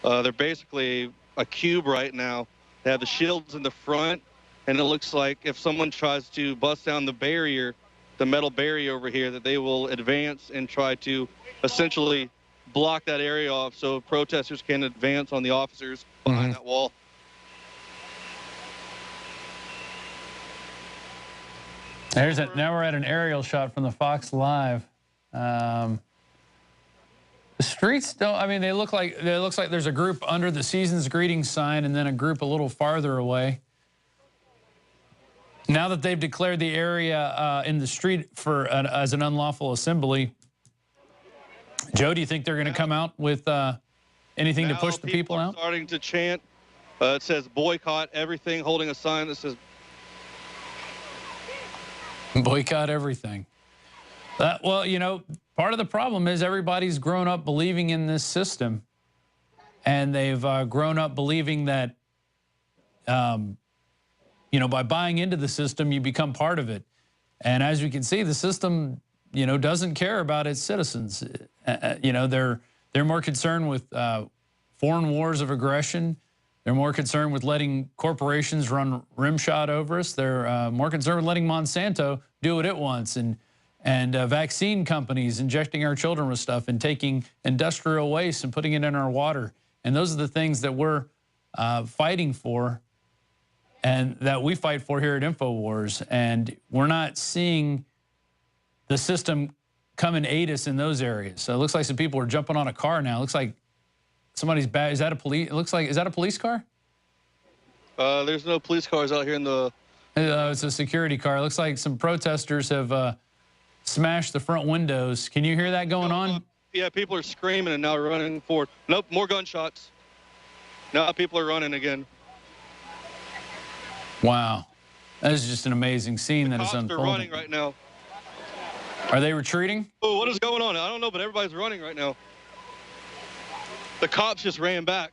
They're basically a cube right now. They have the shields in the front, and it looks like if someone tries to bust down the barrier, the metal barrier over here, that they will advance and try to essentially block that area off so protesters can advance on the officers behind that wall. There's it. Now we're at an aerial shot from the Fox Live. The streets don't. I mean, it looks like there's a group under the Season's Greetings sign, and then a group a little farther away. Now that they've declared the area in the street as an unlawful assembly, Joe, do you think they're going to come out with anything to push the people out? Starting to chant. It says boycott everything, holding a sign that says boycott everything. Well, you know, part of the problem is everybody's grown up believing in this system, and they've grown up believing that, you know, by buying into the system, you become part of it. And as we can see, the system, you know, doesn't care about its citizens. You know, they're more concerned with foreign wars of aggression. They're more concerned with letting corporations run rimshot over us. They're more concerned with letting Monsanto do what it wants, and vaccine companies injecting our children with stuff and taking industrial waste and putting it in our water. And those are the things that we're fighting for, and that we fight for here at Infowars. And we're not seeing the system come and aid us in those areas. So it looks like some people are jumping on a car now. It looks like somebody's bad. Is that a police? It looks like, is that a police car? There's no police cars out here in the... It's a security car. It looks like some protesters have smashed the front windows. Can you hear that going on? Yeah, people are screaming and now running forward. Nope, more gunshots. Now people are running again. Wow. That is just an amazing scene that is unfolding. They're running right now. Are they retreating? Oh, what is going on? I don't know, but everybody's running right now. The cops just ran back.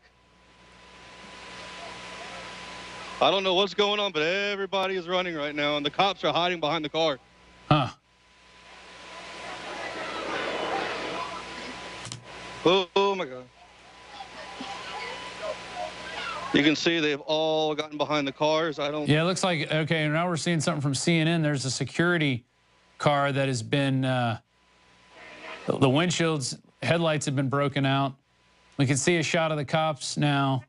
I don't know what's going on, but everybody is running right now, and the cops are hiding behind the car. Huh. Oh my God. You can see they've all gotten behind the cars. Yeah, it looks like, okay, now we're seeing something from CNN. There's a security car that has been, the windshields, headlights have been broken out. We can see a shot of the cops now.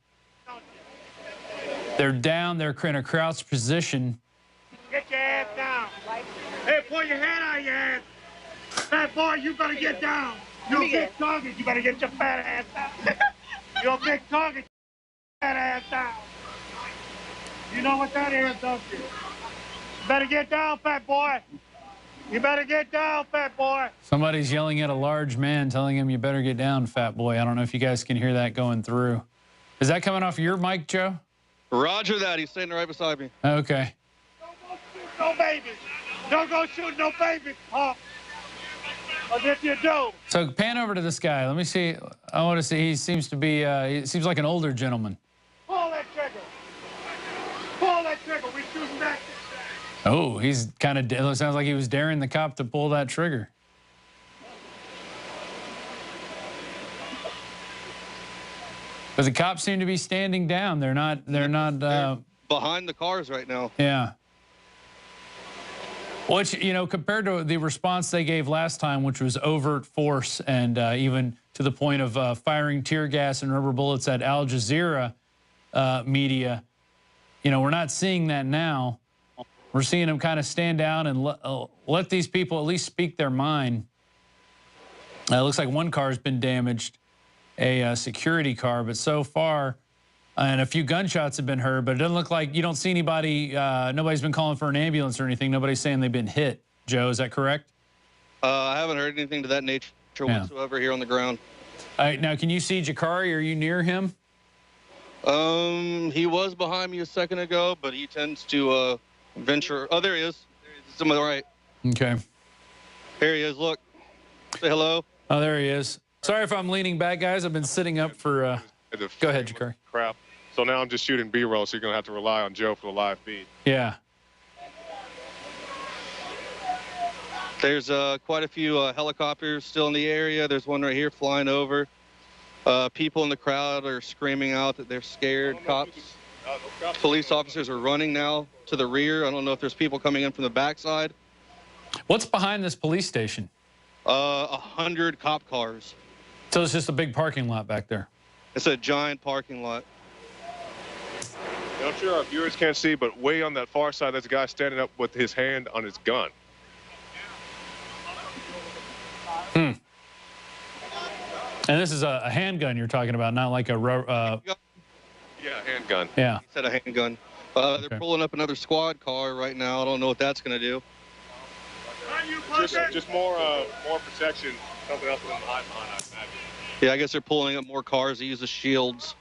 They're down, they're in a crouched position. Get your ass down. Hey, pull your head out of your ass. Fat boy, you better get down. You're a big target. You better get your fat ass down. You're a big target. Fat ass down. You know what that is, don't you? You better get down, fat boy. You better get down, fat boy. Somebody's yelling at a large man, telling him, you better get down, fat boy. I don't know if you guys can hear that going through. Is that coming off your mic, Joe? Roger that. He's standing right beside me. Okay. Don't go shoot no babies. Don't go shoot no babies, huh? But if you do. So pan over to this guy. Let me see. I want to see. He seems to be, he seems like an older gentleman. Pull that trigger. Pull that trigger. We shooting back. Oh, he's kind of, it sounds like he was daring the cop to pull that trigger. But the cops seem to be standing down. They're behind the cars right now. Yeah. Which, you know, compared to the response they gave last time, which was overt force and even to the point of firing tear gas and rubber bullets at Al Jazeera media, you know, we're not seeing that now. We're seeing them kind of stand down and let these people at least speak their mind. It looks like one car has been damaged, a security car, but so far, and a few gunshots have been heard, but it doesn't look like, you don't see anybody, nobody's been calling for an ambulance or anything. Nobody's saying they've been hit. Joe, is that correct? I haven't heard anything to that nature whatsoever here on the ground. All right, now can you see Jakari? Are you near him? He was behind me a second ago, but he tends to venture. Oh, there he is. He's on the right. Okay. Here he is. Look. Say hello. Oh, there he is. Sorry if I'm leaning back, guys. I've been sitting up for... Go ahead, Jakari. Crap. So now I'm just shooting B-roll, so you're going to have to rely on Joe for the live feed. Yeah. There's quite a few helicopters still in the area. There's one right here flying over. People in the crowd are screaming out that they're scared. Cops, police officers are running now to the rear. I don't know if there's people coming in from the backside. What's behind this police station? 100 cop cars. So it's just a big parking lot back there. It's a giant parking lot. I'm sure our viewers can't see, but way on that far side, there's a guy standing up with his hand on his gun. Hmm. And this is a handgun you're talking about, not like a... Yeah, handgun. Yeah. He said a handgun. They're pulling up another squad car right now. I don't know what that's going to do. Just more protection. Something else with them hide behind, I imagine. Yeah, I guess they're pulling up more cars to use the shields.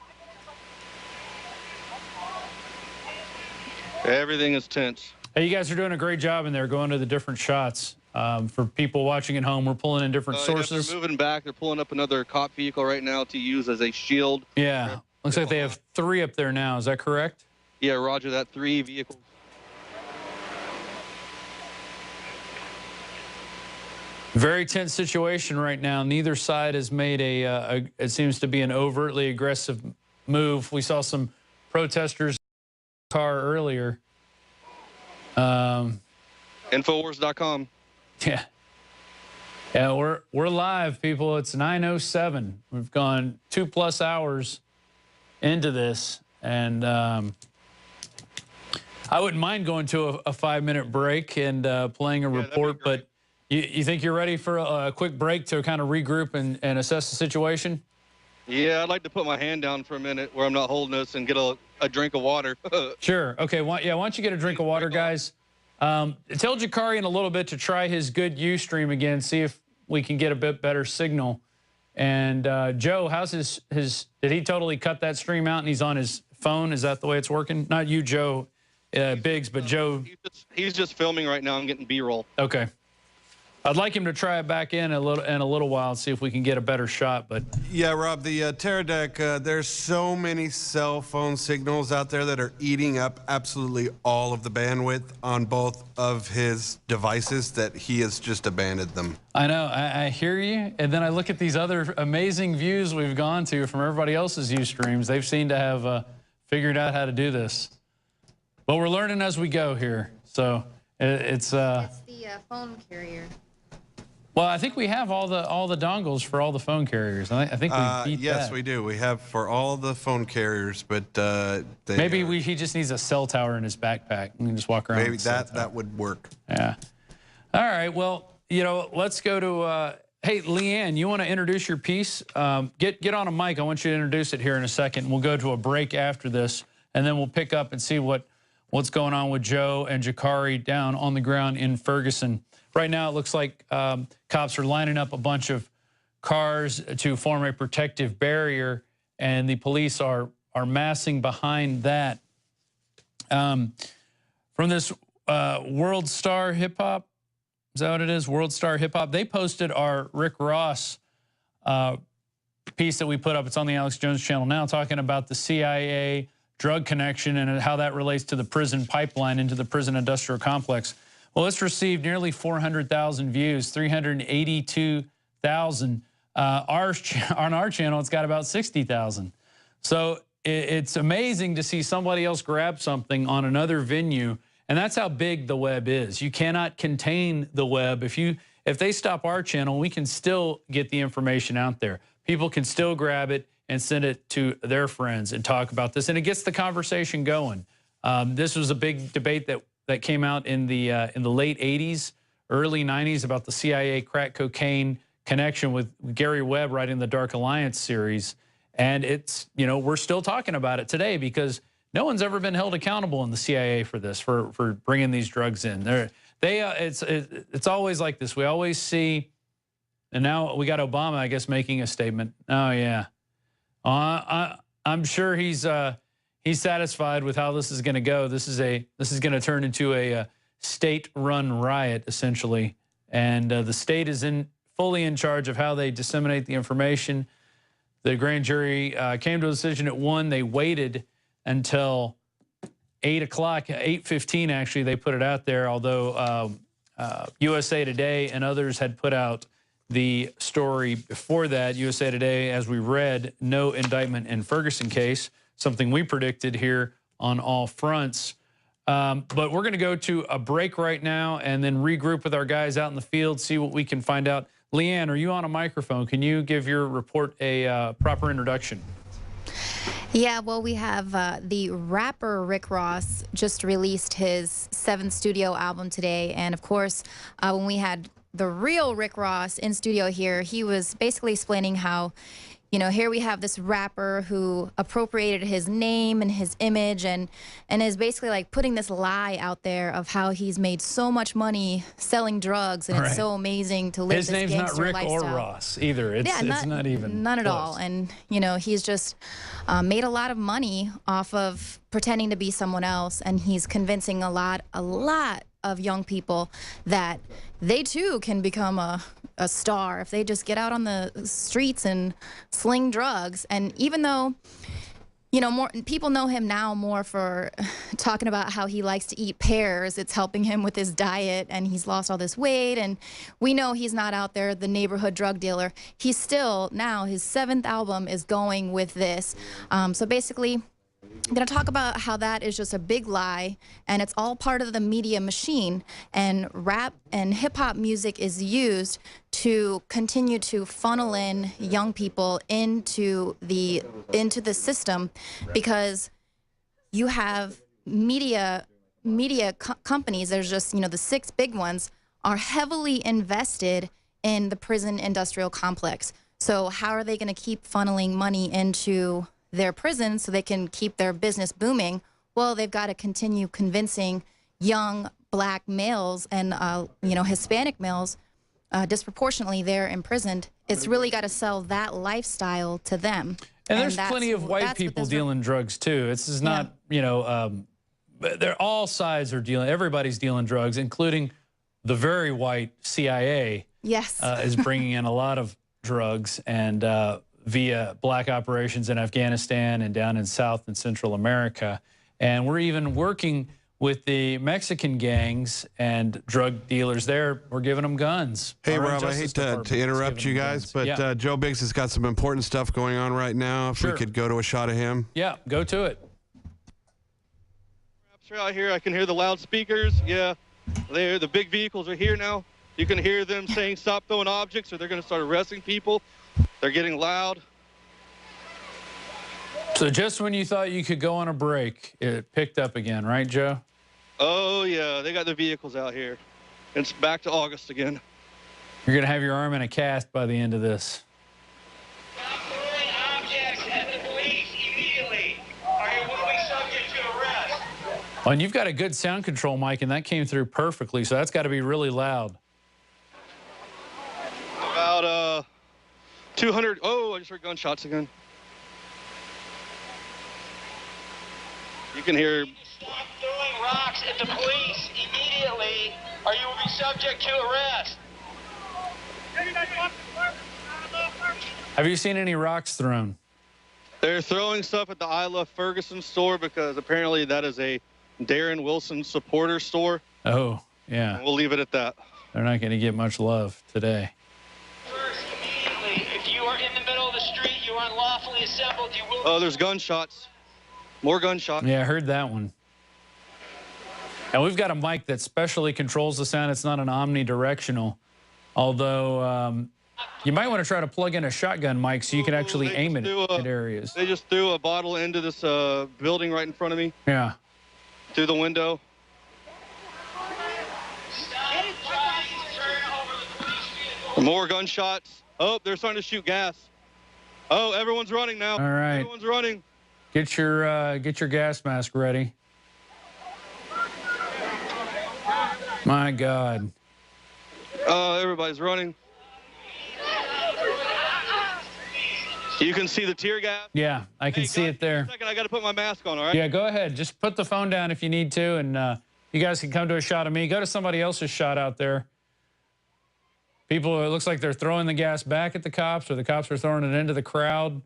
Everything is tense. Hey, you guys are doing a great job in there going to the different shots. For people watching at home, we're pulling in different sources. They're moving back. They're pulling up another cop vehicle right now to use as a shield. Yeah. Looks like they have 3 up there now. Is that correct? Yeah, roger that. 3 vehicles. Very tense situation right now. Neither side has made it seems to be an overtly aggressive move. We saw some protesters in the car earlier. Infowars.com. Yeah. Yeah, we're live, people. It's 9:07. We've gone 2+ hours into this, and I wouldn't mind going to a 5-minute break and playing a report, but you think you're ready for a quick break to kind of regroup and assess the situation? Yeah, I'd like to put my hand down for a minute where I'm not holding this and get a drink of water. Sure. Okay. Why don't you get a drink of water, guys? Tell Jakari in a little bit to try his good Ustream again, see if we can get a bit better signal. And Joe, how's his did he totally cut that stream out and he's on his phone? Is that the way it's working? Not you, Joe Biggs, but Joe. He's just filming right now. I'm getting B-roll. Okay. I'd like him to try it back in a little while and see if we can get a better shot. But yeah, Rob, the Teradek, there's so many cell phone signals out there that are eating up absolutely all of the bandwidth on both of his devices that he has just abandoned them. I know, I hear you. And then I look at these other amazing views we've gone to from everybody else's Ustreams. They've seemed to have figured out how to do this. But we're learning as we go here. So it's the phone carrier. Well, I think we have all the dongles for all the phone carriers. I think we beat that. Yes, we do. We have for all the phone carriers, but maybe he just needs a cell tower in his backpack. We can just walk around. Maybe that would work. Yeah. All right. Well, let's go to. Hey, Leanne, you want to introduce your piece? Get on a mic. I want you to introduce it here in a second. We'll go to a break after this, and then we'll pick up and see what's going on with Joe and Jakari down on the ground in Ferguson. Right now, it looks like cops are lining up a bunch of cars to form a protective barrier, and the police are massing behind that. From this World Star Hip Hop, is that what it is? World Star Hip Hop. They posted our Rick Ross piece that we put up. It's on the Alex Jones channel now, talking about the CIA drug connection and how that relates to the prison pipeline into the prison industrial complex. Well, it's received nearly 400,000 views, 382,000. On our channel, it's got about 60,000. So it's amazing to see somebody else grab something on another venue, and that's how big the web is. You cannot contain the web. If they stop our channel, we can still get the information out there. People can still grab it and send it to their friends and talk about this, and it gets the conversation going. This was a big debate that came out in the late 80s, early 90s about the CIA crack cocaine connection with Gary Webb writing the Dark Alliance series. And it's, we're still talking about it today because no one's ever been held accountable in the CIA for this, for bringing these drugs in. It's always like this. We always see, and now we got Obama, I guess, making a statement. Oh, yeah. I'm sure he's satisfied with how this is going to go. This is going to turn into a state-run riot, essentially, and the state is fully in charge of how they disseminate the information. The grand jury came to a decision at 1. They waited until 8 o'clock, 8:15 actually. They put it out there, although USA Today and others had put out the story before that. USA Today, as we read, no indictment in Ferguson case. Something we predicted here on all fronts. But we're going to go to a break right now and then regroup with our guys out in the field, see what we can find out. Leanne, are you on a microphone? Can you give your report a proper introduction? Yeah, well, we have the rapper Rick Ross just released his 7th studio album today. And of course, when we had the real Rick Ross in studio here, he was basically explaining how, you know, here we have this rapper who appropriated his name and his image and is basically like putting this lie out there of how he's made so much money selling drugs and it's so amazing to live his this name's not gangster Rick lifestyle. or Ross either. It's not even none at close. all. And you know, he's just made a lot of money off of pretending to be someone else, and he's convincing a lot of young people that they too can become a star if they just get out on the streets and sling drugs. And even though, you know, more people know him now more for talking about how he likes to eat pears, it's helping him with his diet, and he's lost all this weight, and we know he's not out there the neighborhood drug dealer. He's still, now his 7th album is going with this. So basically, I'm going to talk about how that is just a big lie, and it's all part of the media machine. And rap and hip-hop music is used to continue to funnel in young people into the system, because you have media companies. There's just, you know, the 6 big ones are heavily invested in the prison industrial complex. So how are they going to keep funneling money into their prisons so they can keep their business booming? Well, they've got to continue convincing young black males and you know, Hispanic males disproportionately there imprisoned. It's really got to sell that lifestyle to them. And there's plenty of white people dealing drugs too. This is not, you know, they're all sides are dealing. Everybody's dealing drugs, including the very white CIA. Yes, is bringing in a lot of drugs and via black operations in Afghanistan and down in South and Central America. And we're even working with the Mexican gangs and drug dealers there. We're giving them guns. Hey, Rob, I hate to interrupt you guys, but Joe Biggs has got some important stuff going on right now. If we could go to a shot of him. Yeah, go to it. Out here, I can hear the loudspeakers. Yeah, the big vehicles are here now. You can hear them saying stop throwing objects or they're going to start arresting people. They're getting loud. So just when you thought you could go on a break, it picked up again, right, Joe? Oh, yeah. They got the vehicles out here. It's back to August again. You're going to have your arm in a cast by the end of this. Stop throwing objects at the police immediately, or you will be subject to arrest. Oh, and you've got a good sound control mic, and that came through perfectly, so that's got to be really loud. About 200. Oh, I just heard gunshots again. You can hear. Stop throwing rocks at the police immediately, or you will be subject to arrest. Have you seen any rocks thrown? They're throwing stuff at the I Love Ferguson store because apparently that is a Darren Wilson supporter store. Oh, yeah. And we'll leave it at that. They're not going to get much love today. First, immediately, if you are in the middle of the street, you are unlawfully assembled, you will... Oh, there's gunshots. More gunshots. Yeah, I heard that one. And we've got a mic that specially controls the sound. It's not an omnidirectional, although you might want to try to plug in a shotgun mic so you can actually aim it at areas. They just threw a bottle into this building right in front of me. Yeah. Through the window. More gunshots. Oh, they're starting to shoot gas. Oh, everyone's running now. All right. Everyone's running. Get your gas mask ready. My God. Everybody's running. You can see the tear gas? Yeah, I can see it there. Wait a second, I got to put my mask on, all right? Yeah, go ahead. Just put the phone down if you need to, and you guys can come to a shot of me. Go to somebody else's shot out there. People, it looks like they're throwing the gas back at the cops, or the cops are throwing it into the crowd.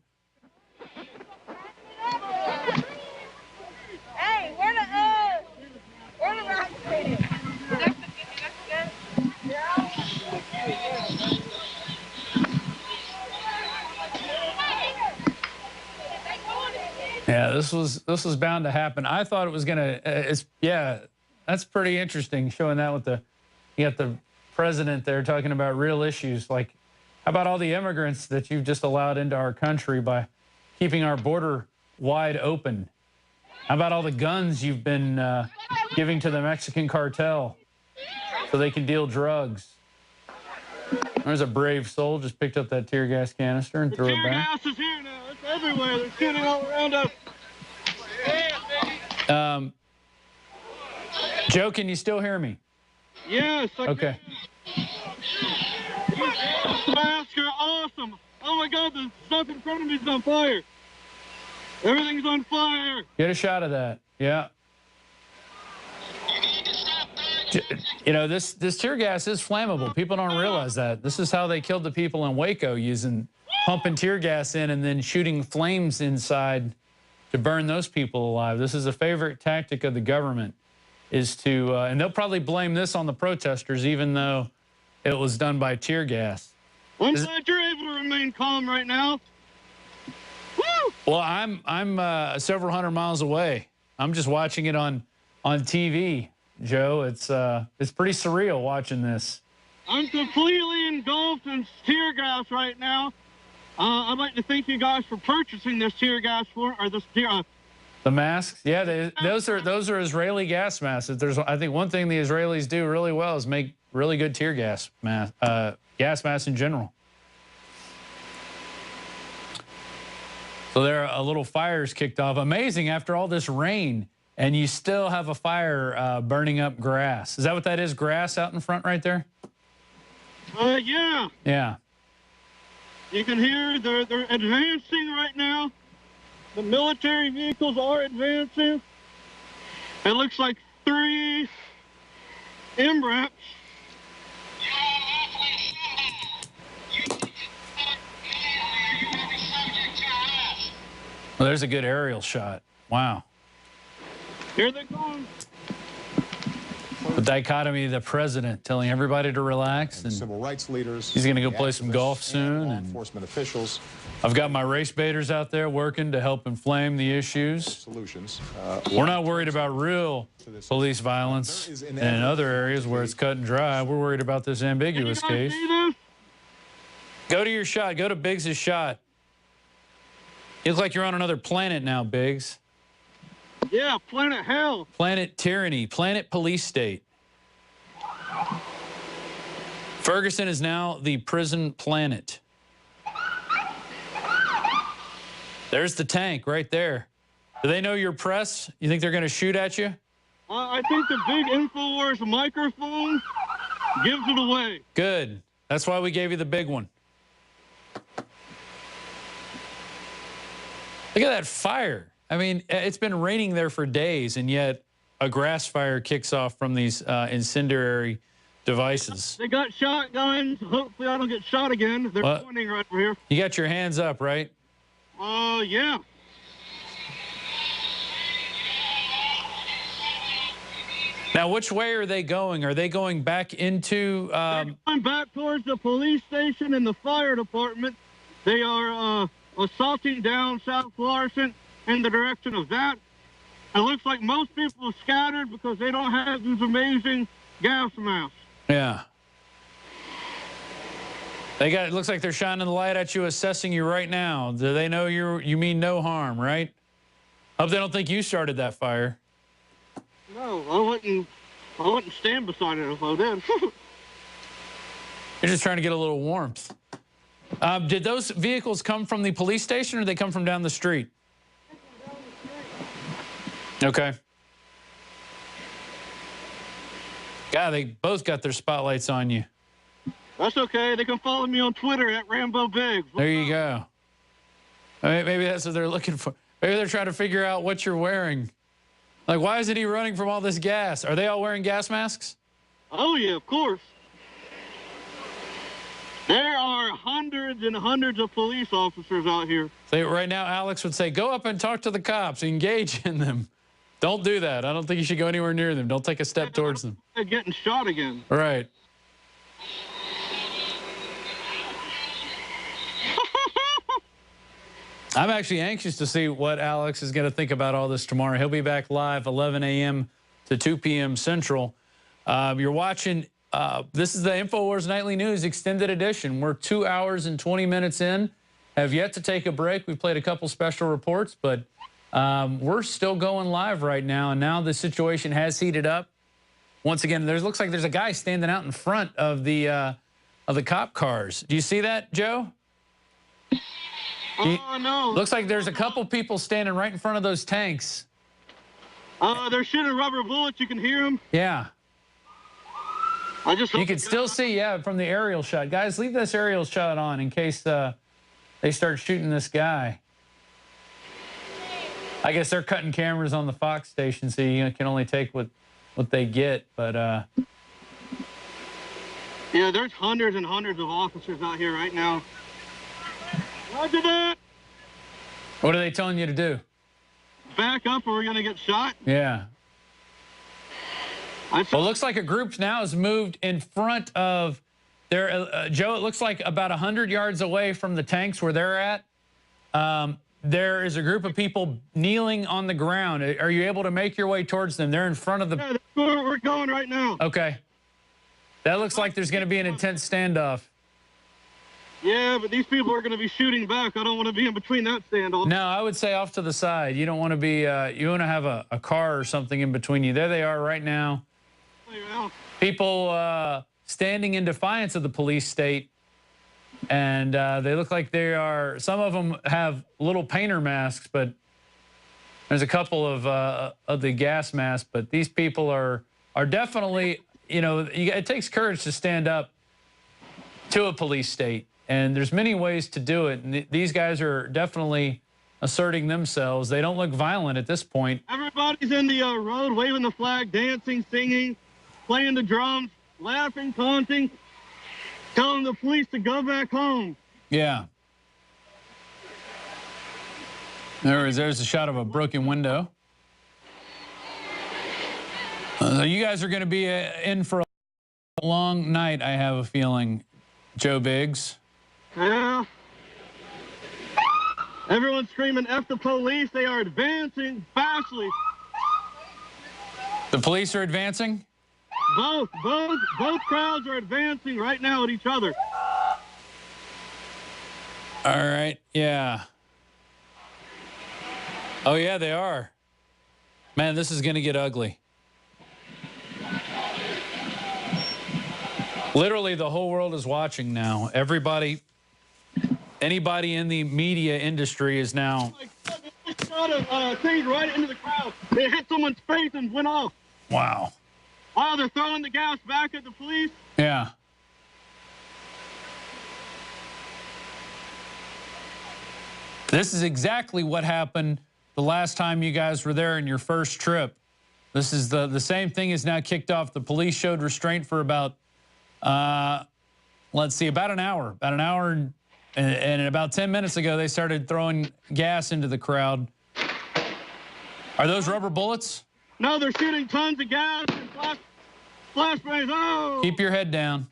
Hey, where the rocks at? Yeah, this was bound to happen. I thought it was gonna. That's pretty interesting. Showing that with you got the president there talking about real issues. Like, how about all the immigrants that you've just allowed into our country by keeping our border wide open? How about all the guns you've been giving to the Mexican cartel so they can deal drugs? There's a brave soul just picked up that tear gas canister and threw it back. Tear gas is here now. It's everywhere. They're shooting all around us. Joe, can you still hear me? Yes. Okay. These masks are awesome. Oh my God, the stuff in front of me is on fire. Everything's on fire. Get a shot of that. Yeah. You know, this tear gas is flammable. People don't realize that. This is how they killed the people in Waco, pumping tear gas in and then shooting flames inside to burn those people alive. This is a favorite tactic of the government, is to, and they'll probably blame this on the protesters, even though it was done by tear gas. I'm glad you're able to remain calm right now. Woo! Well, I'm several hundred miles away. I'm just watching it on TV. Joe, it's pretty surreal watching this. I'm completely engulfed in tear gas right now. I'd like to thank you guys for purchasing this tear gas The masks, yeah, those are Israeli gas masks. I think one thing the Israelis do really well is make really good tear gas gas masks in general. So there are a little fires kicked off. Amazing after all this rain. And you still have a fire burning up grass. Is that what that is? Grass out in front right there? Yeah. Yeah. You can hear they're advancing right now. The military vehicles are advancing. It looks like 3 MRAPs. Well, there's a good aerial shot. Wow. Here they come. The dichotomy of the president telling everybody to relax, and civil rights leaders. He's going to go play some golf soon. And enforcement officials. I've got my race baiters out there working to help inflame the issues. Solutions. We're not worried about real police violence in other areas where it's cut and dry. We're worried about this ambiguous case. Go to your shot. Go to Biggs' shot. You look like you're on another planet now, Biggs. Yeah, planet hell. Planet tyranny. Planet police state. Ferguson is now the prison planet. There's the tank right there. Do they know your press? You think they're going to shoot at you? I think the big Infowars microphone gives it away. Good. That's why we gave you the big one. Look at that fire. I mean, it's been raining there for days, and yet a grass fire kicks off from these incendiary devices. They got shotguns. Hopefully I don't get shot again. They're pointing right over here. You got your hands up, right? Yeah. Now, which way are they going? Are they going back into... They're going back towards the police station and the fire department. They are assaulting down South Florissant in the direction of that. It looks like most people are scattered because they don't have these amazing gas masks. Yeah. It looks like they're shining the light at you, assessing you right now. Do they know you mean no harm, right? Hope they don't think you started that fire. No, I wouldn't stand beside it if I did. You're just trying to get a little warmth. Did those vehicles come from the police station or did they come from down the street? Okay. God, they both got their spotlights on you. That's okay. They can follow me on Twitter at Rambo Biggs. There you go. Maybe that's what they're looking for. Maybe they're trying to figure out what you're wearing. Like, why isn't he running from all this gas? Are they all wearing gas masks? Oh, yeah, of course. There are hundreds and hundreds of police officers out here. So right now, Alex would say, go up and talk to the cops, engage in them. Don't do that. I don't think you should go anywhere near them. Don't take a step towards them. They're getting shot again. Right. I'm actually anxious to see what Alex is going to think about all this tomorrow. He'll be back live 11 a.m. to 2 p.m. Central. You're watching, this is the Infowars Nightly News Extended Edition. We're 2 hours and 20 minutes in, have yet to take a break. We played a couple special reports, but we're still going live right now, and now the situation has heated up. Once again, looks like there's a guy standing out in front of the cop cars. Do you see that, Joe? Oh, no. Looks like there's a couple people standing right in front of those tanks. They're shooting rubber bullets. You can hear them. Yeah. You can still see, yeah, from the aerial shot. Guys, leave this aerial shot on in case they start shooting this guy. I guess they're cutting cameras on the Fox station, so you can only take what they get. But yeah, there's hundreds and hundreds of officers out here right now. Roger that. What are they telling you to do? Back up or we're going to get shot. Yeah. Well, it looks like a group now has moved in front of their, Joe, it looks like about 100 yards away from the tanks where they're at. There is a group of people kneeling on the ground. Are you able to make your way towards them? They're in front of the... Yeah, that's where we're going right now. Okay. That looks like there's going to be an intense standoff. Yeah, but these people are going to be shooting back. I don't want to be in between that standoff. No, I would say off to the side. You don't want to be, you want to have a car or something in between you. There they are right now. People standing in defiance of the police state. And they look like they are, some of them have little painter masks, but there's a couple of the gas masks. But these people are definitely, you know, it takes courage to stand up to a police state. And there's many ways to do it. And these guys are definitely asserting themselves. They don't look violent at this point. Everybody's in the road waving the flag, dancing, singing, playing the drums, laughing, taunting, telling the police to go back home. Yeah. There's a shot of a broken window. You guys are going to be in for a long night, I have a feeling, Joe Biggs. Yeah. Everyone's screaming, F the police. They are advancing fastly. The police are advancing? Both crowds are advancing right now at each other. All right, yeah. Oh, yeah, they are. Man, this is going to get ugly. Literally, the whole world is watching now. Everybody, anybody in the media industry is now... They shot a thing right into the crowd. It hit someone's face and went off. Wow. Oh, they're throwing the gas back at the police? Yeah. This is exactly what happened the last time you guys were there in your first trip. This is the same thing is now kicked off. The police showed restraint for about, let's see, about an hour. About an hour, and about 10 minutes ago, they started throwing gas into the crowd. Are those rubber bullets? No, they're shooting tons of gas and flashbangs. Oh! Keep your head down.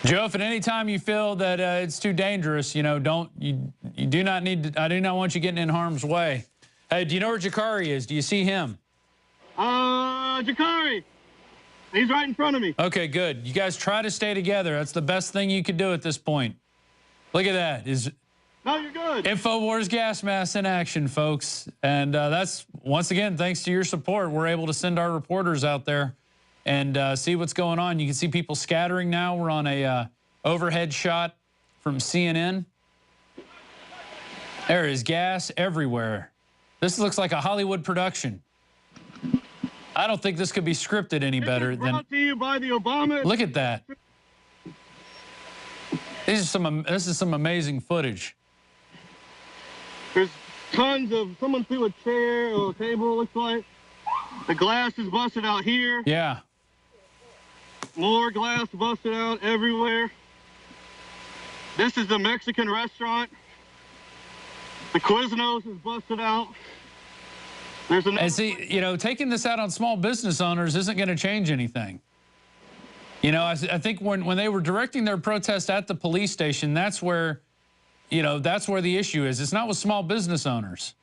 Joe, if at any time you feel that it's too dangerous, you know, you do not need to, I do not want you getting in harm's way. Hey, do you know where Jakari is? Do you see him? Jakari. He's right in front of me. Okay, good. You guys try to stay together. That's the best thing you could do at this point. Look at that. No, you're good. Infowars gas masks in action, folks. And that's, once again, thanks to your support, we're able to send our reporters out there and see what's going on. You can see people scattering now. We're on a overhead shot from CNN. There is gas everywhere. This looks like a Hollywood production. I don't think this could be scripted any better than... Brought to you by the Obama... Look at that. This is some amazing footage. There's tons of... Someone threw a chair or a table, looks like. The glass is busted out here. Yeah. More glass busted out everywhere. This is the Mexican restaurant. The Quiznos is busted out. And see, you know, taking this out on small business owners isn't going to change anything. You know, I think when they were directing their protest at the police station, that's where, you know, that's where the issue is. It's not with small business owners.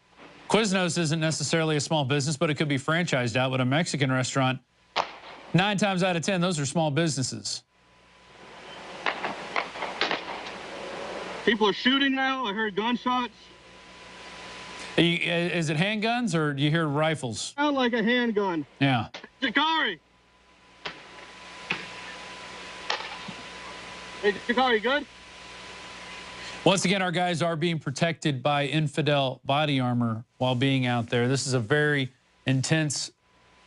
Quiznos isn't necessarily a small business, but it could be franchised out. But a Mexican restaurant, 9 times out of 10, those are small businesses. People are shooting now. I heard gunshots. Is it handguns or do you hear rifles? Sound like a handgun. Yeah. Shikari. Hey, Shikari, good? Once again, our guys are being protected by infidel body armor while being out there. This is a very intense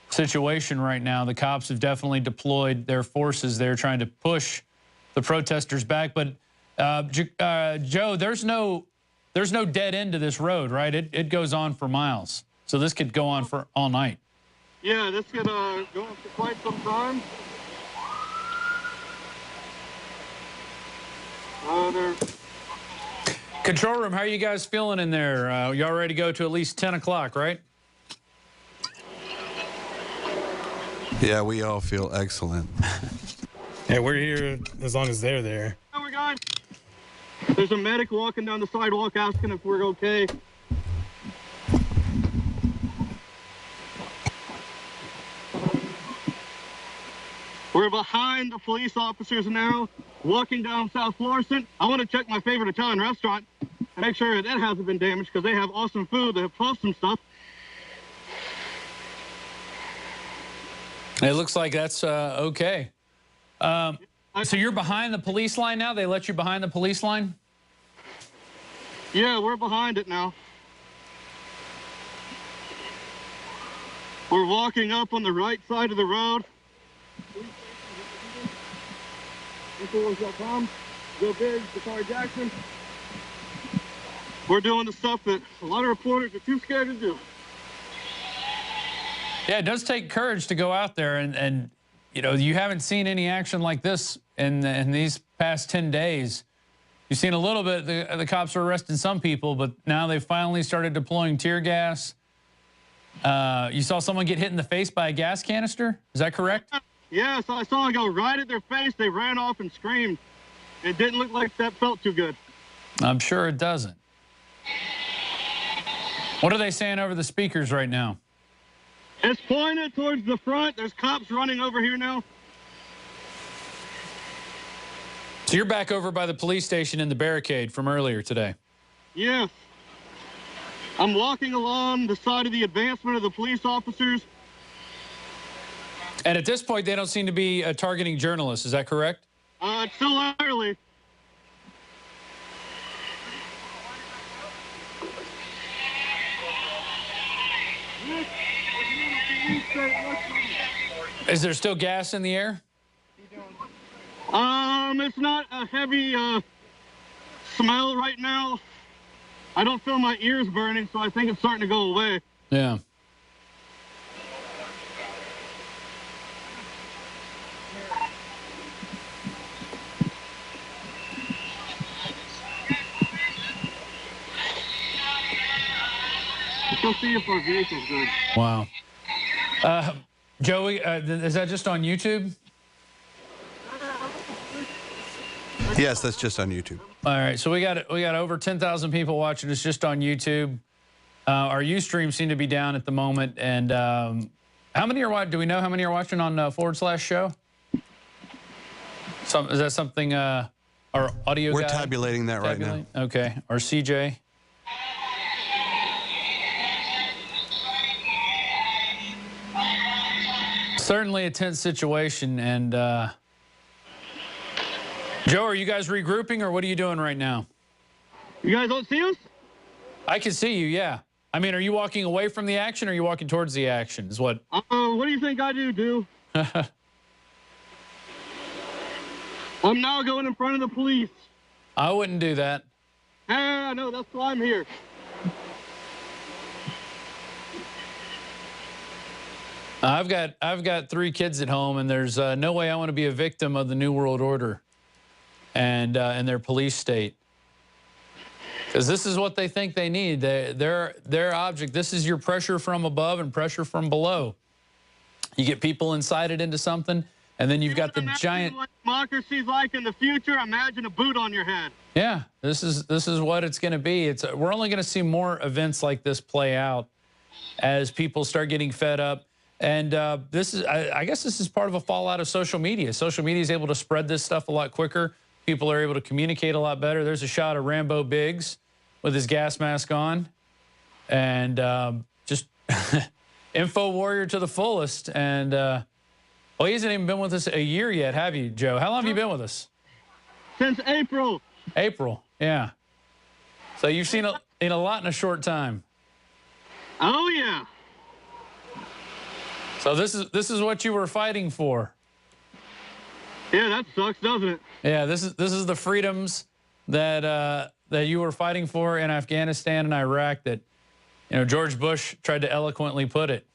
situation right now. The cops have definitely deployed their forces there trying to push the protesters back. But Joe, there's no dead end to this road, right? It goes on for miles. So this could go on for all night. Yeah, this could go on for quite some time. Control room, how are you guys feeling in there? Y'all ready to go to at least 10 o'clock, right? Yeah, we all feel excellent. Yeah, we're here as long as they're there. Oh, we're going. There's a medic walking down the sidewalk asking if we're okay. We're behind the police officers now, walking down South Florissant. I want to check my favorite Italian restaurant and make sure that it hasn't been damaged because they have awesome food. They have awesome stuff. It looks like that's okay. So you're behind the police line now? They let you behind the police line? Yeah, we're behind it now. We're walking up on the right side of the road. Infowars.com, Joe Biggs, Shikari Jackson. We're doing the stuff that a lot of reporters are too scared to do. Yeah, it does take courage to go out there, and you know, you haven't seen any action like this in these past 10 days. You've seen a little bit, the cops are arresting some people, but now they've finally started deploying tear gas. You saw someone get hit in the face by a gas canister? Is that correct? Yeah, so I saw it go right at their face. They ran off and screamed. It didn't look like that felt too good. I'm sure it doesn't. What are they saying over the speakers right now? It's pointed towards the front. There's cops running over here now. So you're back over by the police station in the barricade from earlier today? Yes. I'm walking along the side of the advancement of the police officers. And at this point, they don't seem to be targeting journalists. Is that correct? It's still early. Is there still gas in the air? It's not a heavy smell right now. I don't feel my ears burning, so I think it's starting to go away. Yeah. Let's see if our vehicle's good. Wow. Joey, is that just on YouTube? Yes, that's just on YouTube. All right, so we got over 10,000 people watching us just on YouTube. Our Ustream seem to be down at the moment, and how many are watching? Do we know how many are watching on /show? Is that something our audio We're guy? tabulating that right now. Okay, our CJ. Certainly a tense situation, and Joe, are you guys regrouping, or what are you doing right now? You guys don't see us? I can see you, yeah. I mean, are you walking away from the action, or are you walking towards the action? Is what? What do you think I do? I'm now going in front of the police. I wouldn't do that. I know, that's why I'm here. I've got 3 kids at home, and there's no way I want to be a victim of the New World Order and their police state. Because this is what they think they need. Their object, this is your pressure from above and pressure from below. You get people incited into something, And then you've got the giant. What democracy's like in the future, imagine a boot on your head. Yeah, this is what it's going to be. We're only going to see more events like this play out as people start getting fed up. And this is, I guess this is part of a fallout of social media. Social media is able to spread this stuff a lot quicker. People are able to communicate a lot better. There's a shot of Rambo Biggs with his gas mask on. And just info warrior to the fullest. And, well, he hasn't even been with us a year yet, have you, Joe? How long have you been with us? Since April. April, yeah. So you've seen a lot in a short time. Oh, yeah. So this is what you were fighting for. Yeah, that sucks, doesn't it? Yeah, this is the freedoms that that you were fighting for in Afghanistan and Iraq that, you know, George Bush tried to eloquently put it.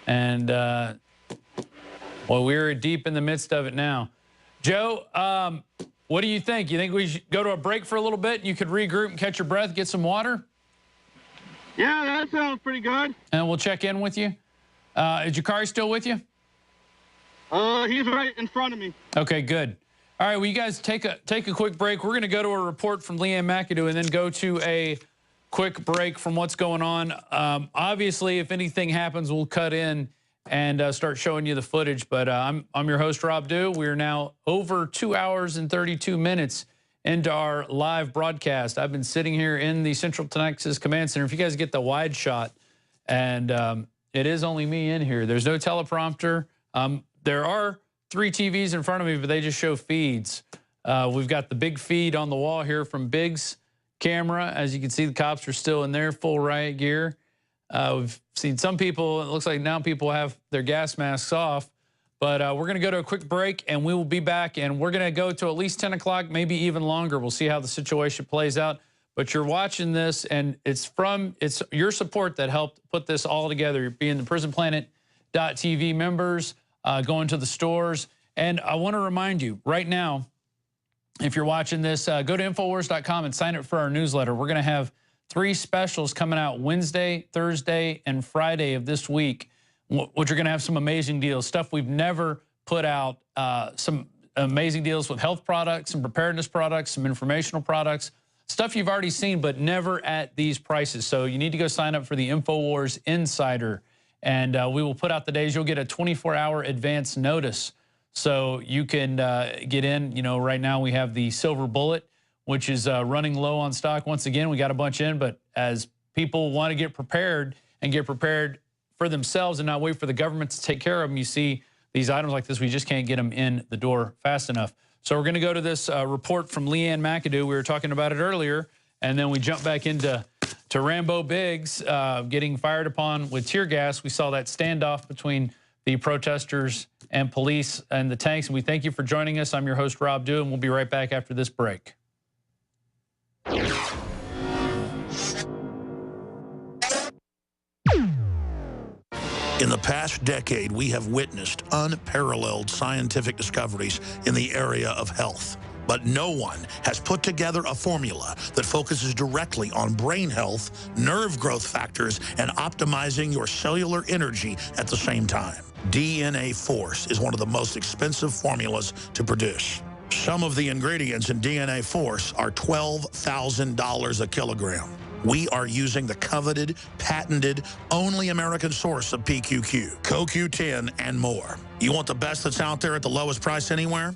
And well, we're deep in the midst of it now. Joe, what do you think? You think we should go to a break for a little bit? You could regroup and catch your breath, get some water? Yeah, that sounds pretty good. And we'll check in with you. Is Jakari still with you? He's right in front of me. Okay, good. All right, well, you guys take a quick break. We're going to go to a report from Leanne McAdoo and then go to a quick break from what's going on. Obviously, if anything happens, we'll cut in and start showing you the footage. But I'm your host, Rob Dew. We are now over 2 hours and 32 minutes into our live broadcast. I've been sitting here in the Central Texas Command Center. If you guys get the wide shot, and it is only me in here. There's no teleprompter. There are 3 TVs in front of me, but they just show feeds. We've got the big feed on the wall here from Biggs' camera. As you can see, the cops are still in their full riot gear. We've seen some people, it looks like now people have their gas masks off. But we're going to go to a quick break, and we will be back. And we're going to go to at least 10 o'clock, maybe even longer. We'll see how the situation plays out. But you're watching this, and it's your support that helped put this all together. You're being the PrisonPlanet.tv members, going to the stores. And I want to remind you, right now, if you're watching this, go to Infowars.com and sign up for our newsletter. We're going to have 3 specials coming out Wednesday, Thursday, and Friday of this week, which are going to have some amazing deals, stuff we've never put out, some amazing deals with health products, some preparedness products, some informational products, stuff you've already seen, but never at these prices. So you need to go sign up for the Infowars Insider, and we will put out the days. You'll get a 24-hour advance notice, so you can get in. You know, right now we have the Silver Bullet, which is running low on stock. Once again, we got a bunch in, but as people want to get prepared and get prepared for themselves and not wait for the government to take care of them, you see these items like this, we just can't get them in the door fast enough. So we're going to go to this report from Leanne McAdoo. We were talking about it earlier, and then we jump back into Rambo Biggs getting fired upon with tear gas. We saw that standoff between the protesters and police and the tanks, and we thank you for joining us. I'm your host, Rob Dew, and we'll be right back after this break. In the past decade, we have witnessed unparalleled scientific discoveries in the area of health. But no one has put together a formula that focuses directly on brain health, nerve growth factors, and optimizing your cellular energy at the same time. DNA Force is one of the most expensive formulas to produce. Some of the ingredients in DNA Force are $12,000 a kilogram. We are using the coveted, patented, only American source of PQQ, CoQ10, and more. You want the best that's out there at the lowest price anywhere?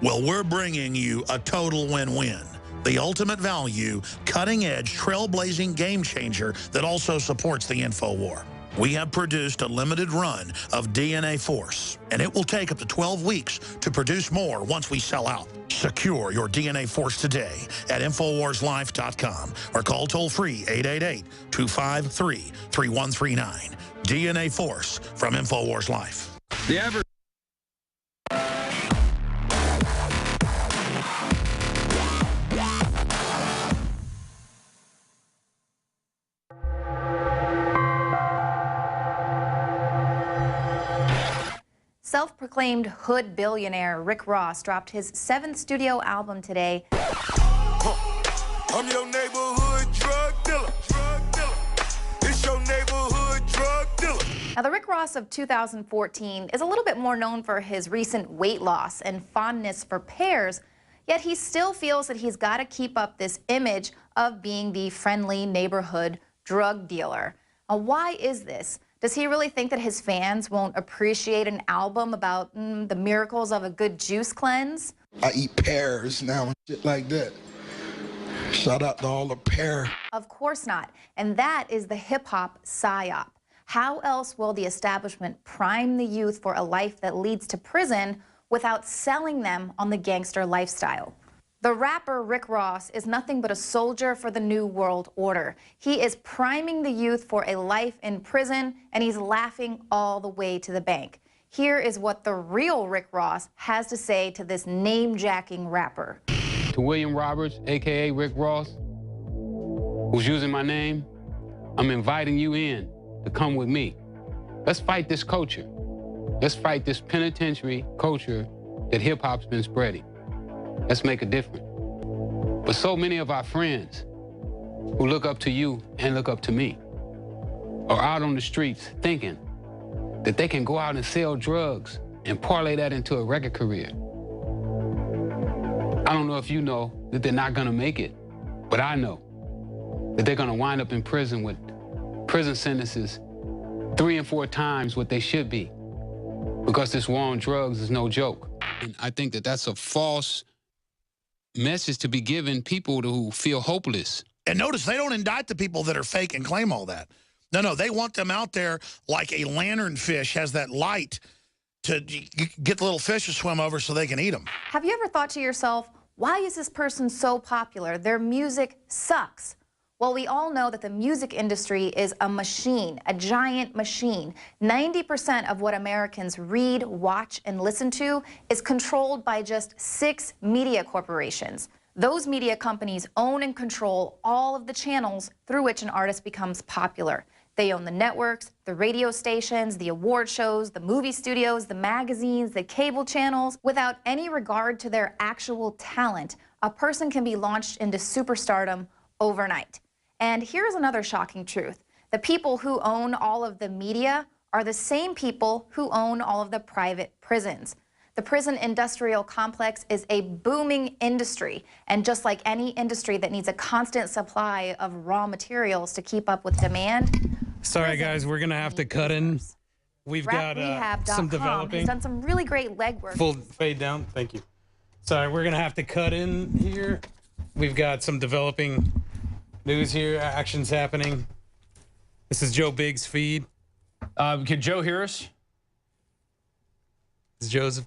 Well, we're bringing you a total win-win. The ultimate value, cutting-edge, trailblazing game changer that also supports the InfoWar. We have produced a limited run of DNA Force, and it will take up to 12 weeks to produce more once we sell out. Secure your DNA Force today at InfoWarsLife.com or call toll-free 888-253-3139. DNA Force from InfoWars Life. The average Self-proclaimed hood billionaire Rick Ross dropped his 7th studio album today. I'm your neighborhood drug dealer. It's your neighborhood drug dealer. Now, the Rick Ross of 2014 is a little bit more known for his recent weight loss and fondness for pears, yet he still feels that he's got to keep up this image of being the friendly neighborhood drug dealer. Now, why is this? Does he really think that his fans won't appreciate an album about the miracles of a good juice cleanse? I eat pears now and shit like that. Shout out to all the pear. Of course not. And that is the hip-hop psyop. How else will the establishment prime the youth for a life that leads to prison without selling them on the gangster lifestyle? The rapper Rick Ross is nothing but a soldier for the New World Order. He is priming the youth for a life in prison, and he's laughing all the way to the bank. Here is what the real Rick Ross has to say to this name-jacking rapper. To William Roberts, a.k.a. Rick Ross, who's using my name, I'm inviting you in to come with me. Let's fight this culture. Let's fight this penitentiary culture that hip-hop's been spreading. Let's make a difference. But so many of our friends who look up to you and look up to me are out on the streets thinking that they can go out and sell drugs and parlay that into a record career. I don't know if you know that they're not gonna make it, but I know that they're gonna wind up in prison with prison sentences 3 and 4 times what they should be, because this war on drugs is no joke. And I think that that's a false message to be given people who feel hopeless. And notice they don't indict the people that are fake and claim all that. No, they want them out there like a lanternfish has that light to get the little fish to swim over so they can eat them. Have you ever thought to yourself, why is this person so popular? Their music sucks. Well, we all know that the music industry is a machine, a giant machine. 90% of what Americans read, watch, and listen to is controlled by just 6 media corporations. Those media companies own and control all of the channels through which an artist becomes popular. They own the networks, the radio stations, the award shows, the movie studios, the magazines, the cable channels. Without any regard to their actual talent, a person can be launched into superstardom overnight. And here's another shocking truth. The people who own all of the media are the same people who own all of the private prisons. The prison industrial complex is a booming industry, and just like any industry that needs a constant supply of raw materials to keep up with demand. Sorry guys, we're gonna have to cut in. We've got some developing. He's done some really great legwork. Full fade down, thank you. Sorry, we're gonna have to cut in here. We've got some developing news here, actions happening. This is Joe Biggs' feed. Can Joe hear us? This is Joseph.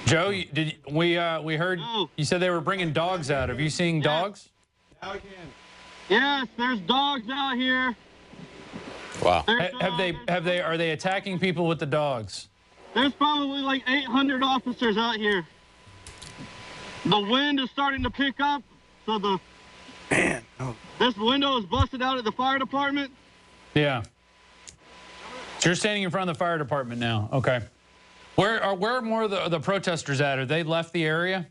Joe, we heard you said they were bringing dogs out. Have you seen dogs? Now we can. Yes, there's dogs out here. Wow. Are they attacking people with the dogs? There's probably like 800 officers out here. The wind is starting to pick up, so this window is busted out at the fire department. Yeah. So you're standing in front of the fire department now. Okay. Where are more of the protesters at? Are they left the area?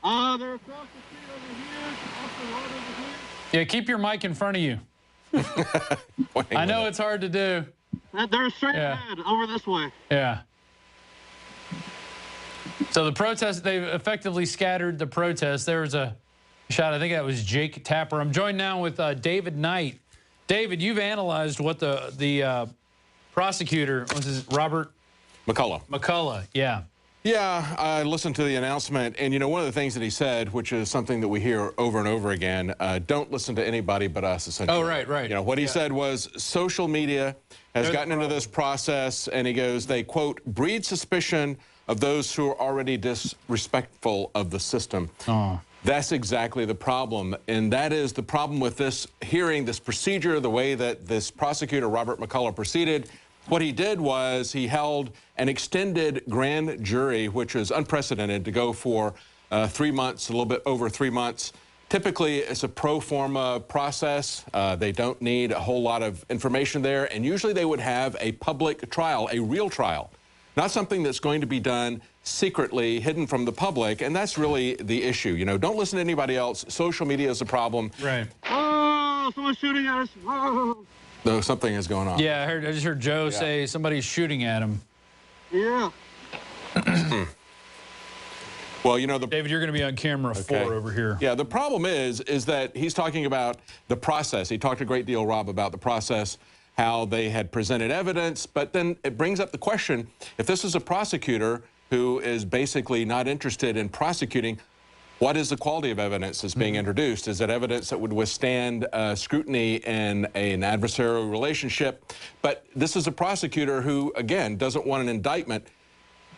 They're across the street over here, off the road over here. Yeah, keep your mic in front of you. I know it's hard to do. They're straight ahead, over this way. Yeah. So the protest, they've effectively scattered the protest. There was a shot, I think that was Jake Tapper. I'm joined now with David Knight. David, you've analyzed what the prosecutor, what's his, Robert? McCullough, yeah. Yeah, I listened to the announcement, and you know, one of the things that he said, which is something that we hear over and over again, don't listen to anybody but us, essentially. Oh, right. You know, what he said was social media has gotten into this process, and he goes, they, quote, breed suspicion of those who are already disrespectful of the system. Oh. That's exactly the problem, and that is the problem with this hearing, this procedure, the way that this prosecutor, Robert McCullough, proceeded. What he did was he held an extended grand jury, which is unprecedented, to go for 3 months, a little bit over 3 months. Typically, it's a pro forma process. They don't need a whole lot of information there, and usually they would have a public trial, a real trial, not something that's going to be done secretly, hidden from the public, and that's really the issue. You know, don't listen to anybody else. Social media is a problem. Right. Oh, someone's shooting at us. Whoa. Though something is going on. Yeah, I just heard Joe say somebody's shooting at him. Yeah. Well, you know, David, you're going to be on camera 4 over here. Yeah, the problem is that he's talking about the process. He talked a great deal, Rob, about the process, how they had presented evidence, but then it brings up the question, if this is a prosecutor who is basically not interested in prosecuting, what is the quality of evidence that's being introduced? Is it evidence that would withstand scrutiny in an adversarial relationship? But this is a prosecutor who, again, doesn't want an indictment.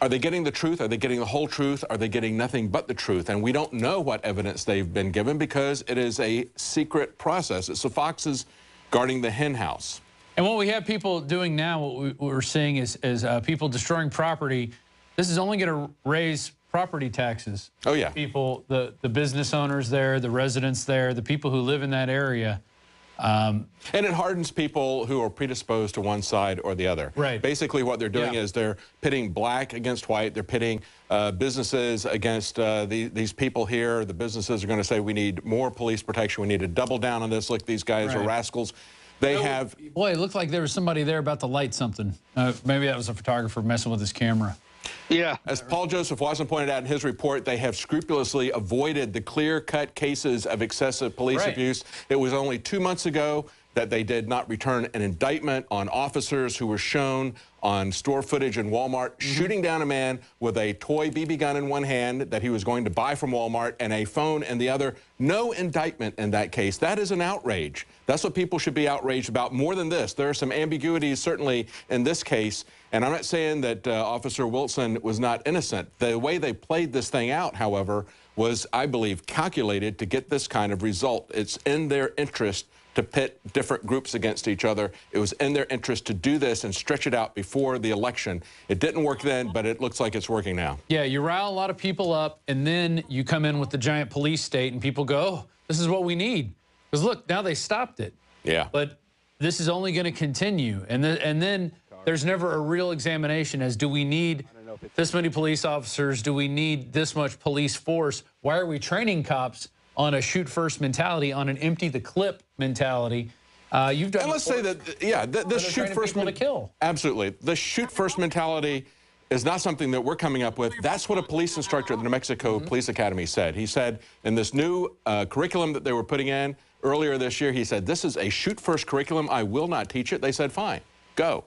Are they getting the truth? Are they getting the whole truth? Are they getting nothing but the truth? And we don't know what evidence they've been given because it is a secret process. It's the foxes guarding the hen house. And what we have people doing now, what we're seeing is people destroying property. This is only going to raise property taxes. Oh, yeah. People, the business owners there, the residents there, the people who live in that area. And it hardens people who are predisposed to one side or the other. Right. Basically, what they're doing is they're pitting black against white. They're pitting businesses against these people here. The businesses are going to say, we need more police protection. We need to double down on this. Look, these guys are rascals. They have... Boy, it looked like there was somebody there about to light something. Maybe that was a photographer messing with his camera. Yeah. As Paul Joseph Watson pointed out in his report, they have scrupulously avoided the clear-cut cases of excessive police abuse. It was only 2 months ago that they did not return an indictment on officers who were shown on store footage in Walmart shooting down a man with a toy BB gun in one hand that he was going to buy from Walmart and a phone in the other. No indictment in that case. That is an outrage. That's what people should be outraged about. More than this, there are some ambiguities certainly in this case, and I'm not saying that Officer Wilson was not innocent. The way they played this thing out, however, was, I believe, calculated to get this kind of result. It's in their interest to pit different groups against each other. It was in their interest to do this and stretch it out before the election. It didn't work then, but it looks like it's working now. Yeah, you rile a lot of people up, and then you come in with the giant police state, and people go, oh, this is what we need. Because look, now they stopped it. Yeah. But this is only going to continue. And then there's never a real examination as, do we need this many police officers? Do we need this much police force? Why are we training cops on a shoot-first mentality, on an empty-the-clip mentality? You've done. And let's say that, yeah, this shoot-first mentality. Kill. Absolutely. The shoot-first mentality is not something that we're coming up with. That's what a police instructor at the New Mexico Police Academy said. He said in this new curriculum that they were putting in earlier this year, he said, this is a shoot-first curriculum. I will not teach it. They said, fine, go.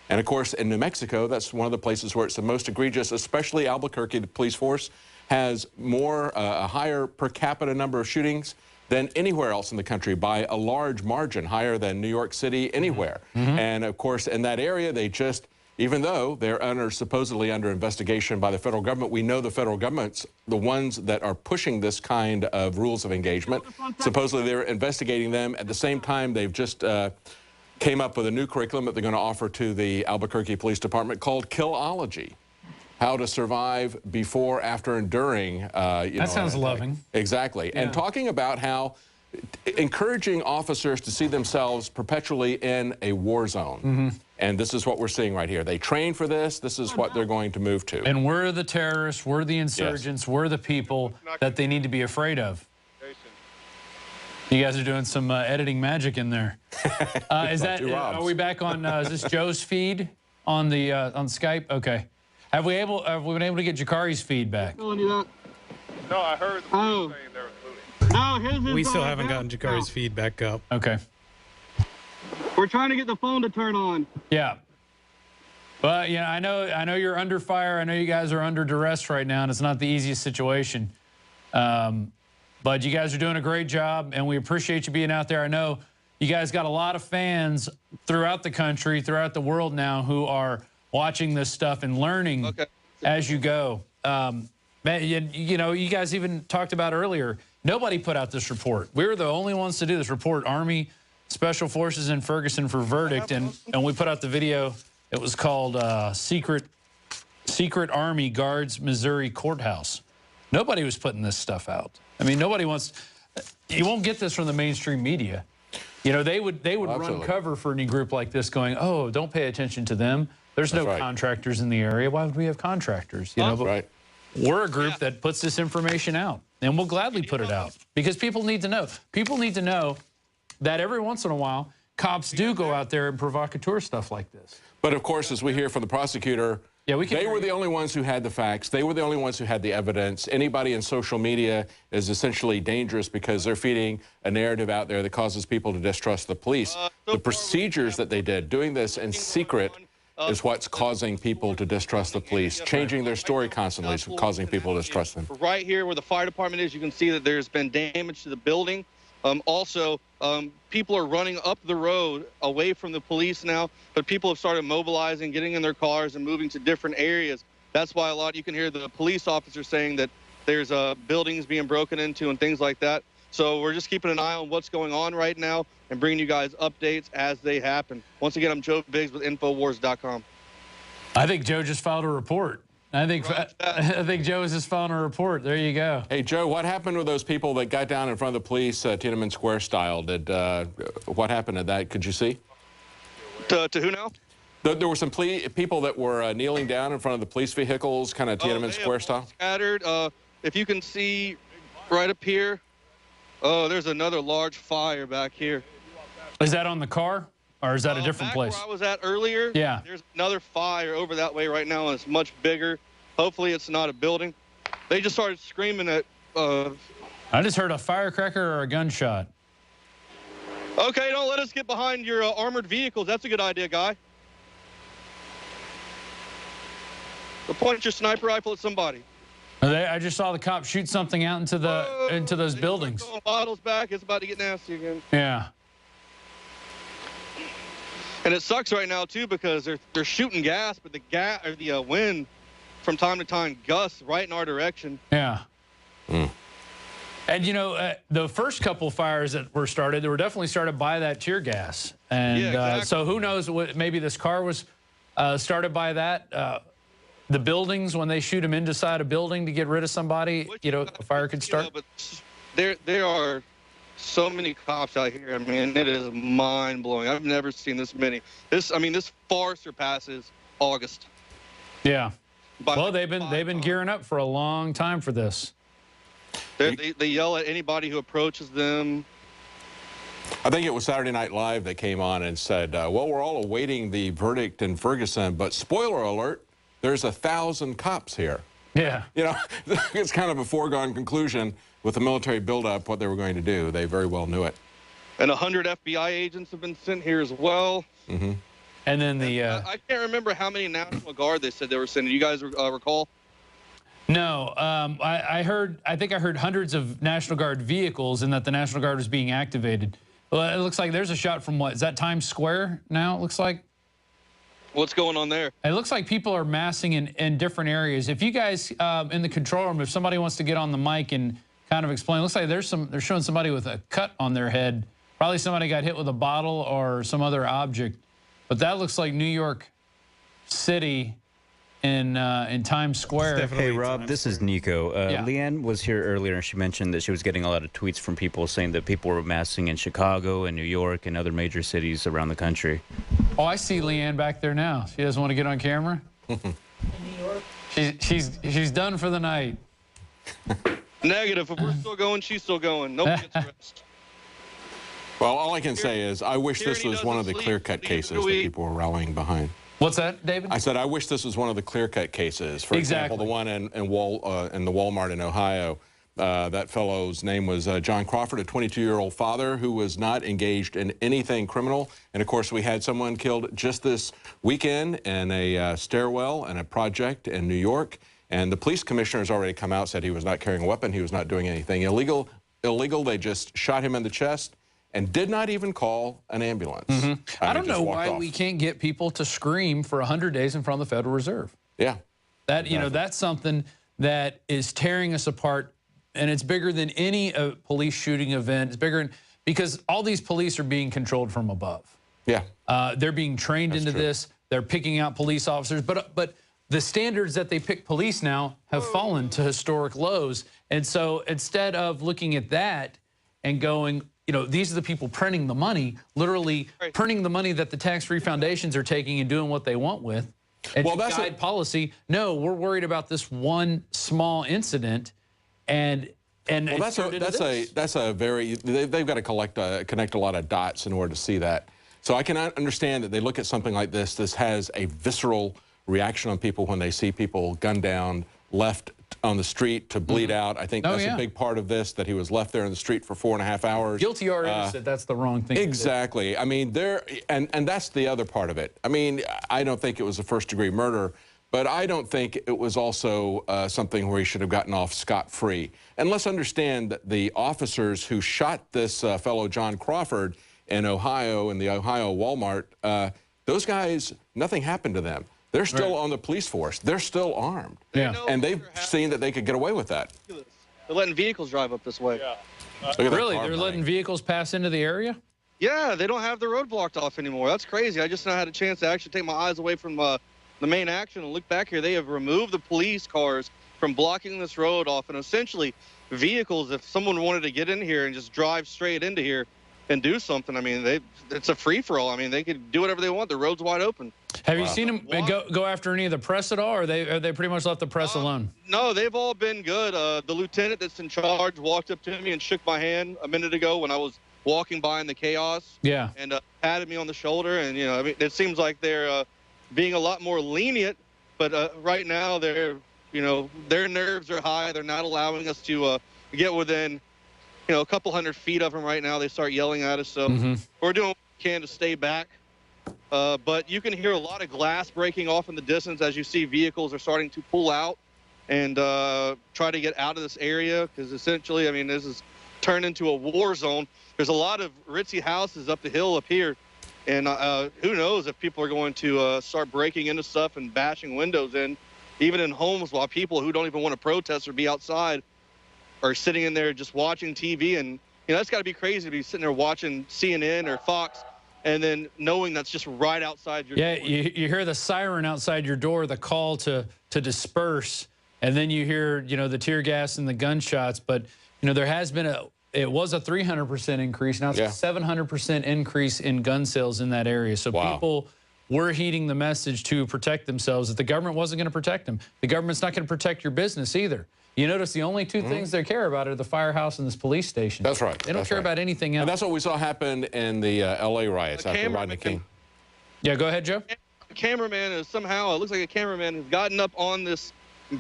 And, of course, in New Mexico, that's one of the places where it's the most egregious, especially Albuquerque. The police force has a higher per capita number of shootings than anywhere else in the country by a large margin, higher than New York City, anywhere. And, of course, in that area, they just, even though they're supposedly under investigation by the federal government, we know the federal government's the ones that are pushing this kind of rules of engagement. Supposedly they're investigating them. At the same time, they've just came up with a new curriculum that they're going to offer to the Albuquerque Police Department called Killology. How to survive before, after, and during. That sounds loving. Exactly. Yeah. And talking about how encouraging officers to see themselves perpetually in a war zone. And this is what we're seeing right here. They train for this. This is what they're going to move to. And we're the terrorists. We're the insurgents. We're the people that they need to be afraid of. You guys are doing some editing magic in there. Are we back on, is this Joe's feed on the on Skype? Okay. Have we been able to get Jakari's feedback? No, I heard the saying they're including. We still haven't gotten Jakari's feedback up. Okay. We're trying to get the phone to turn on. Yeah. But yeah, I know you're under fire. I know you guys are under duress right now, and it's not the easiest situation. But you guys are doing a great job, and we appreciate you being out there. I know you guys got a lot of fans throughout the country, throughout the world now, who are watching this stuff and learning as you go. You know, you guys even talked about earlier, nobody put out this report. We were the only ones to do this report, Army Special Forces in Ferguson for verdict, and we put out the video. It was called Secret Army Guards Missouri Courthouse. Nobody was putting this stuff out. I mean, nobody wants, you won't get this from the mainstream media. You know, they would run cover for any group like this going, oh, don't pay attention to them. There's no contractors in the area. Why would we have contractors? You know, but we're a group that puts this information out, and we'll gladly put it out because people need to know. People need to know that every once in a while, cops do go out there and provocateur stuff like this. But of course, as we hear from the prosecutor, they were the only ones who had the facts. They were the only ones who had the evidence. Anybody in social media is essentially dangerous because they're feeding a narrative out there that causes people to distrust the police. The procedures that they did, doing this in secret, is what's causing people to distrust the police. Changing their story constantly is causing people to distrust them. Right here where the fire department is, you can see that there's been damage to the building. Also, people are running up the road away from the police now, but people have started mobilizing, getting in their cars and moving to different areas. That's why you can hear the police officers saying that there's buildings being broken into and things like that. So we're just keeping an eye on what's going on right now and bringing you guys updates as they happen. Once again, I'm Joe Biggs with Infowars.com. I think Joe just filed a report. I think Joe is just filing a report. There you go. Hey, Joe, what happened with those people that got down in front of the police, Tiananmen Square style? What happened to that? Could you see? To who now? There were some people that were kneeling down in front of the police vehicles, kind of Tiananmen Square style. Scattered. If you can see right up here, there's another large fire back here. Is that on the car? Or is that a different place? Where I was at earlier, yeah. There's another fire over that way right now, and it's much bigger. Hopefully it's not a building. They just started screaming at... I just heard a firecracker or a gunshot. Okay, don't let us get behind your armored vehicles. That's a good idea, guy. Point your sniper rifle at somebody. I just saw the cop shoot something out into those buildings. Bottles back. It's about to get nasty again. Yeah. And it sucks right now too because they're shooting gas, but the wind from time to time gusts right in our direction. Yeah. And you know, the first couple fires that were started, they were definitely started by that tear gas. And yeah, exactly. So who knows what? Maybe this car was started by that. The buildings, when they shoot them inside a building to get rid of somebody, you know, a fire could start. But there are so many cops out here. I mean, it is mind-blowing. I've never seen this many. This far surpasses August. Yeah. Well, they've been gearing up for a long time for this. They yell at anybody who approaches them. I think it was Saturday Night Live that came on and said, well, we're all awaiting the verdict in Ferguson, but spoiler alert, there's 1,000 cops here. Yeah. You know, it's kind of a foregone conclusion with the military buildup, what they were going to do. They very well knew it. And 100 FBI agents have been sent here as well. Mm-hmm. And then I can't remember how many National Guard they said they were sending. You guys recall? No. I think I heard hundreds of National Guard vehicles and that the National Guard was being activated. Well, it looks like there's a shot from what? Is that Times Square now, it looks like? What's going on there? It looks like people are massing in different areas. If you guys in the control room, if somebody wants to get on the mic and kind of explain, it looks like they're showing somebody with a cut on their head. Probably somebody got hit with a bottle or some other object. But that looks like New York City in Times Square. Hey, Rob, this is Nico. Yeah. Leanne was here earlier, and she mentioned that she was getting a lot of tweets from people saying that people were massing in Chicago and New York and other major cities around the country. Oh, I see Leanne back there now. She doesn't want to get on camera. In New York? She's done for the night. Negative. If we're still going, she's still going. Nobody gets rest. Well, all I can say is I wish this was one of the clear-cut cases that people were rallying behind. What's that, David? I said I wish this was one of the clear-cut cases. For example, the one in the Walmart in Ohio. That fellow's name was John Crawford, a 22-year-old father who was not engaged in anything criminal. And, of course, we had someone killed just this weekend in a stairwell in a project in New York. And the police commissioner has already come out, said he was not carrying a weapon. He was not doing anything illegal. They just shot him in the chest and did not even call an ambulance. Mm-hmm. I don't know why we can't get people to scream for 100 days in front of the Federal Reserve. Yeah. That, you know, that's something that is tearing us apart. And it's bigger than any police shooting event. It's bigger because all these police are being controlled from above. Yeah. They're being trained into this. They're picking out police officers. But the standards that they pick police now have fallen to historic lows. And so instead of looking at that and going, you know, these are the people printing the money, literally printing the money that the tax-free foundations are taking and doing what they want with. And well, that's guide policy. No, we're worried about this one small incident. And well, that's a very they've got to connect a lot of dots in order to see that. So I cannot understand that they look at something like this. This has a visceral reaction on people when they see people gunned down, left on the street to bleed out. I think that's a big part of this, that he was left there in the street for 4.5 hours. Guilty or innocent, that's the wrong thing. Exactly. I mean, and that's the other part of it. I mean, I don't think it was a first-degree murder, but I don't think it was also something where he should have gotten off scot-free. And let's understand that the officers who shot this fellow John Crawford in Ohio, in the Ohio Walmart, those guys, nothing happened to them. They're still on the police force. They're still armed. Yeah. And they've seen that they could get away with that. They're letting vehicles drive up this way. Really? They're letting vehicles pass into the area? Yeah, they don't have the road blocked off anymore. That's crazy. I just now had a chance to actually take my eyes away from the main action and look back here. They have removed the police cars from blocking this road off, and essentially vehicles, if someone wanted to get in here and just drive straight into here and do something, I mean, it's a free-for-all. I mean, they could do whatever they want. The road's wide open. Have you seen them go after any of the press at all, or are they pretty much left the press alone? No, they've all been good. The lieutenant that's in charge walked up to me and shook my hand a minute ago when I was walking by in the chaos. Yeah. And patted me on the shoulder. And, you know, I mean, it seems like they're being a lot more lenient, but right now they're, you know, their nerves are high. They're not allowing us to get within, you know, a couple hundred feet of them right now. They start yelling at us. So we're doing what we can to stay back. But you can hear a lot of glass breaking off in the distance as you see vehicles are starting to pull out and try to get out of this area, because essentially, I mean, this is turned into a war zone. There's a lot of ritzy houses up the hill up here, and who knows if people are going to start breaking into stuff and bashing windows in, even in homes, while people who don't even want to protest or be outside are sitting in there just watching TV. And, you know, that's got to be crazy to be sitting there watching CNN or Fox and then knowing that's just right outside your door. Yeah, you hear the siren outside your door, the call to disperse, and then you hear, you know, the tear gas and the gunshots. But, you know, there has been it was a 300% increase. Now it's a 700% increase in gun sales in that area. So people were heeding the message to protect themselves, that the government wasn't going to protect them. The government's not going to protect your business either. You notice the only two things they care about are the firehouse and this police station. That's right. They don't care about anything else. And that's what we saw happen in the L.A. riots after Rodney King. Yeah, go ahead, Joe. A cameraman is somehow, it looks like a cameraman has gotten up on this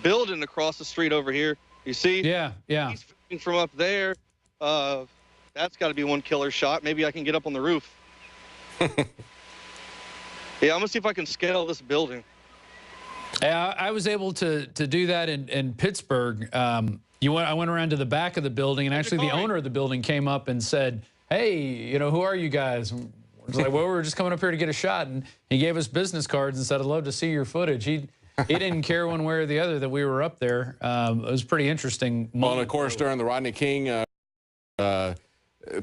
building across the street over here. You see? Yeah, yeah. He's filming from up there. That's got to be one killer shot. Maybe I can get up on the roof. Yeah, I'm going to see if I can scale this building. I was able to do that in Pittsburgh. I went around to the back of the building, and actually the owner of the building came up and said, "Hey, you know, who are you guys?" And we're like, "Well, we're just coming up here to get a shot." And he gave us business cards and said, "I'd love to see your footage." He didn't care one way or the other that we were up there. It was pretty interesting. Well, and of course, during the Rodney King,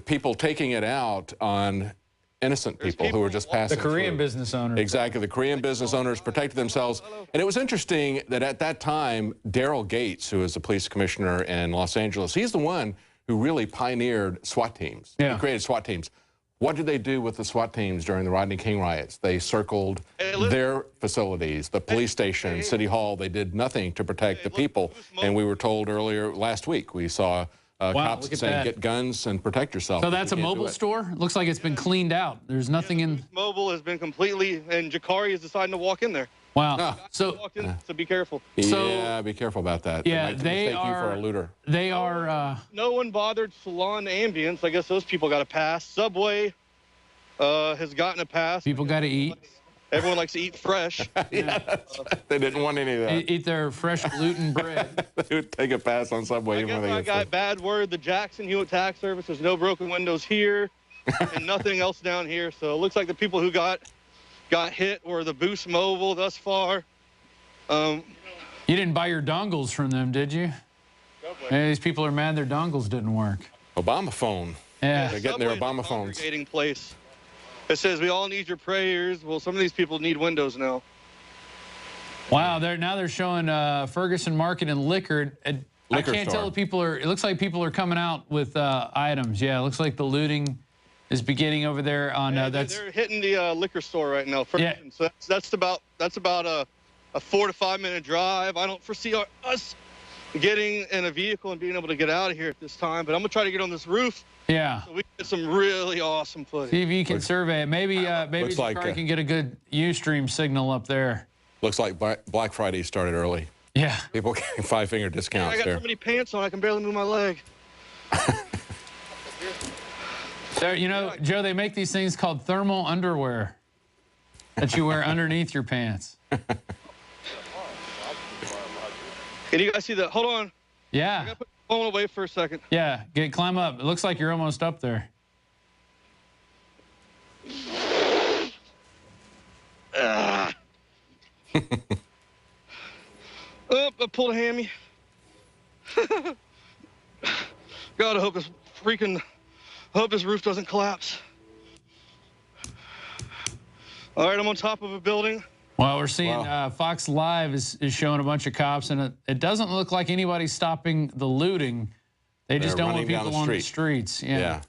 people taking it out on innocent people who were just passing The Korean through. business owners. Exactly. The Korean business owners protected themselves. And it was interesting that at that time, Daryl Gates, who is the police commissioner in Los Angeles, he's the one who really pioneered SWAT teams. He created SWAT teams. What did they do with the SWAT teams during the Rodney King riots? They circled their facilities, the police station, City Hall. They did nothing to protect the people. And we were told earlier last week, we saw cops saying, get guns and protect yourself. So that's a mobile store? It looks like it's been cleaned out. There's nothing in... Mobile has been completely, and Jakari is deciding to walk in there. Wow. So be careful. Yeah, be careful about that. Yeah, they mistake you for a looter. They are... No one bothered Salon Ambience. I guess those people got a pass. Subway has gotten a pass. People got to eat. Everyone likes to eat fresh. They didn't want any of that. Eat their fresh gluten bread. They would take a pass on Subway. I got bad word. The Jackson Hewitt Tax Service, there's no broken windows here and nothing else down here. So it looks like the people who got hit were the Boost Mobile thus far. You didn't buy your dongles from them, did you? Hey, these people are mad their dongles didn't work. Obama phone. Yeah. They're getting their Obama phones. Place. It says, we all need your prayers. Well, some of these people need windows now. Wow, now they're showing Ferguson Market and liquor. I can't tell if people are, it looks like people are coming out with items. Yeah, it looks like the looting is beginning over there on, they're hitting the liquor store right now. Ferguson. So that's about a 4 to 5 minute drive. I don't foresee us getting in a vehicle and being able to get out of here at this time, but I'm gonna try to get on this roof. Yeah. So we can get some really awesome footage. See if you can survey it. Maybe Looks like, Jakari can get a good Ustream signal up there. Looks like Black Friday started early. Yeah. People getting 5-finger discounts I got there. so many pants on, I can barely move my leg. So, you know, Joe, they make these things called thermal underwear that you wear underneath your pants. Can you guys see that? Hold on. Yeah. I gotta put the phone away for a second. Yeah, climb up. It looks like you're almost up there. Oh, I pulled a hammy. God, I hope this roof doesn't collapse. All right, I'm on top of a building. Well, we're seeing Fox Live is showing a bunch of cops, and it doesn't look like anybody's stopping the looting. They just don't want people on the streets. Yeah.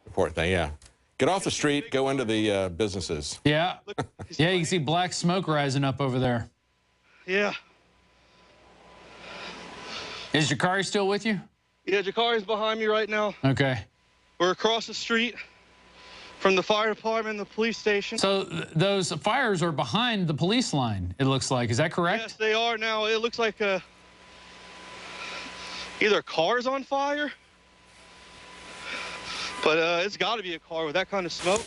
Important thing, yeah. Get off the street, go into the businesses. Yeah. Yeah, you can see black smoke rising up over there. Yeah. Is Jakari still with you? Yeah, Jakari's behind me right now. Okay. We're across the street from the fire department and the police station. So those fires are behind the police line, it looks like. Is that correct? Yes, they are now. It looks like either a car's on fire, but it's got to be a car with that kind of smoke.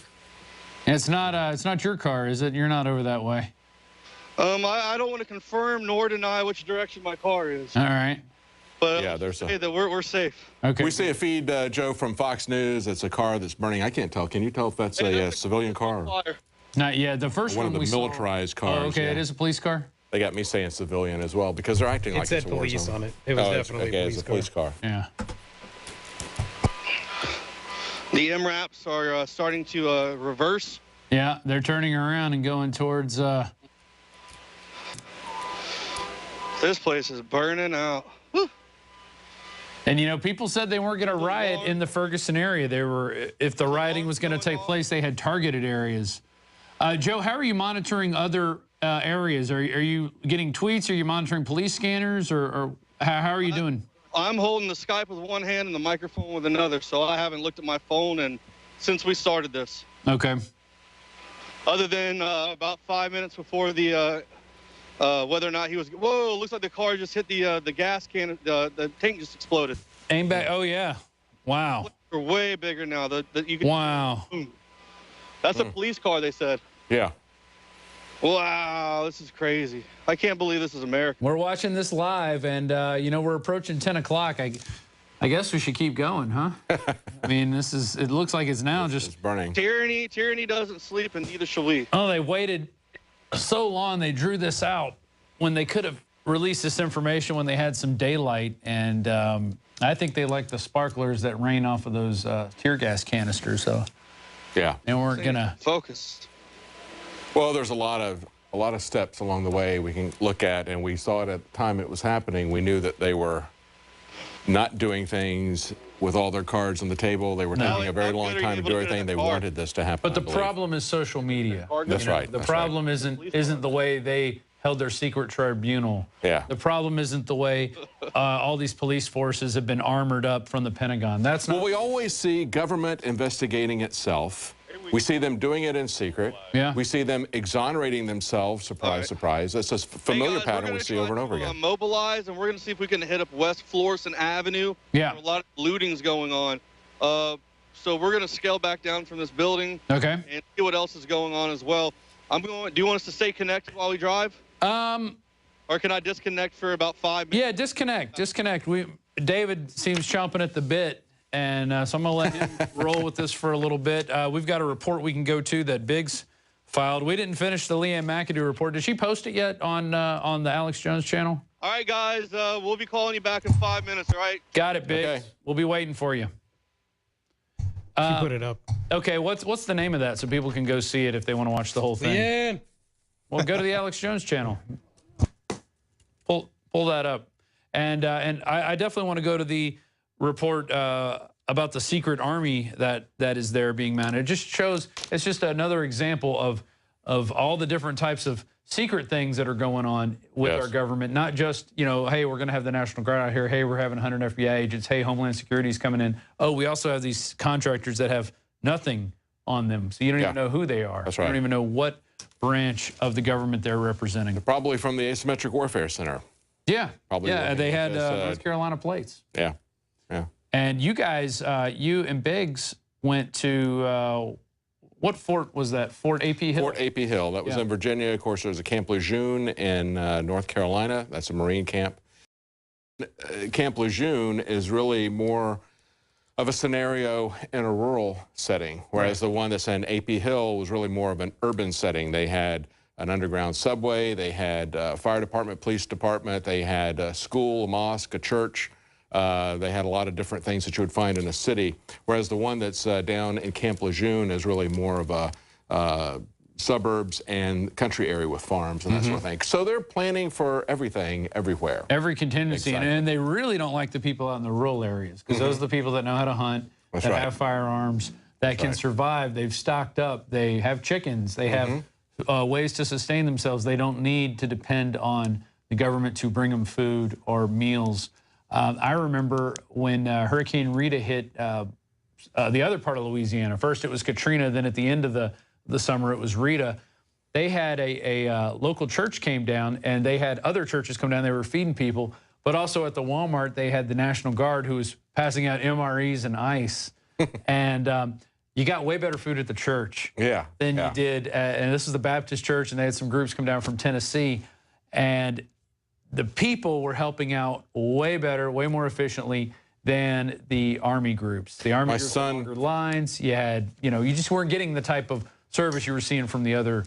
It's not your car, is it? You're not over that way. I don't want to confirm nor deny which direction my car is. All right. But yeah, there's say that we're safe. Okay. We see a feed, Joe, from Fox News. It's a car that's burning. I can't tell. Can you tell if that's a civilian car? Not yet. The first one one of we the militarized cars. Oh, okay, yeah. It is a police car. They got me saying civilian as well because they're acting like it's a war zone. It said police on it. It was definitely it's a police car. Yeah. The MRAPs are starting to reverse. Yeah, they're turning around and going towards. This place is burning out. Woo. And, you know, people said they weren't going to riot in the Ferguson area. They were, if the rioting was going to take place, they had targeted areas. Joe, how are you monitoring other areas? Are you getting tweets? Are you monitoring police scanners? Or how are you doing? I'm holding the Skype with one hand and the microphone with another, so I haven't looked at my phone since we started this. Okay. Other than about 5 minutes before the whether or not he was. Whoa! Looks like the car just hit the gas can. The tank just exploded. Aim back. Oh yeah. Wow. They're way bigger now. You can, wow. That's a police car, they said. Yeah. Wow, this is crazy. I can't believe this is America. We're watching this live, and you know, we're approaching 10 o'clock. I guess we should keep going, huh? I mean, it looks like it's now just burning. Tyranny doesn't sleep, and neither shall we. Oh, they waited so long. They drew this out when they could have released this information when they had some daylight, and I think they like the sparklers that rain off of those tear gas canisters. So yeah, they weren't gonna focus. Well, there's a lot of steps along the way we can look at, and we saw it at the time it was happening. We knew that they were not doing things with all their cards on the table. They were taking a very long time to do everything. They wanted this to happen. But the problem is social media. That's right. The problem isn't the way they held their secret tribunal. Yeah. The problem isn't the way all these police forces have been armored up from the Pentagon. That's not. Well, we always see government investigating itself. We see them doing it in secret. Yeah. We see them exonerating themselves. Surprise, surprise. That's a familiar pattern we see over and over again. Mobilize, and we're going to see if we can hit up West Florissant Avenue. Yeah. There's a lot of looting's going on. So we're going to scale back down from this building. Okay. And see what else is going on as well. Do you want us to stay connected while we drive? Or can I disconnect for about 5 minutes? Yeah, disconnect. David seems chomping at the bit. And so I'm going to let him roll with this for a little bit. We've got a report we can go to that Biggs filed. We didn't finish the Leanne McAdoo report. Did she post it yet on the Alex Jones channel? All right, guys. We'll be calling you back in 5 minutes, all right? Got it, Biggs. Okay. We'll be waiting for you. She put it up. Okay, what's the name of that so people can go see it if they want to watch the whole thing? Yeah. Well, go to the Alex Jones channel. Pull that up. And I definitely want to go to the report about the secret army that is there being mounted. It just shows, it's just another example of all the different types of secret things that are going on with Yes. our government, not just, you know, hey, we're going to have the National Guard out here. Hey, we're having 100 FBI agents. Hey, Homeland Security's coming in. Oh, we also have these contractors that have nothing on them. So you don't even know who they are. That's You right. don't even know what branch of the government they're representing. Probably from the Asymmetric Warfare Center. Yeah. Probably. Yeah, they had because, North Carolina plates. Yeah. Yeah. And you guys, you and Biggs went to, what fort was that? Fort A.P. Hill? Fort A.P. Hill. That was in Virginia. Of course, there's a Camp Lejeune in North Carolina. That's a Marine camp. Camp Lejeune is really more of a scenario in a rural setting, whereas the one that's in A.P. Hill was really more of an urban setting. They had an underground subway, they had a fire department, police department, they had a school, a mosque, a church. They had a lot of different things that you would find in a city, whereas the one that's down in Camp Lejeune is really more of a suburbs and country area with farms and that sort of thing. So they're planning for everything everywhere. Every contingency. Exactly. And they really don't like the people out in the rural areas because those are the people that know how to hunt, that have firearms, that can survive. They've stocked up. They have chickens. They have ways to sustain themselves. They don't need to depend on the government to bring them food or meals. I remember when Hurricane Rita hit the other part of Louisiana. First it was Katrina, then at the end of the summer it was Rita. They had a local church came down, and they had other churches come down. They were feeding people, but also at the Walmart they had the National Guard who was passing out MREs and ice. And you got way better food at the church than you did. And this is the Baptist church, and they had some groups come down from Tennessee. And the people were helping out way better, way more efficiently than the Army groups. The Army groups had longer lines. You had, you know, you just weren't getting the type of service you were seeing from the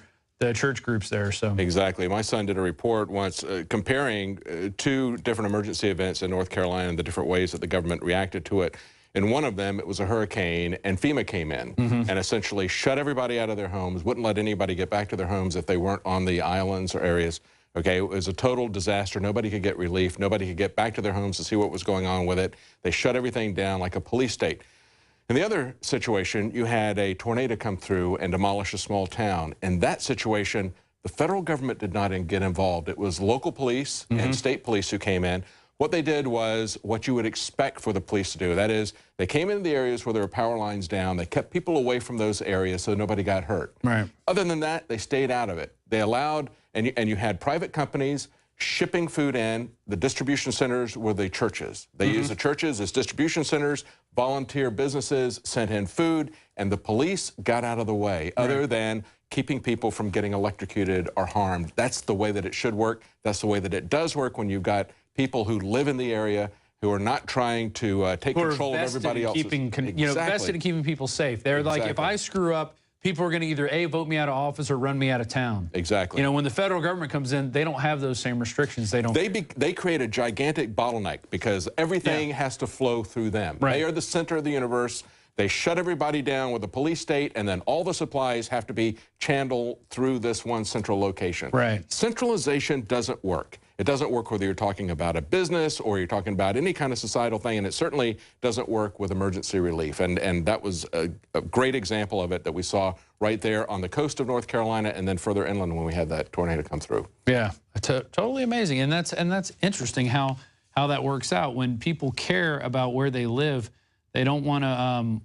church groups there. So exactly. My son did a report once comparing two different emergency events in North Carolina and the different ways that the government reacted to it. In one of them, it was a hurricane, and FEMA came in and essentially shut everybody out of their homes, wouldn't let anybody get back to their homes if they weren't on the islands or areas. Okay, it was a total disaster. Nobody could get relief. Nobody could get back to their homes to see what was going on with it. They shut everything down like a police state. In the other situation, you had a tornado come through and demolish a small town. In that situation, the federal government did not get involved. It was local police and state police who came in. What they did was what you would expect for the police to do. That is, they came into the areas where there were power lines down. They kept people away from those areas so nobody got hurt. Right. Other than that, they stayed out of it. They allowed, and you had private companies shipping food in. The distribution centers were the churches. They used the churches as distribution centers. Volunteer businesses sent in food, and the police got out of the way, other than keeping people from getting electrocuted or harmed. That's the way that it should work. That's the way that it does work when you've got people who live in the area who are not trying to take control of everybody else. Vested in keeping people safe. They're like, if I screw up, people are going to either A, vote me out of office or run me out of town. Exactly. You know, when the federal government comes in, they don't have those same restrictions. They don't. They create a gigantic bottleneck because everything has to flow through them. They are the center of the universe. They shut everybody down with a police state, and then all the supplies have to be channeled through this one central location. Right. Centralization doesn't work. It doesn't work whether you're talking about a business or you're talking about any kind of societal thing, and it certainly doesn't work with emergency relief. And that was a great example of it that we saw right there on the coast of North Carolina and then further inland when we had that tornado come through. Yeah, totally amazing. And that's interesting how that works out. When people care about where they live, they don't want to,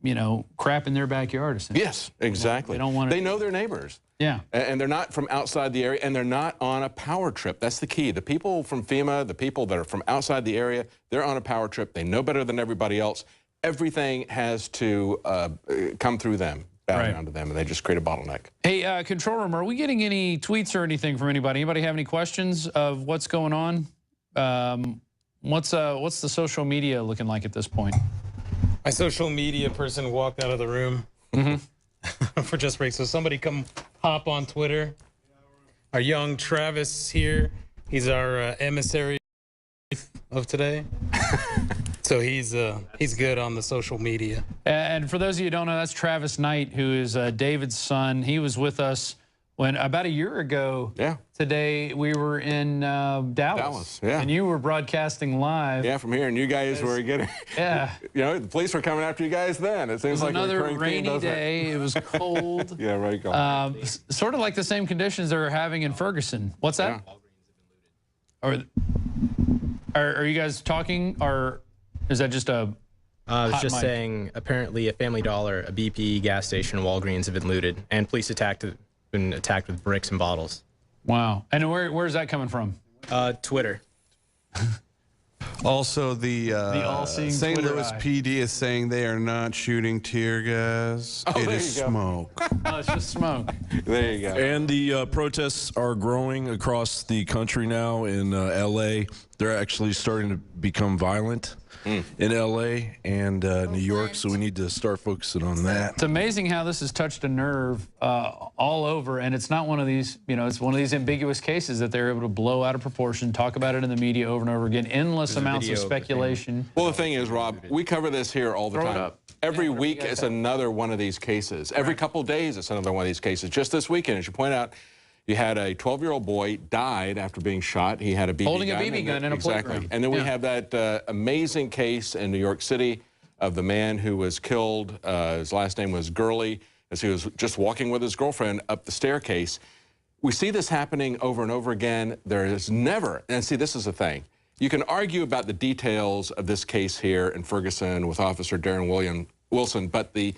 you know, crap in their backyard. Yes, exactly. They don't want to. They know their neighbors. Yeah. And they're not from outside the area, and they're not on a power trip. That's the key. The people from FEMA, the people that are from outside the area, they're on a power trip. They know better than everybody else. Everything has to come through them, bow down to them, and they just create a bottleneck. Hey, Control Room, are we getting any tweets or anything from anybody? Anybody have any questions of what's going on? What's the social media looking like at this point? My social media person walked out of the room for just break. So somebody come hop on Twitter. Our young Travis here. He's our emissary of today. So he's good on the social media. And for those of you who don't know, that's Travis Knight, who is David's son. He was with us when about a year ago today we were in Dallas. And you were broadcasting live. Yeah, from here, and you guys were getting, you know, the police were coming after you guys then. It seems like another rainy day. It was cold. Yeah, right. Sort of like the same conditions they were having in Ferguson. What's that? Are you guys talking, or is that just a I was just mic? saying, apparently a Family Dollar, a BP gas station, and Walgreens have been looted, and police been attacked with bricks and bottles. Wow. And where's that coming from? Twitter. Also, the all-seeing St. Twitter Louis eye. PD is saying they are not shooting tear gas. Oh, it there is you go. smoke. Oh, it's just smoke. There you go. And the protests are growing across the country now. In L.A., they're actually starting to become violent in L.A. and New York, so we need to start focusing on that. It's amazing how this has touched a nerve all over, and it's not one of these, you know, it's one of these ambiguous cases that they're able to blow out of proportion, talk about it in the media over and over again, endless amounts of speculation. Well, the thing is, Rob, we cover this here all the Throw it time. up. Every week it's another one of these cases. Every couple days it's another one of these cases. Just this weekend, as you point out, you had a 12-year-old boy died after being shot. He had a BB gun. Holding a BB gun in a playground. And then we have that amazing case in New York City of the man who was killed. His last name was Gurley, as he was just walking with his girlfriend up the staircase. We see this happening over and over again. There is never, and see, this is the thing. You can argue about the details of this case here in Ferguson with Officer Darren Wilson, but the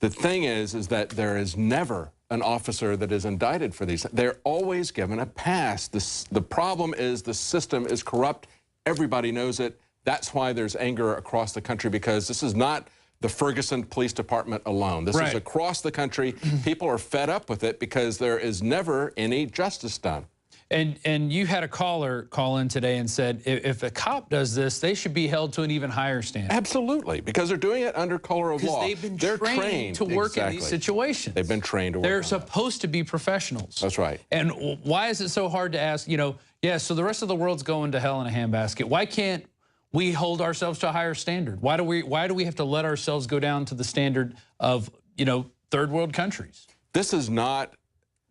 thing is that there is never an officer that is indicted for these. They're always given a pass. The problem is the system is corrupt. Everybody knows it. That's why there's anger across the country, because this is not the Ferguson Police Department alone. This is across the country. People are fed up with it because there is never any justice done. And you had a caller call in today and said, if a cop does this, they should be held to an even higher standard. Absolutely, because they're doing it under color of law. Because they've been trained to work in these situations. They've been trained to work. They're supposed to be professionals. That's right. And why is it so hard to ask, you know, yeah, so the rest of the world's going to hell in a handbasket. Why can't we hold ourselves to a higher standard? Why do we have to let ourselves go down to the standard of, you know, third world countries? This is not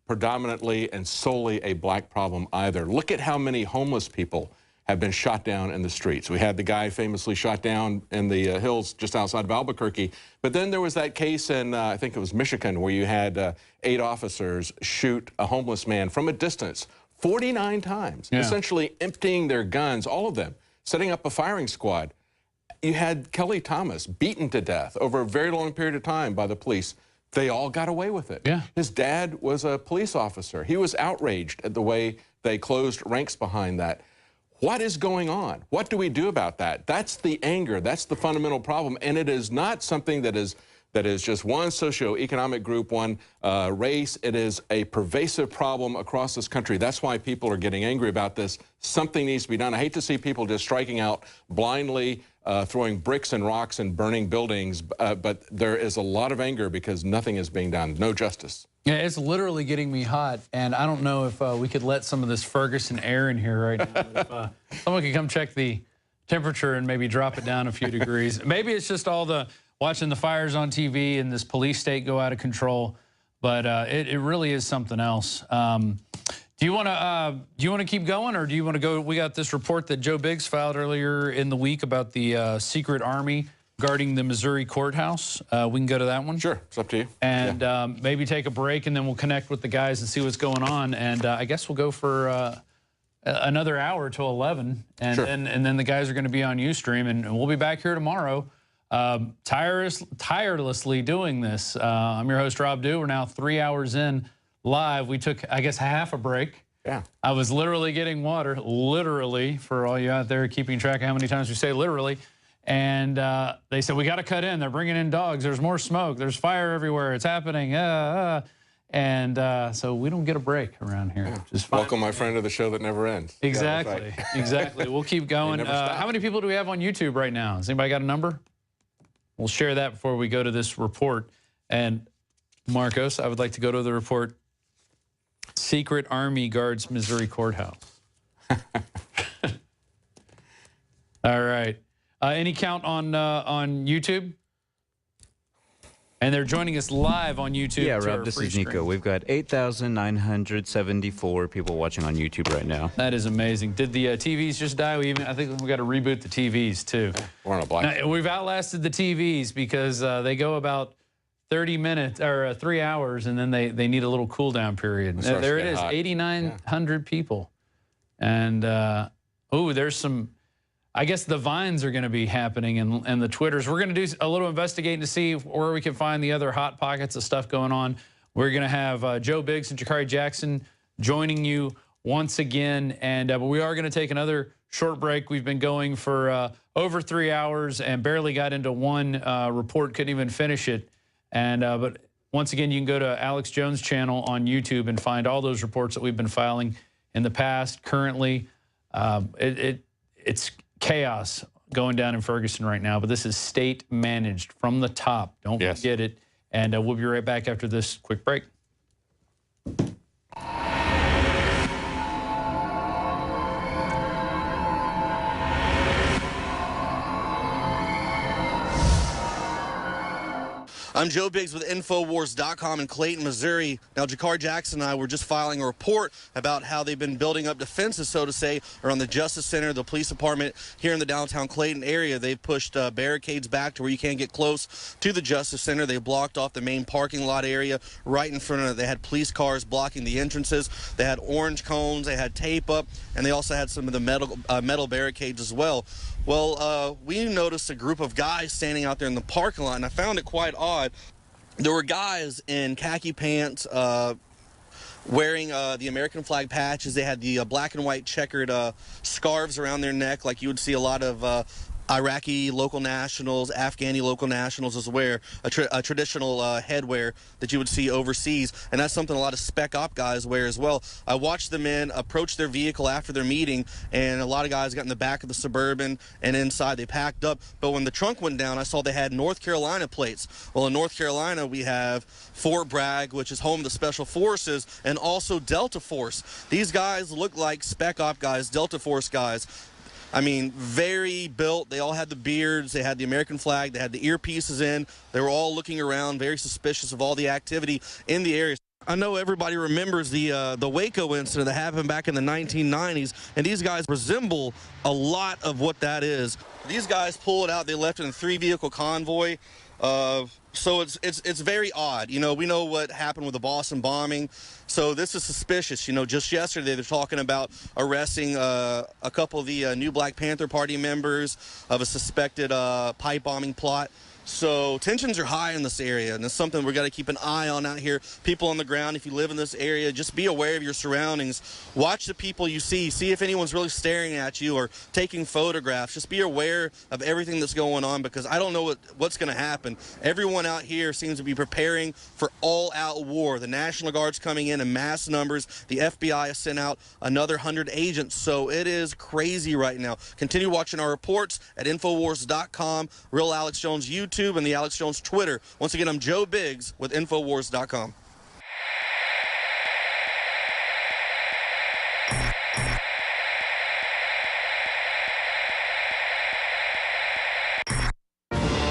predominantly and solely a black problem either. Look at how many homeless people have been shot down in the streets. We had the guy famously shot down in the hills just outside of Albuquerque. But then there was that case in, I think it was Michigan, where you had 8 officers shoot a homeless man from a distance 49 times, essentially emptying their guns, all of them, setting up a firing squad. You had Kelly Thomas beaten to death over a very long period of time by the police. They all got away with it. Yeah. His dad was a police officer. He was outraged at the way they closed ranks behind that. What is going on? What do we do about that? That's the anger. That's the fundamental problem. And it is not something that is just one socioeconomic group, one race. It is a pervasive problem across this country. That's why people are getting angry about this. Something needs to be done. I hate to see people just striking out blindly, throwing bricks and rocks and burning buildings, but there is a lot of anger because nothing is being done, no justice. Yeah, it's literally getting me hot, and I don't know if we could let some of this Ferguson air in here right now. If someone could come check the temperature and maybe drop it down a few degrees. Maybe it's just all the watching the fires on TV and this police state go out of control, but it really is something else. Do you want to keep going, or do you want to go? We got this report that Joe Biggs filed earlier in the week about the secret army guarding the Missouri courthouse. We can go to that one. Sure, it's up to you. And maybe take a break, and then we'll connect with the guys and see what's going on. And I guess we'll go for another hour till 11, and then the guys are going to be on Ustream, and we'll be back here tomorrow. Tirelessly doing this. I'm your host, Rob Dew. We're now 3 hours in live. We took, I guess, half a break. Yeah. I was literally getting water, literally, for all you out there keeping track of how many times we say literally. And they said, we got to cut in. They're bringing in dogs. There's more smoke. There's fire everywhere. It's happening. And so we don't get a break around here. Yeah. Just welcome, my friend, to the show that never ends. Exactly. Yeah, exactly. We'll keep going. How many people do we have on YouTube right now? Has anybody got a number? We'll share that before we go to this report. And Marcos, I would like to go to the report. Secret Army guards Missouri courthouse. All right. Any count on YouTube? And they're joining us live on YouTube. Yeah, to Rob, our this free is Nico. stream. We've got 8,974 people watching on YouTube right now. That is amazing. Did the TVs just die? I think we got to reboot the TVs too. We're on a black. Now, we've outlasted the TVs because they go about 30 minutes or 3 hours, and then they need a little cool down period. There it is, 8,900 people. And there's some. I guess the Vines are going to be happening and the Twitters. We're going to do a little investigating to see where we can find the other hot pockets of stuff going on. We're going to have Joe Biggs and Jakari Jackson joining you once again. And but we are going to take another short break. We've been going for over 3 hours and barely got into one report, couldn't even finish it. And but once again, you can go to Alex Jones' channel on YouTube and find all those reports that we've been filing in the past, currently. It's chaos going down in Ferguson right now, but this is state managed from the top. Don't forget it. And we'll be right back after this quick break. I'm Joe Biggs with Infowars.com in Clayton, Missouri. Now, Jakari Jackson and I were just filing a report about how they've been building up defenses, so to say, around the Justice Center, the police department here in the downtown Clayton area. They've pushed barricades back to where you can't get close to the Justice Center. They blocked off the main parking lot area right in front of it. They had police cars blocking the entrances. They had orange cones. They had tape up, and they also had some of the metal barricades as well. Well, we noticed a group of guys standing out there in the parking lot, and I found it quite odd. There were guys in khaki pants wearing the American flag patches. They had the black and white checkered scarves around their neck, like you would see a lot of Iraqi local nationals, Afghani local nationals as wear, a traditional headwear that you would see overseas, and that's something a lot of spec op guys wear as well. I watched the men approach their vehicle after their meeting, and a lot of guys got in the back of the Suburban and inside. They packed up, but when the trunk went down, I saw they had North Carolina plates. Well, in North Carolina, we have Fort Bragg, which is home of the Special Forces, and also Delta Force. These guys look like spec op guys, Delta Force guys. I mean, very built. They all had the beards. They had the American flag. They had the earpieces in. They were all looking around, very suspicious of all the activity in the area. I know everybody remembers the Waco incident that happened back in the 1990s, and these guys resemble a lot of what that is. These guys pulled out. They left in a 3-vehicle convoy. So it's very odd. You know, we know what happened with the Boston bombing, so this is suspicious. You know, just yesterday they're talking about arresting a couple of the new Black Panther Party members of a suspected pipe bombing plot. So tensions are high in this area, and it's something we've got to keep an eye on out here. People on the ground, if you live in this area, just be aware of your surroundings. Watch the people you see. See if anyone's really staring at you or taking photographs. Just be aware of everything that's going on, because I don't know what's going to happen. Everyone out here seems to be preparing for all-out war. The National Guard's coming in mass numbers. The FBI has sent out another 100 agents, so it is crazy right now. Continue watching our reports at Infowars.com, Real Alex Jones YouTube, and the Alex Jones Twitter. Once again, I'm Joe Biggs with Infowars.com.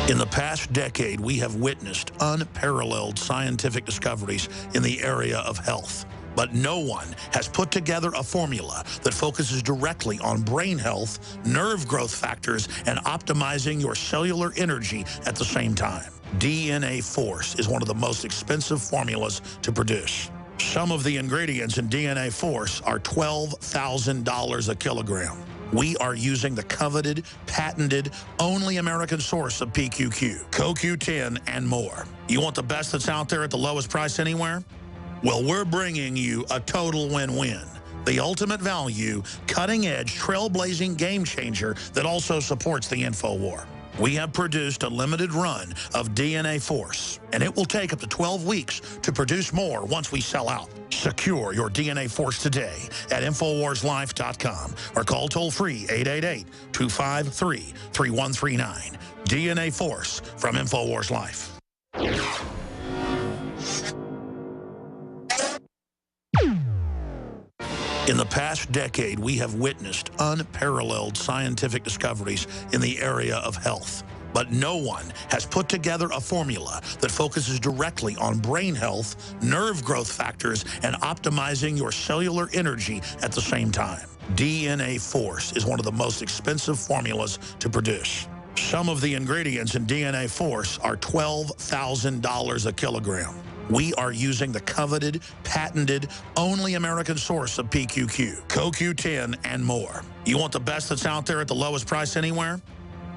In the past decade, we have witnessed unparalleled scientific discoveries in the area of health. But no one has put together a formula that focuses directly on brain health, nerve growth factors, and optimizing your cellular energy at the same time. DNA Force is one of the most expensive formulas to produce. Some of the ingredients in DNA Force are $12,000 a kilogram. We are using the coveted, patented, only American source of PQQ, CoQ10, and more. You want the best that's out there at the lowest price anywhere? Well, we're bringing you a total win-win. The ultimate value, cutting-edge, trailblazing game changer that also supports the InfoWar. We have produced a limited run of DNA Force, and it will take up to 12 weeks to produce more once we sell out. Secure your DNA Force today at InfoWarsLife.com or call toll-free 888-253-3139. DNA Force from InfoWars Life. In the past decade, we have witnessed unparalleled scientific discoveries in the area of health. But no one has put together a formula that focuses directly on brain health, nerve growth factors, and optimizing your cellular energy at the same time. DNA Force is one of the most expensive formulas to produce. Some of the ingredients in DNA Force are $12,000 a kilogram. We are using the coveted, patented, only American source of PQQ, CoQ10, and more. You want the best that's out there at the lowest price anywhere?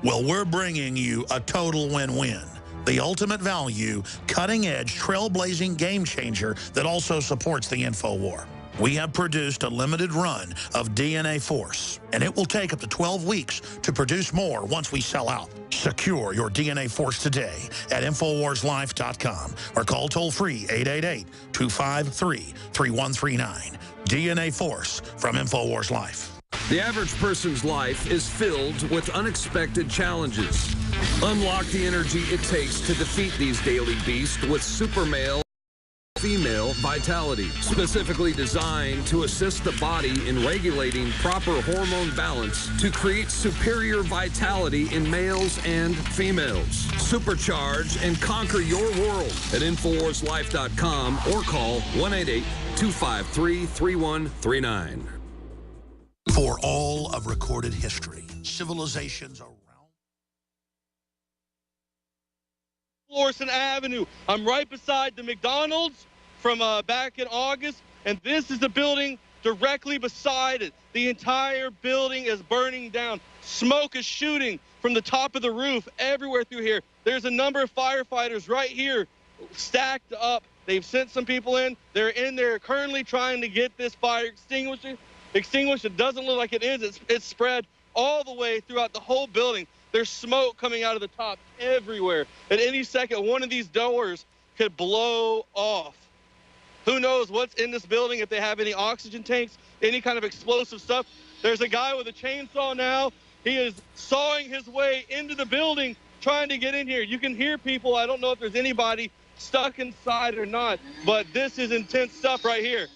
Well, we're bringing you a total win-win. The ultimate value, cutting-edge, trailblazing game changer that also supports the InfoWar. We have produced a limited run of DNA Force, and it will take up to 12 weeks to produce more once we sell out. Secure your DNA Force today at InfoWarsLife.com or call toll-free 888-253-3139. DNA Force from InfoWars Life. The average person's life is filled with unexpected challenges. Unlock the energy it takes to defeat these daily beasts with Super Male Female Vitality, specifically designed to assist the body in regulating proper hormone balance to create superior vitality in males and females. Supercharge and conquer your world at InfoWarsLife.com or call 1-888-253-3139. For all of recorded history, civilizations around Florissant Avenue. I'm right beside the McDonald's from back in August, and this is the building directly beside it. The entire building is burning down. Smoke is shooting from the top of the roof everywhere through here. There's a number of firefighters right here stacked up. They've sent some people in. They're in there currently trying to get this fire extinguished. It doesn't look like it is. It's spread all the way throughout the whole building. There's smoke coming out of the top everywhere. At any second, one of these doors could blow off. Who knows what's in this building, if they have any oxygen tanks, any kind of explosive stuff. There's a guy with a chainsaw now. He is sawing his way into the building, trying to get in here. You can hear people. I don't know if there's anybody stuck inside or not, but this is intense stuff right here.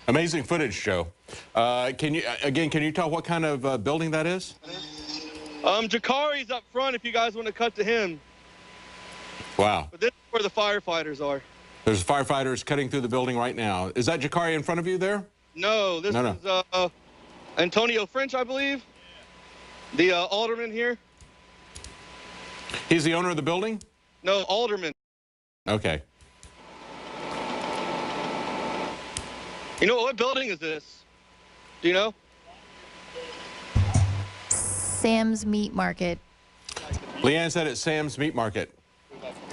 Amazing footage, Joe. Can you tell what kind of building that is? Jakari's up front if you guys want to cut to him. Wow. But this is where the firefighters are. There's firefighters cutting through the building right now. Is that Jakari in front of you there? No, this is Antonio French, I believe. The alderman here. He's the owner of the building? No, alderman. Okay. You know, what building is this? Do you know? Sam's Meat Market. Leanne said it's Sam's Meat Market.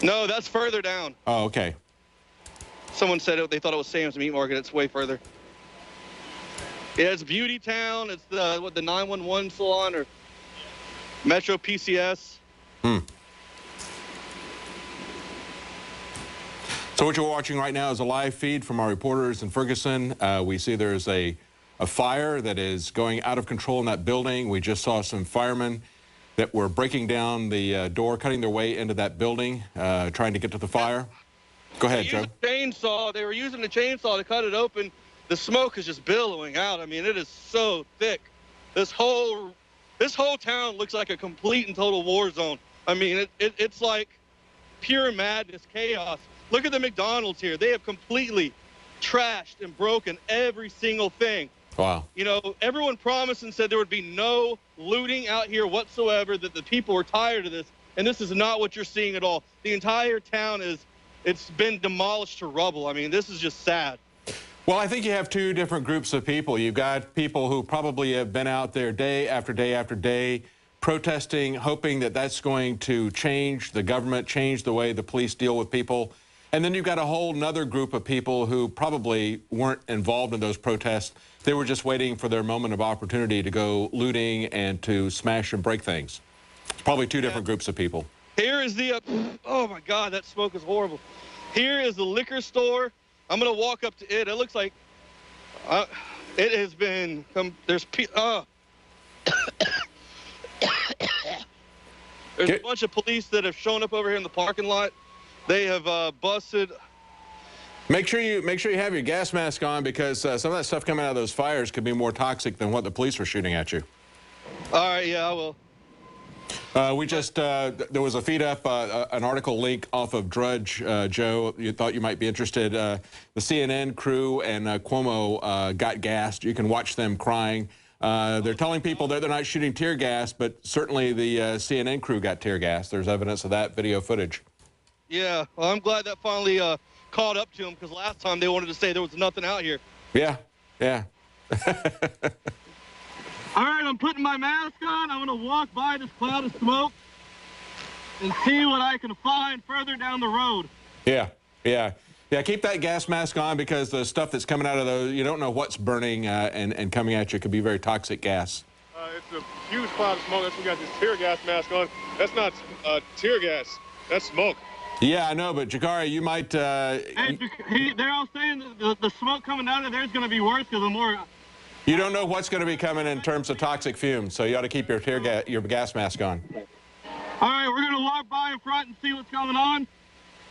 No, that's further down. Oh, okay. Someone said they thought it was Sam's Meat Market. It's way further. Yeah, it's Beauty Town. It's the 911 salon or Metro PCS. So what you're watching right now is a live feed from our reporters in Ferguson. We see there's a fire that is going out of control in that building. We just saw some firemen that were breaking down the door, cutting their way into that building, trying to get to the fire. Go ahead, Joe. They were using the chainsaw to cut it open. The smoke is just billowing out. I mean, it is so thick. This whole town looks like a complete and total war zone. I mean, it's like pure madness, chaos. Look at the McDonald's here. They have completely trashed and broken every single thing. Wow. You know, everyone promised and said there would be no looting out here whatsoever, that the people were tired of this, and this is not what you're seeing at all. The entire town it's been demolished to rubble. I mean, this is just sad. Well, I think you have two different groups of people. You've got people who probably have been out there day after day after day protesting, hoping that that's going to change the government, change the way the police deal with people. And then you've got a whole nother group of people who probably weren't involved in those protests. They were just waiting for their moment of opportunity to go looting and to smash and break things. It's probably two different groups of people. Here is the, oh my God, that smoke is horrible. Here is the liquor store. I'm going to walk up to it. It looks like it has been, there's a bunch of police that have shown up over here in the parking lot. They have busted. Make sure you have your gas mask on, because some of that stuff coming out of those fires could be more toxic than what the police were shooting at you. All right, yeah, I will. We just, there was a feed up, an article link off of Drudge, Joe. You thought you might be interested. The CNN crew and Cuomo got gassed. You can watch them crying. They're telling people that they're not shooting tear gas, but certainly the CNN crew got tear gas. There's evidence of that video footage. Yeah, well, I'm glad that finally caught up to them, because last time they wanted to say there was nothing out here. Yeah, yeah. All right, I'm putting my mask on. I'm going to walk by this cloud of smoke and see what I can find further down the road. Yeah, yeah. Yeah, keep that gas mask on, because the stuff that's coming out of those, you don't know what's burning and coming at you. It could be very toxic gas. It's a huge cloud of smoke. That's why we got this tear gas mask on. That's not tear gas. That's smoke. Yeah, I know, but Jakari, you might... Hey, they're all saying that the smoke coming out of there is going to be worse because the more... You don't know what's going to be coming in terms of toxic fumes, so you ought to keep your gas mask on. All right, we're going to walk by in front and see what's going on.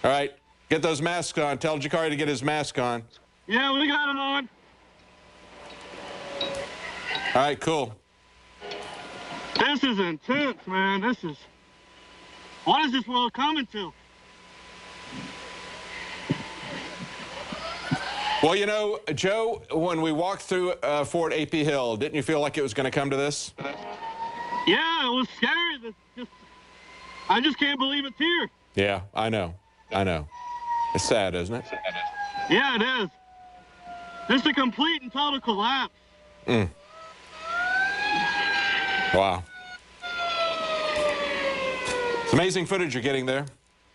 All right, get those masks on. Tell Jakari to get his mask on. Yeah, we got it on. All right, cool. This is intense, man. This is... What is this world coming to? Well, you know, Joe, when we walked through Fort AP Hill, didn't you feel like it was going to come to this? Yeah, it was scary. I just can't believe it's here. Yeah, I know. I know. It's sad, isn't it? Yeah, it is. Just a complete and total collapse. Wow. It's amazing footage you're getting there.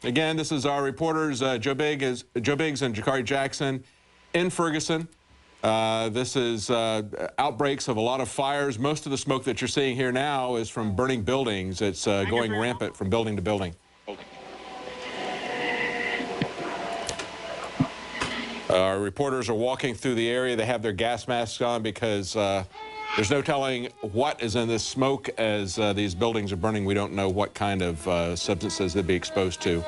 Again, this is our reporters, Joe Biggs and Jakari Jackson in Ferguson. This is outbreaks of a lot of fires. Most of the smoke that you're seeing here now is from burning buildings. It's going rampant from building to building. Our reporters are walking through the area. They have their gas masks on because there's no telling what is in this smoke as these buildings are burning. We don't know what kind of substances they'd be exposed to.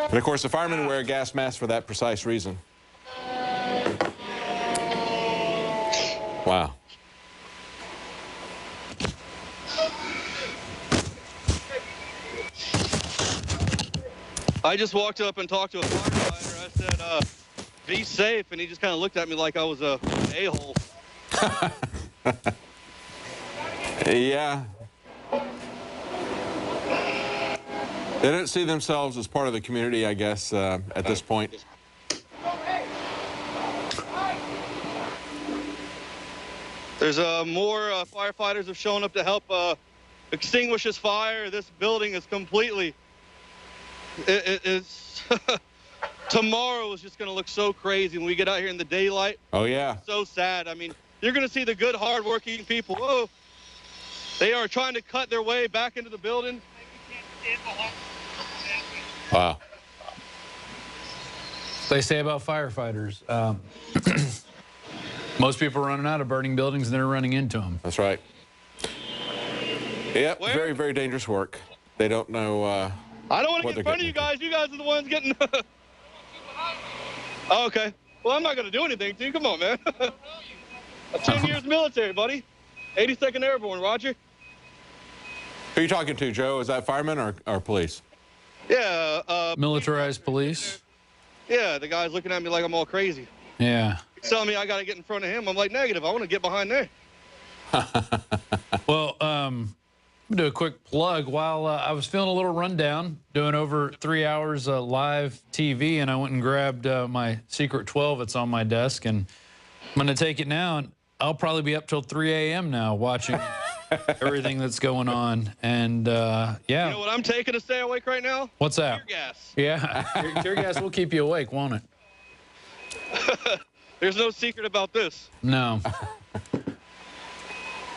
And of course, the firemen wear gas masks for that precise reason. Wow. I just walked up and talked to a firefighter. I said, be safe, and he just kind of looked at me like I was a a-hole. Yeah. They don't see themselves as part of the community, I guess, at this point. There's more firefighters have shown up to help extinguish this fire. This building is completely... It's tomorrow is just going to look so crazy when we get out here in the daylight. Oh, yeah. So sad. I mean, you're going to see the good, hard-working people. Whoa. They are trying to cut their way back into the building. Wow. They say about firefighters. Most people are running out of burning buildings, and they're running into them. That's right. Yep, very, very dangerous work. They don't know I don't want to get in front of you guys. You guys are the ones getting... Oh, okay. Well, I'm not going to do anything to you. Come on, man. 10 years military, buddy. 82nd Airborne, Roger. Who are you talking to, Joe? Is that firemen or police? Yeah. Militarized police? Yeah, the guy's looking at me like I'm all crazy. Yeah. He's telling me I got to get in front of him. I'm like, negative. I want to get behind there. Well, I'm going to do a quick plug. While I was feeling a little rundown, doing over 3 hours live TV, and I went and grabbed my Secret 12. It's on my desk, and I'm going to take it now, and I'll probably be up till 3 a.m. now watching everything that's going on. And, yeah. You know what I'm taking to stay awake right now? What's that? Tear gas. Yeah. Tear gas will keep you awake, won't it? There's no secret about this. No.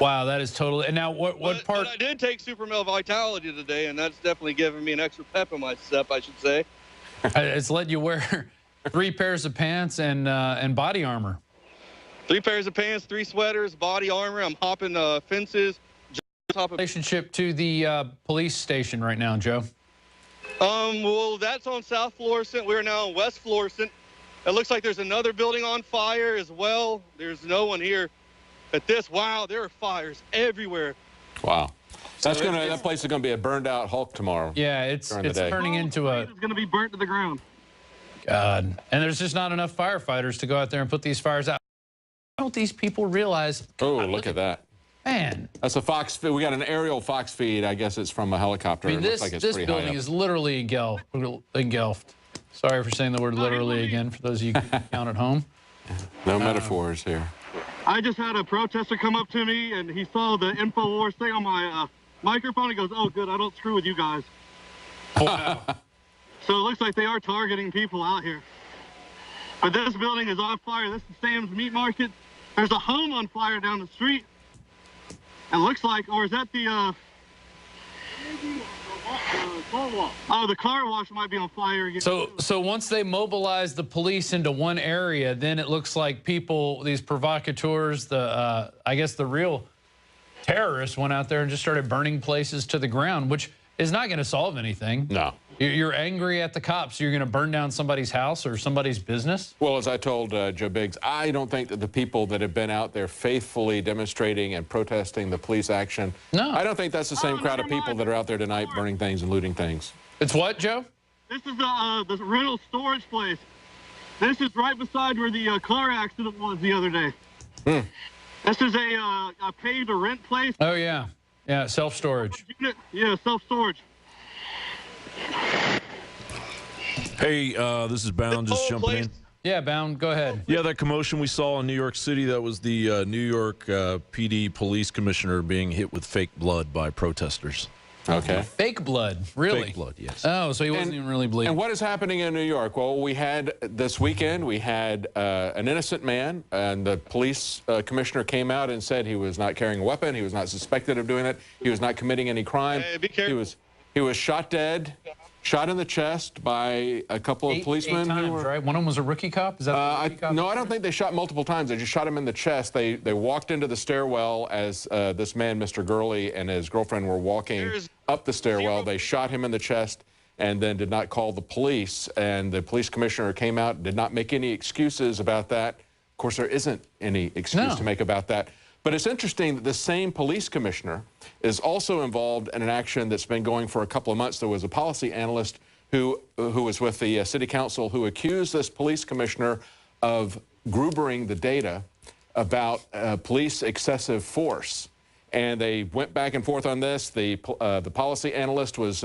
Wow, that is totally... And now, what part... But I did take Super Male Vitality today, and that's definitely giving me an extra pep in my step, I should say. It's letting you wear 3 pairs of pants and body armor. 3 pairs of pants, 3 sweaters, body armor. I'm hopping fences. Relationship to the police station right now, Joe? Well, that's on South Florissant. We're now on West Florissant. It looks like there's another building on fire as well. There's no one here at this. Wow, there are fires everywhere. Wow. That place is gonna be a burned out Hulk tomorrow. Yeah, it's turning into a. It's going to be burnt to the ground. God, and there's just not enough firefighters to go out there and put these fires out. Don't these people realize? Oh, look at that. Man, that's a Fox feed. We got an aerial Fox feed. I guess it's from a helicopter. I mean, it looks like it's this pretty high building up. is literally engulfed. Sorry for saying the word literally again for those of you down at home. No metaphors here. I just had a protester come up to me, and he saw the Infowars thing on my microphone. He goes, "Oh, good, I don't screw with you guys." Wow. So it looks like they are targeting people out here. But this building is on fire. This is Sam's Meat Market. There's a home on fire down the street. It looks like, or is that the, oh, the car wash might be on fire again. So once they mobilize the police into one area, then it looks like people, these provocateurs, I guess the real terrorists went out there and just started burning places to the ground, which is not going to solve anything. No. You're angry at the cops. You're going to burn down somebody's house or somebody's business? Well, as I told Joe Biggs, I don't think that the people that have been out there faithfully demonstrating and protesting the police action, I don't think that's the same crowd of people that are out there tonight burning things and looting things. It's what, Joe? This is the rental storage place. This is right beside where the car accident was the other day. This is a pay-to-rent place. Oh, yeah. Yeah, self-storage. Yeah, self-storage. Hey, this is Bound, just jumping in. Yeah, Bound, go ahead. Yeah, that commotion we saw in New York City, that was the New York PD police commissioner being hit with fake blood by protesters. Okay. Fake blood, really? Fake blood, yes. Oh, so he wasn't even really bleeding. And what is happening in New York? Well, we had this weekend, we had an innocent man, and the police commissioner came out and said he was not carrying a weapon, he was not suspected of doing it, he was not committing any crime. Hey, be careful. He was shot dead, shot in the chest by a couple of policemen. 8 times, who were, right? One of them was a rookie cop? Is that the rookie cop? No, I don't think they shot multiple times. They just shot him in the chest. They walked into the stairwell as this man, Mr. Gurley, and his girlfriend were walking up the stairwell. They shot him in the chest and then did not call the police. And the police commissioner came out, did not make any excuses about that. Of course, there isn't any excuse to make about that. But it's interesting that the same police commissioner is also involved in an action that's been going for a couple of months. There was a policy analyst who was with the city council who accused this police commissioner of groupering the data about police excessive force. And they went back and forth on this. The policy analyst was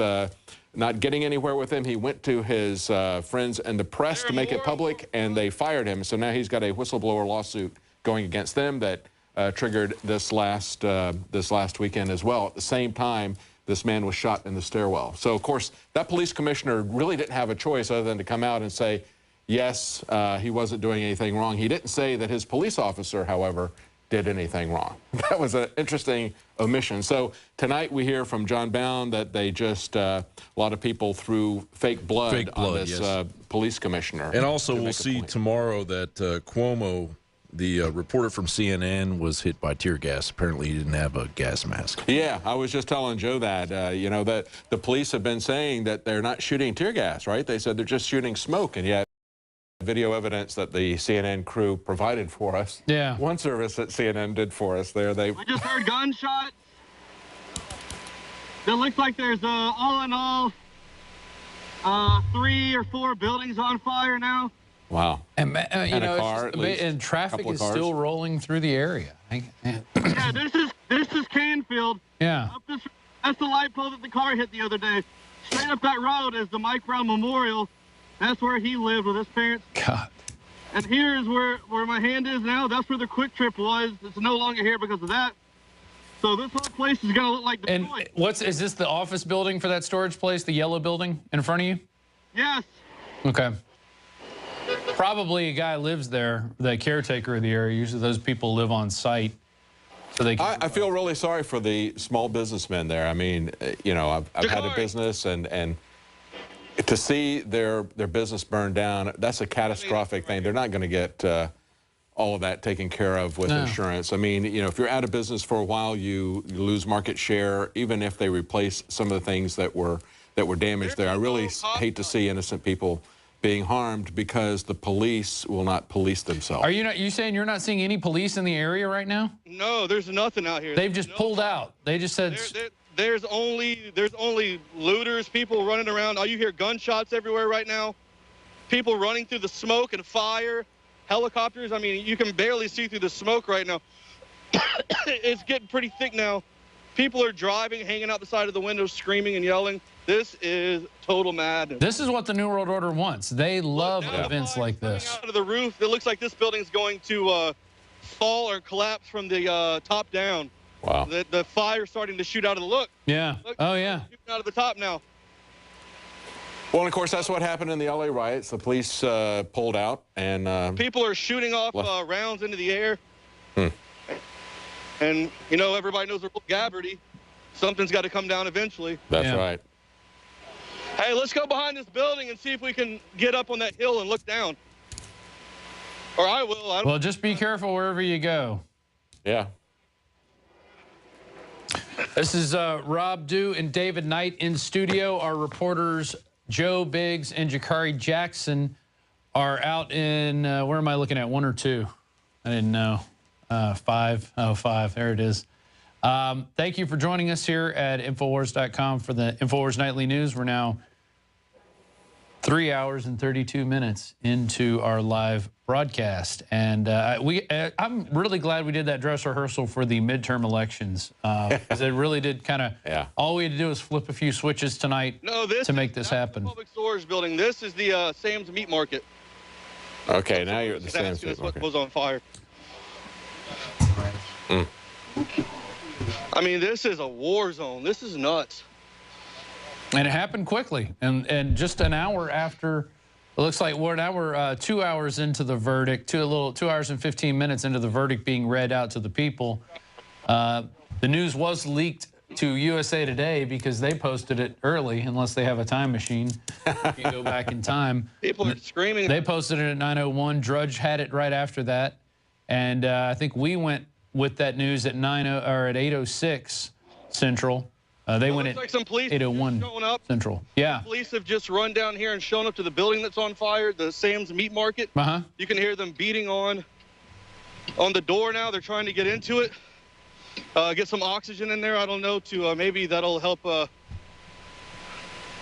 not getting anywhere with him. He went to his friends in the press to make it public, and they fired him. So now he's got a whistleblower lawsuit going against them that triggered this last weekend as well. At the same time, this man was shot in the stairwell. So, of course, that police commissioner really didn't have a choice other than to come out and say, yes, he wasn't doing anything wrong. He didn't say that his police officer, however, did anything wrong. That was an interesting omission. So tonight we hear from John Bound that they just, a lot of people threw fake blood on this police commissioner. And also we'll see tomorrow that Cuomo, the reporter from CNN, was hit by tear gas. Apparently he didn't have a gas mask. Yeah, I was just telling Joe that, you know, that the police have been saying that they're not shooting tear gas, right? They said they're just shooting smoke, and yet video evidence that the CNN crew provided for us. Yeah. One service that CNN did for us there. We just heard gunshots. It looks like there's, all in all, 3 or 4 buildings on fire now. Wow. And you know, car, and traffic is still rolling through the area. Yeah, this is Canfield. Yeah. That's the light pole that the car hit the other day. Straight up that road is the Mike Brown Memorial. That's where he lived with his parents. God. And here is where my hand is now. That's where the Quick Trip was. It's no longer here because of that. So this whole place is going to look like Detroit. And is this the office building for that storage place, the yellow building in front of you? Yes. Okay. Probably a guy lives there, the caretaker of the area. Usually those people live on site. So they I feel really sorry for the small businessmen there. I mean, you know, I've had a business, and to see their business burned down, that's a catastrophic thing. They're not going to get all of that taken care of with insurance. I mean, you know, if you're out of business for a while, you lose market share, even if they replace some of the things that were damaged there. I really hate to see innocent people being harmed because the police will not police themselves. Are you saying you're not seeing any police in the area right now? No, there's nothing out here. They've just pulled out. They just said There's only looters, people running around. All you hear gunshots everywhere right now. People running through the smoke and fire. Helicopters. I mean, you can barely see through the smoke right now. It's getting pretty thick now. People are driving, hanging out the side of the windows, screaming and yelling. This is total madness. This is what the New World Order wants. They love events like this. Out of the roof, it looks like this building's going to fall or collapse from the top down. Wow. The fire's starting to shoot out of the look. Yeah. Oh, yeah. Shooting out of the top now. Well, and of course, that's what happened in the LA riots. The police pulled out and... people are shooting off rounds into the air. And, you know, everybody knows they're Gabberty. Something's got to come down eventually. That's right. Hey, let's go behind this building and see if we can get up on that hill and look down. Or I will. Well, just be careful wherever you go. Yeah. This is Rob Dew and David Knight in studio. Our reporters Joe Biggs and Jakari Jackson are out in, where am I looking at, 1 or 2? I didn't know. 5. Oh, 5. There it is. Thank you for joining us here at Infowars.com for the Infowars Nightly News. We're now 3 hours and 32 minutes into our live broadcast. And I'm really glad we did that dress rehearsal for the midterm elections, because it really did kind of, all we had to do was flip a few switches tonight to make this happen. Public storage building. This is the Sam's Meat Market. Okay, now you're at the Sam's Meat What Market. was on fire. I mean, this is a war zone. This is nuts. And it happened quickly. And just an hour after, it looks like we're now 2 hours into the verdict, 2 hours and 15 minutes into the verdict being read out to the people. The news was leaked to USA Today because they posted it early, unless they have a time machine. You can go back in time. People are screaming. They posted it at 9:01. Drudge had it right after that. And I think we went with that news at 8:06 Central. They went at like some police 8:01 showing up. Central. Yeah. Police have just run down here and shown up to the building that's on fire, the Sam's Meat Market. You can hear them beating on the door now. They're trying to get into it, get some oxygen in there. I don't know, to maybe that'll help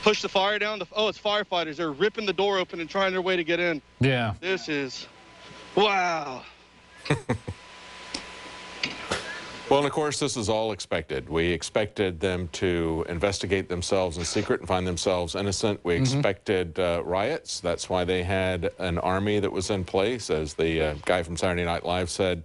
push the fire down. Oh, it's firefighters. They're ripping the door open and trying their way to get in. Yeah. This is, wow. Well, and of course, this is all expected. We expected them to investigate themselves in secret and find themselves innocent. We expected riots. That's why they had an army that was in place. As the guy from Saturday Night Live said,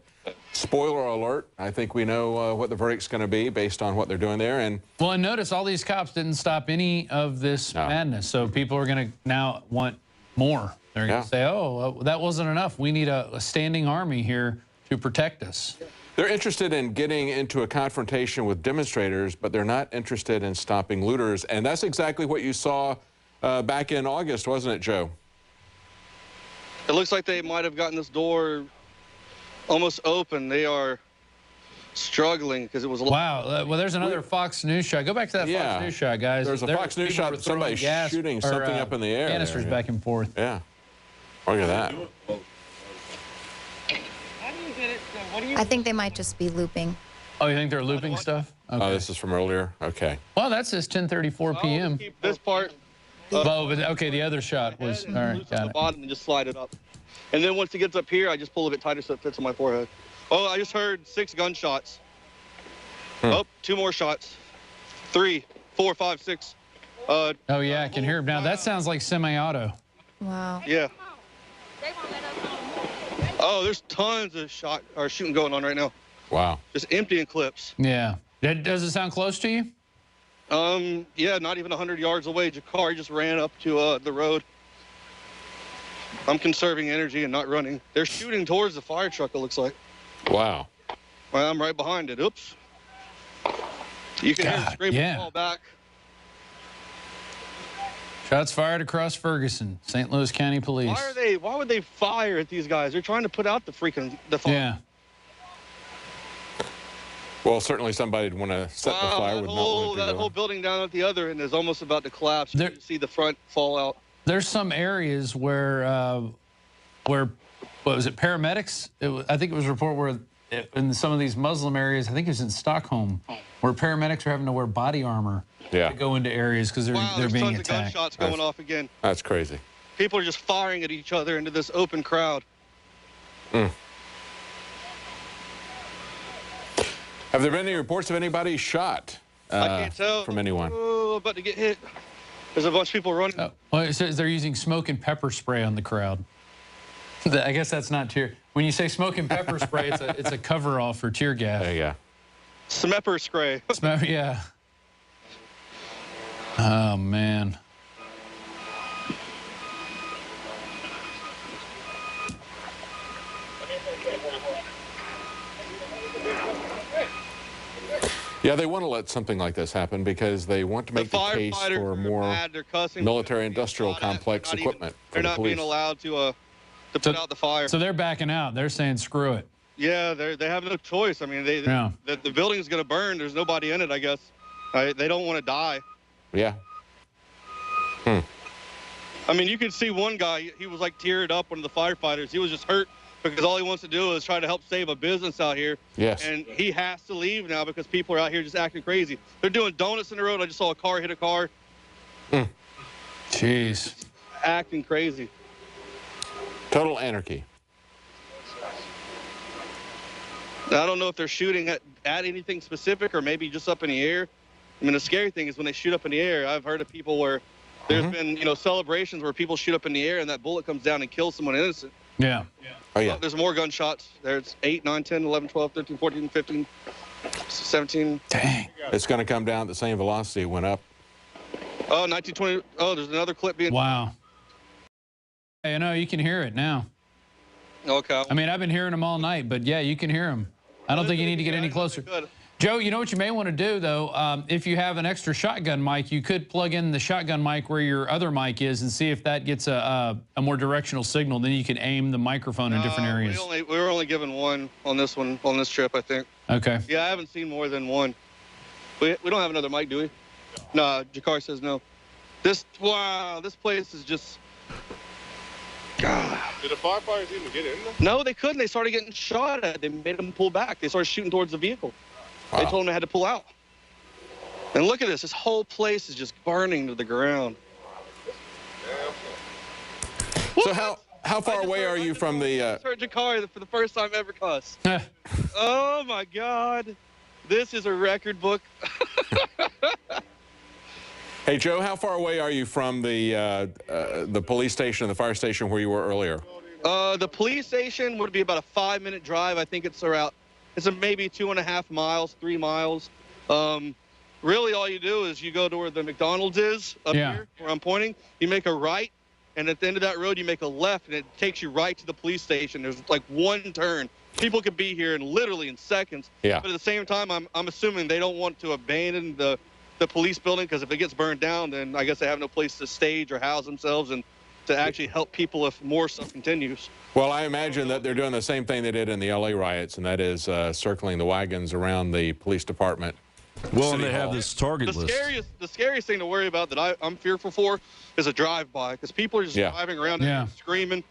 spoiler alert, I think we know what the verdict's going to be based on what they're doing there. And well, and notice all these cops didn't stop any of this madness. So people are going to now want more. They're going to say, oh, that wasn't enough. We need a standing army here to protect us. They're interested in getting into a confrontation with demonstrators, but they're not interested in stopping looters. And that's exactly what you saw back in August, wasn't it, Joe? It looks like they might have gotten this door almost open. They are struggling because it was a wow. Well, there's another Fox News shot. Go back to that Fox News shot, guys. There's a Fox News shot of somebody shooting something up in the air. Canisters back and forth. Yeah. Look at that. I think they might just be looping. Oh, you think they're looping stuff? Okay. Oh, this is from earlier? Okay. Well, that says 10:34 p.m. Keep this part. Oh, but okay, the other shot was, all right, got it. Bottom and just slide it up. And then once it gets up here, I just pull a bit tighter so it fits on my forehead. Oh, I just heard 6 gunshots. Oh, 2 more shots. 3, 4, 5, 6. Oh, yeah, I can hear it now. That sounds like semi-auto. Wow. Yeah. Oh, there's tons of shooting going on right now. Wow. Just emptying clips. Yeah. Does it sound close to you? Yeah, not even 100 yards away. Jakari just ran up to the road. I'm conserving energy and not running. They're shooting towards the fire truck, it looks like. Wow. Well, I'm right behind it. Oops. You can hear them screaming fall back. Shots fired across Ferguson, St. Louis County Police. Why would they fire at these guys? They're trying to put out the fire. Yeah. Well, certainly somebody would want to set the fire. That whole building down at the other end is almost about to collapse. You can see the front fall out. There's some areas where what was it, paramedics? I think it was a report where in some of these Muslim areas, I think it was in Stockholm, where paramedics are having to wear body armor to go into areas because they're being attacked. Tons of gunshots going off again. That's crazy. People are just firing at each other into this open crowd. Have there been any reports of anybody shot I can't tell. from anyone? Oh, about to get hit. There's a bunch of people running. Well, it says they're using smoke and pepper spray on the crowd. I guess that's not tear. When you say smoke and pepper spray, it's a cover-all for tear gas. There you go. Smepper spray. Yeah. Oh, man. Yeah, they want to let something like this happen because they want to make the case for more military-industrial complex equipment. They're not being allowed to put out the fire. So they're backing out. They're saying, screw it. Yeah, they have no choice. I mean, the building's going to burn. There's nobody in it, I guess. They don't want to die. Yeah. I mean, you could see one guy, he was like teared up, one of the firefighters. He was just hurt because all he wants to do is try to help save a business out here. Yes. And he has to leave now because people are out here just acting crazy. They're doing donuts in the road. I just saw a car hit a car. Jeez. Acting crazy. Total anarchy. I don't know if they're shooting at anything specific or maybe just up in the air. I mean, the scary thing is when they shoot up in the air, I've heard of people where there's been, celebrations where people shoot up in the air and that bullet comes down and kills someone innocent. Yeah. Oh, yeah. There's more gunshots. There's 8, 9, 10, 11, 12, 13, 14, 15, 17. Dang. It's going to come down at the same velocity it went up. Oh, 1920. Oh, there's another clip being. Wow. I know, you can hear it now. Okay. I mean, I've been hearing them all night, but yeah, you can hear them. I don't think you need to get any closer. Joe, you know what you may want to do, though? If you have an extra shotgun mic, you could plug in the shotgun mic where your other mic is and see if that gets a more directional signal. Then you can aim the microphone in different areas. We were only given one on this trip, I think. Okay. Yeah, I haven't seen more than one. We don't have another mic, do we? No, Jakar says no. This place is just... God. Did the firefighters even get in there? No, they couldn't. They started getting shot at. They made them pull back. They started shooting towards the vehicle. Wow. They told them they had to pull out. And look at this. This whole place is just burning to the ground. So how far away are you from the... I heard Jakar for the first time ever cuss. Oh, my God. This is a record book. Hey, Joe, how far away are you from the police station and the fire station where you were earlier? The police station would be about a 5-minute drive. I think it's maybe 2.5 miles, 3 miles. Really, all you do is you go to where the McDonald's is up here, where I'm pointing. You make a right, and at the end of that road, you make a left, and it takes you right to the police station. There's like one turn. People could be here literally in seconds. Yeah. But at the same time, I'm assuming they don't want to abandon the police building, because if it gets burned down, then I guess they have no place to stage or house themselves and to actually help people if more stuff continues. Well, I imagine that they're doing the same thing they did in the LA riots, and that is circling the wagons around the police department. Well, and they have this target list. The scariest thing to worry about that I'm fearful for is a drive-by, because people are just driving around and screaming.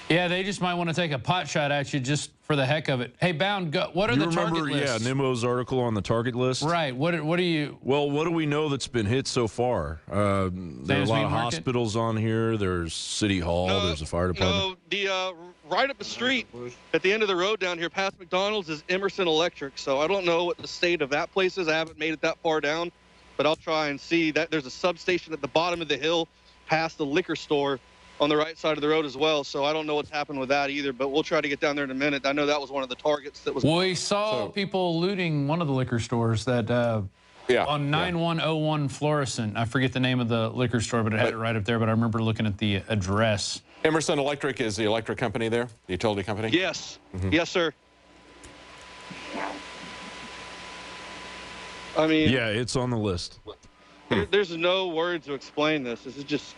Yeah, they just might want to take a pot shot at you just for the heck of it. Hey, Bound, what are the target lists? Yeah, Nemo's article on the target list. Right. What do you... Well, what do we know that's been hit so far? There are a lot of hospitals on here. There's City Hall. There's a fire department. No, right up the street at the end of the road down here past McDonald's is Emerson Electric. So I don't know what the state of that place is. I haven't made it that far down, but I'll try and see that. There's a substation at the bottom of the hill past the liquor store on the right side of the road as well. So I don't know what's happened with that either, but we'll try to get down there in a minute. I know that was one of the targets that was... We saw people looting one of the liquor stores that on 9101 Florissant. I forget the name of the liquor store, but it had it right up there, but I remember looking at the address. Emerson Electric is the electric company there, the utility company? Yes. Yes, sir. I mean... Yeah, it's on the list. There's no words to explain this. This is just...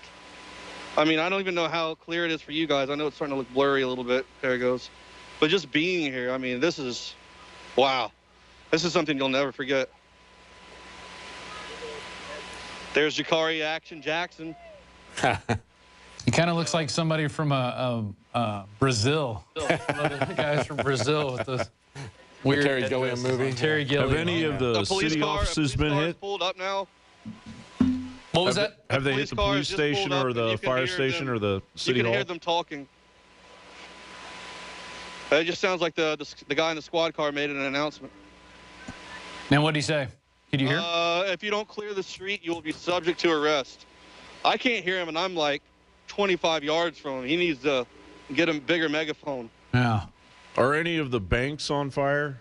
I mean, I don't even know how clear it is for you guys. I know it's starting to look blurry a little bit. There it goes. But just being here, I mean, this is... Wow. This is something you'll never forget. There's Jakari Action Jackson. He kind of looks like somebody from Brazil. The guys from Brazil with those weird Terry Gilliam movie. Terry Gilliam. Have any of the city offices been hit? Pulled up now. What was that? Have they hit the police station or the fire station or the city hall? You can hear them talking. It just sounds like the guy in the squad car made an announcement. And what did he say? Could you hear? If you don't clear the street, you will be subject to arrest. I can't hear him, and I'm like 25 yards from him. He needs to get a bigger megaphone. Yeah. Are any of the banks on fire?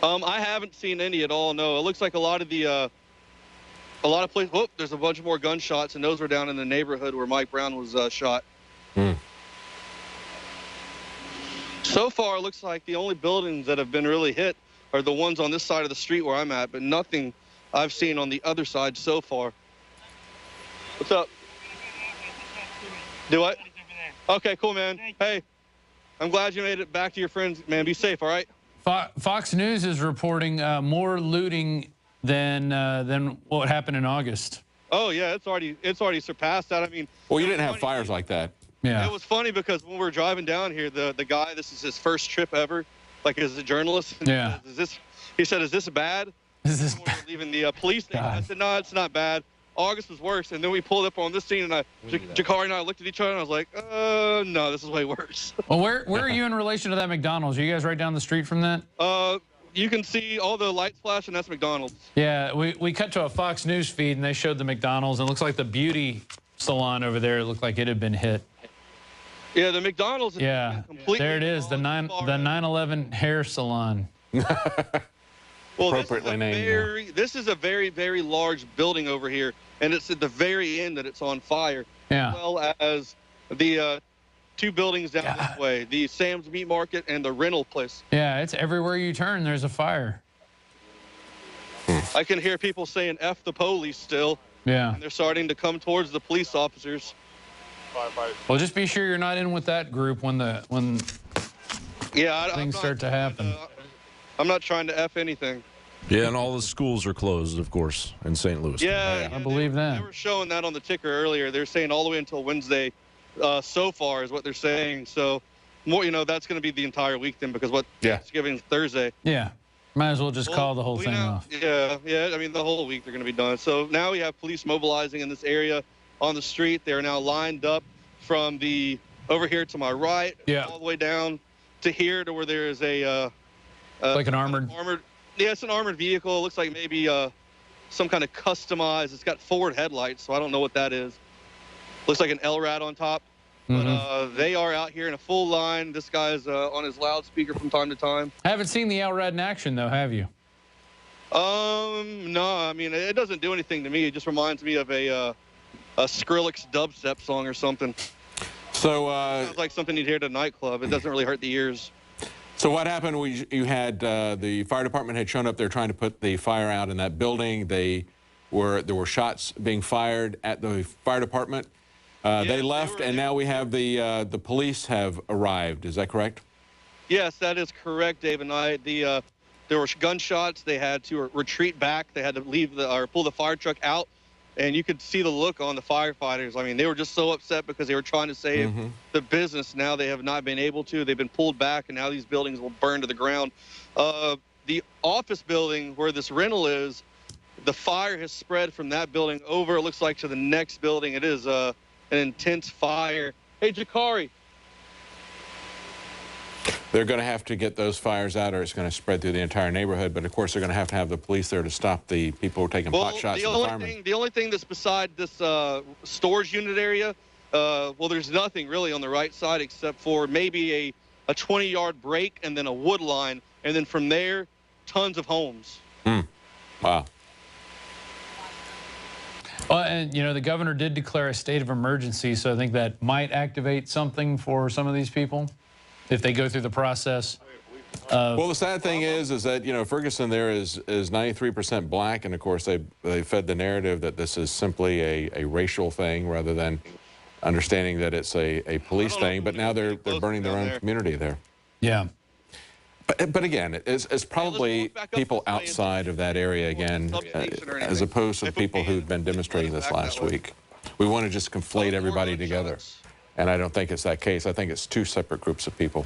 I haven't seen any at all. No, it looks like a lot of places. Whoop! There's a bunch more gunshots, and those were down in the neighborhood where Mike Brown was shot. So far, it looks like the only buildings that have been really hit are the ones on this side of the street where I'm at, but nothing I've seen on the other side so far. What's up? Do what? Okay, cool, man. Hey, I'm glad you made it back to your friends, man. Be safe, all right? Fox News is reporting more looting than what happened in August. Oh yeah, it's already surpassed that. I mean, well, you didn't have fires like that. Yeah. It was funny because when we were driving down here, the guy, this is his first trip ever, like as a journalist. Yeah. He said, "Is this bad?" Is this bad? Leaving the police station. I said, "No, it's not bad. August was worse." And then we pulled up on this scene, and Jakari and I looked at each other, and I was like, no, this is way worse. Well, where are you in relation to that McDonald's? Are you guys right down the street from that? You can see all the lights flashing. That's McDonald's. Yeah, we cut to a Fox News feed, and they showed the McDonald's, and it looks like the beauty salon over there looked like it had been hit. Yeah, the McDonald's is completely there it is, the 9/11 hair salon. Well, appropriately named. This is a very, very large building over here, and it's at the very end that it's on fire. Yeah. As well as the two buildings down this way, the Sam's Meat Market and the rental place. Yeah, it's everywhere you turn, there's a fire. I can hear people saying F the police still. Yeah. And they're starting to come towards the police officers. Well, just be sure you're not in with that group when things start to happen. I'm not trying to F anything. Yeah, and all the schools are closed, of course, in St. Louis. Yeah, I believe that. They were showing that on the ticker earlier. They're saying all the way until Wednesday so far is what they're saying. So, more, that's going to be the entire week then because Thanksgiving's Thursday. Yeah. Might as well just call the whole thing off. Yeah. I mean, the whole week they're going to be done. So now we have police mobilizing in this area on the street. They are now lined up from over here to my right, all the way down to here to where there is like an armored. Yeah, it's an armored vehicle. It looks like maybe some kind of customized. It's got forward headlights, so I don't know what that is. Looks like an LRAD on top. But they are out here in a full line. This guy's on his loudspeaker from time to time. I haven't seen the LRAD in action, though, have you? No. I mean, it doesn't do anything to me. It just reminds me of a Skrillex dubstep song or something. So sounds like something you'd hear at a nightclub. It doesn't really hurt the ears. So what happened? You had the fire department had shown up there trying to put the fire out in that building. There were shots being fired at the fire department. They left, and now we have the police have arrived. Is that correct? Yes, that is correct, Dave and I. There were gunshots. They had to retreat back. They had to pull the fire truck out. And you could see the look on the firefighters. I mean, they were just so upset because they were trying to save the business. Now they have not been able to. They've been pulled back, and now these buildings will burn to the ground. The office building where this rental is, the fire has spread from that building over, it looks like, to the next building. It is an intense fire. Hey, Jakari. They're going to have to get those fires out, or it's going to spread through the entire neighborhood. But, of course, they're going to have the police there to stop the people who are taking pot shots at the firemen. The only thing that's beside this storage unit area, well, there's nothing really on the right side except for maybe a 20-yard break and then a wood line. And then from there, tons of homes. Wow. Well, and, the governor did declare a state of emergency, so I think that might activate something for some of these people if they go through the process. Well, the sad thing is that, Ferguson there is 93% black, and, of course, they fed the narrative that this is simply a racial thing rather than understanding that it's a police thing. But now they're burning their own community there. Yeah. But again, it's probably people outside of that area, again, as opposed to the people who've been demonstrating this last week. we want to just conflate everybody together. And I don't think it's that case. I think it's two separate groups of people.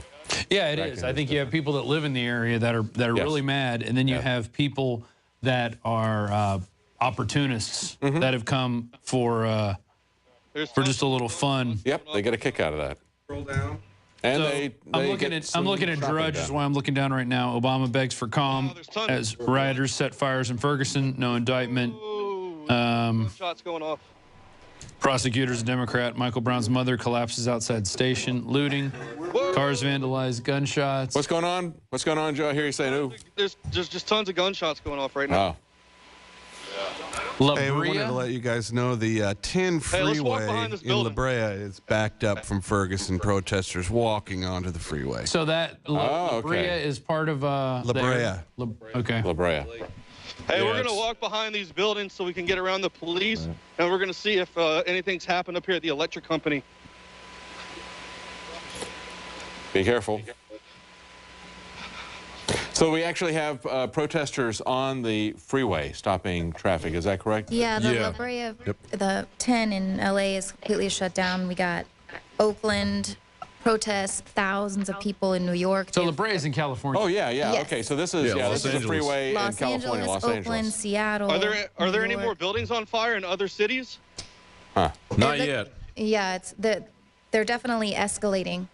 Yeah, it is. I think you have people that live in the area that are really mad, and then you have people that are opportunists that have come for just a little fun. Yep, they get a kick out of that. Scroll down. And so I'm looking at Drudge is why I'm looking down right now. Obama begs for calm as rioters set fires in Ferguson. No indictment. Shots going off. Prosecutors, a Democrat. Michael Brown's mother collapses outside station. Looting. Cars vandalized. Gunshots. What's going on? What's going on, Joe? I hear you saying, ooh. There's just tons of gunshots going off right now. Hey, we wanted to let you guys know the 10 freeway in La Brea is backed up from Ferguson. Protesters walking onto the freeway. So that La Brea is part of La Brea. Okay. La Brea. Hey, we're going to walk behind these buildings so we can get around the police, and we're going to see if anything's happened up here at the electric company. Be careful. So we actually have protesters on the freeway stopping traffic. Is that correct? Yeah, the La Brea, the 10 in LA is completely shut down. We got Oakland protests, thousands of people in New York. So La Brea is in California. Oh yeah. Yes. Okay, so this is this is a freeway in California, Los Angeles. Oakland, Seattle. Are there any more buildings on fire in other cities? Not yet. Yeah, they're definitely escalating.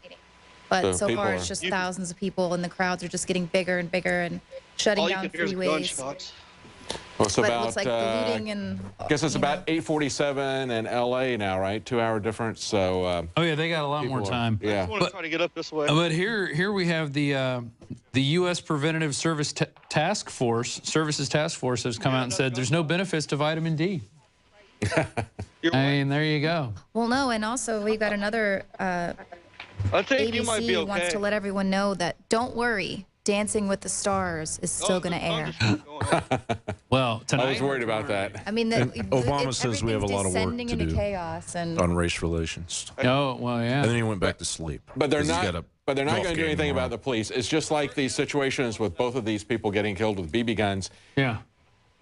But so far, it's just thousands of people, and the crowds are just getting bigger and bigger and shutting down freeways. Well, it's but about, it looks like the looting and... I guess it's about 8:47 in L.A. now, right? 2-hour difference, so... oh, yeah, they got a lot more time. Yeah. I want to try to get up this way. But here we have the U.S. Preventative Services Task Force has come out and said there's no benefits to vitamin D. I mean, there you go. Well, no, and also we got another... I think you might be okay. ABC wants to let everyone know that don't worry, Dancing with the Stars is still going to air. Well, tonight I was worried about that. I mean, Obama says we have a lot of work to into do chaos and on race relations. Oh, well, yeah. And then he went back to sleep. But they're 'cause he's not. got a But they're not golf going to do game anything tomorrow. about the police. It's just like these situations with both of these people getting killed with BB guns. Yeah.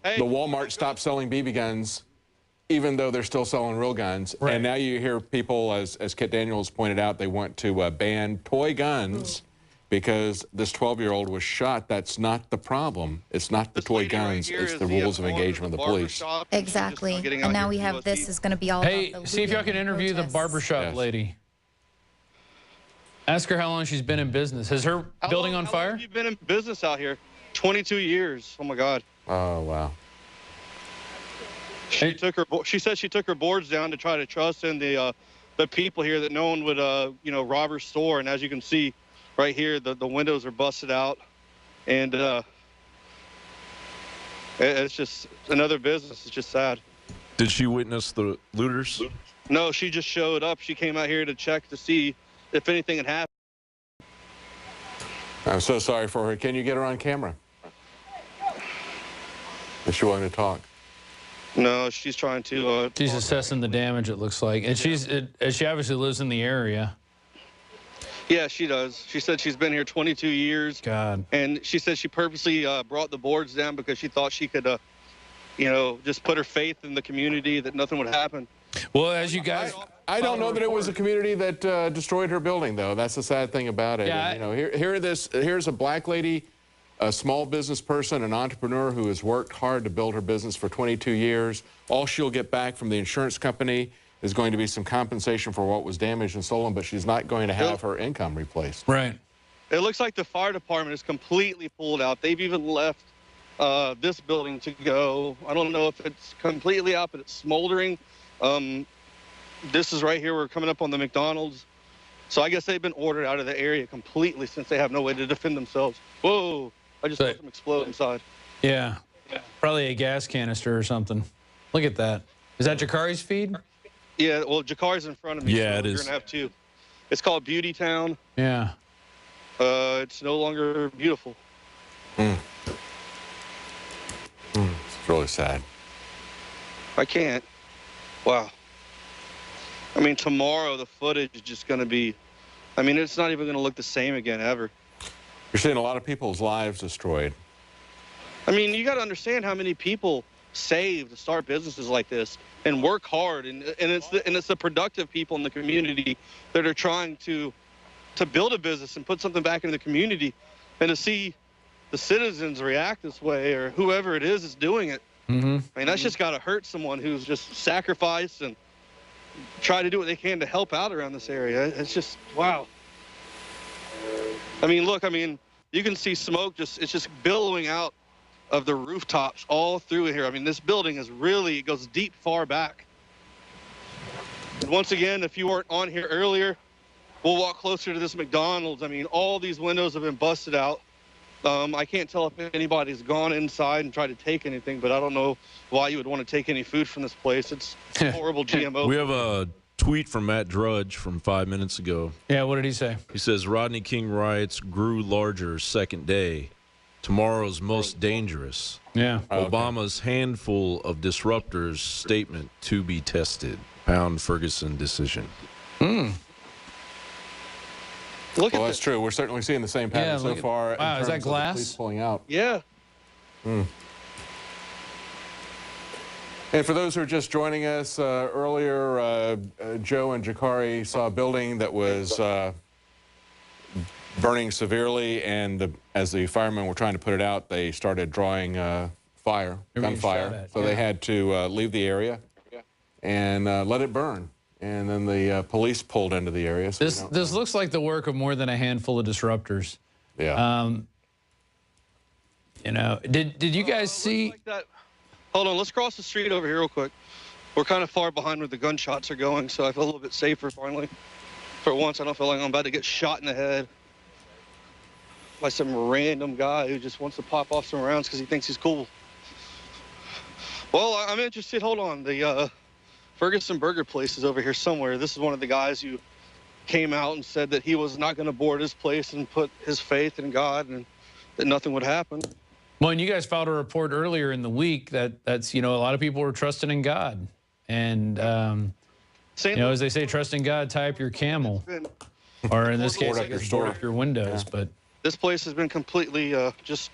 The Walmart stopped selling BB guns, even though they're still selling real guns. Right. And now you hear people, as Kit Daniels pointed out, they want to ban toy guns because this 12-year-old was shot. That's not the problem. It's not the toy guns. It's the rules of engagement of the police. exactly. And now we have this is going to be all Hey, about the see if y'all looting can and interview the protests. barbershop lady. Ask her how long she's been in business. Has her building on fire? How long have you been in business out here? 22 years. Oh, my God. Oh, wow. She said she took her boards down to try to trust in the people here that no one would rob her store. And as you can see right here, the windows are busted out, and it's just another business. It's just sad. Did she witness the looters? No, she just showed up. She came out here to check to see if anything had happened. I'm so sorry for her. Can you get her on camera? Is she wanting to talk? No, she's trying to... She's assessing the damage, it looks like. And she obviously lives in the area. Yeah, she does. She said she's been here 22 years. God. And she said she purposely brought the boards down because she thought she could, just put her faith in the community that nothing would happen. Well, as you guys... I don't know that it was a community that destroyed her building, though. That's the sad thing about it. Yeah, And, here's a black lady, a small business person, an entrepreneur who has worked hard to build her business for 22 years. All she'll get back from the insurance company is going to be some compensation for what was damaged and stolen, but she's not going to have her income replaced. Right. It looks like the fire department is completely pulled out. They've even left this building to go. I don't know if it's completely out, but it's smoldering. This is right here. We're coming up on the McDonald's. So I guess they've been ordered out of the area completely since they have no way to defend themselves. Whoa. I just saw them explode inside. Yeah. Probably a gas canister or something. Look at that. Is that Jakari's feed? Yeah, well, Jakari's in front of me. Yeah, so it is. You're going to have two. It's called Beauty Town. Yeah. It's no longer beautiful. It's really sad. I can't. Wow. I mean, tomorrow the footage is just going to be, it's not even going to look the same again ever. You're seeing a lot of people's lives destroyed. I mean, you got to understand how many people save to start businesses like this and work hard, and it's the productive people in the community that are trying to build a business and put something back into the community, and to see the citizens react this way, or whoever it is doing it. I mean, that's just got to hurt someone who's just sacrificed and try to do what they can to help out around this area. It's just, wow. I mean, look, I mean, you can see smoke it's just billowing out of the rooftops all through here. I mean, this building is really, it goes deep far back. And once again, if you weren't on here earlier, we'll walk closer to this McDonald's. I mean, all these windows have been busted out. I can't tell if anybody's gone inside and tried to take anything, but I don't know why you would want to take any food from this place. It's horrible GMO. We have a tweet from Matt Drudge from 5 minutes ago. Yeah, what did he say? He says, Rodney King riots grew larger second day. Tomorrow's most dangerous. Yeah. Obama's handful of disruptors statement to be tested. Pound Ferguson decision. Look well, at that's true. We're certainly seeing the same pattern so far. Wow, is that glass? Police pulling out. Yeah. And for those who are just joining us, earlier, Joe and Jakari saw a building that was burning severely, and as the firemen were trying to put it out, they started drawing gunfire. So they had to leave the area and let it burn. And then the police pulled into the area. So this looks like the work of more than a handful of disruptors. Yeah. You know, did you guys see? Like that. Hold on, let's cross the street over here real quick. We're kind of far behind where the gunshots are going, so I feel a little bit safer finally. For once, I don't feel like I'm about to get shot in the head by some random guy who just wants to pop off some rounds because he thinks he's cool. Well, I'm interested. Hold on. The Ferguson Burger place is over here somewhere. This is one of the guys who came out and said that he was not going to board his place and put his faith in God and that nothing would happen. Well, and you guys filed a report earlier in the week that's, you know, a lot of people were trusting in God. And, you know, as they say, trust in God, tie up your camel. Or in this case, I guess, board up your windows. Yeah. But this place has been completely just,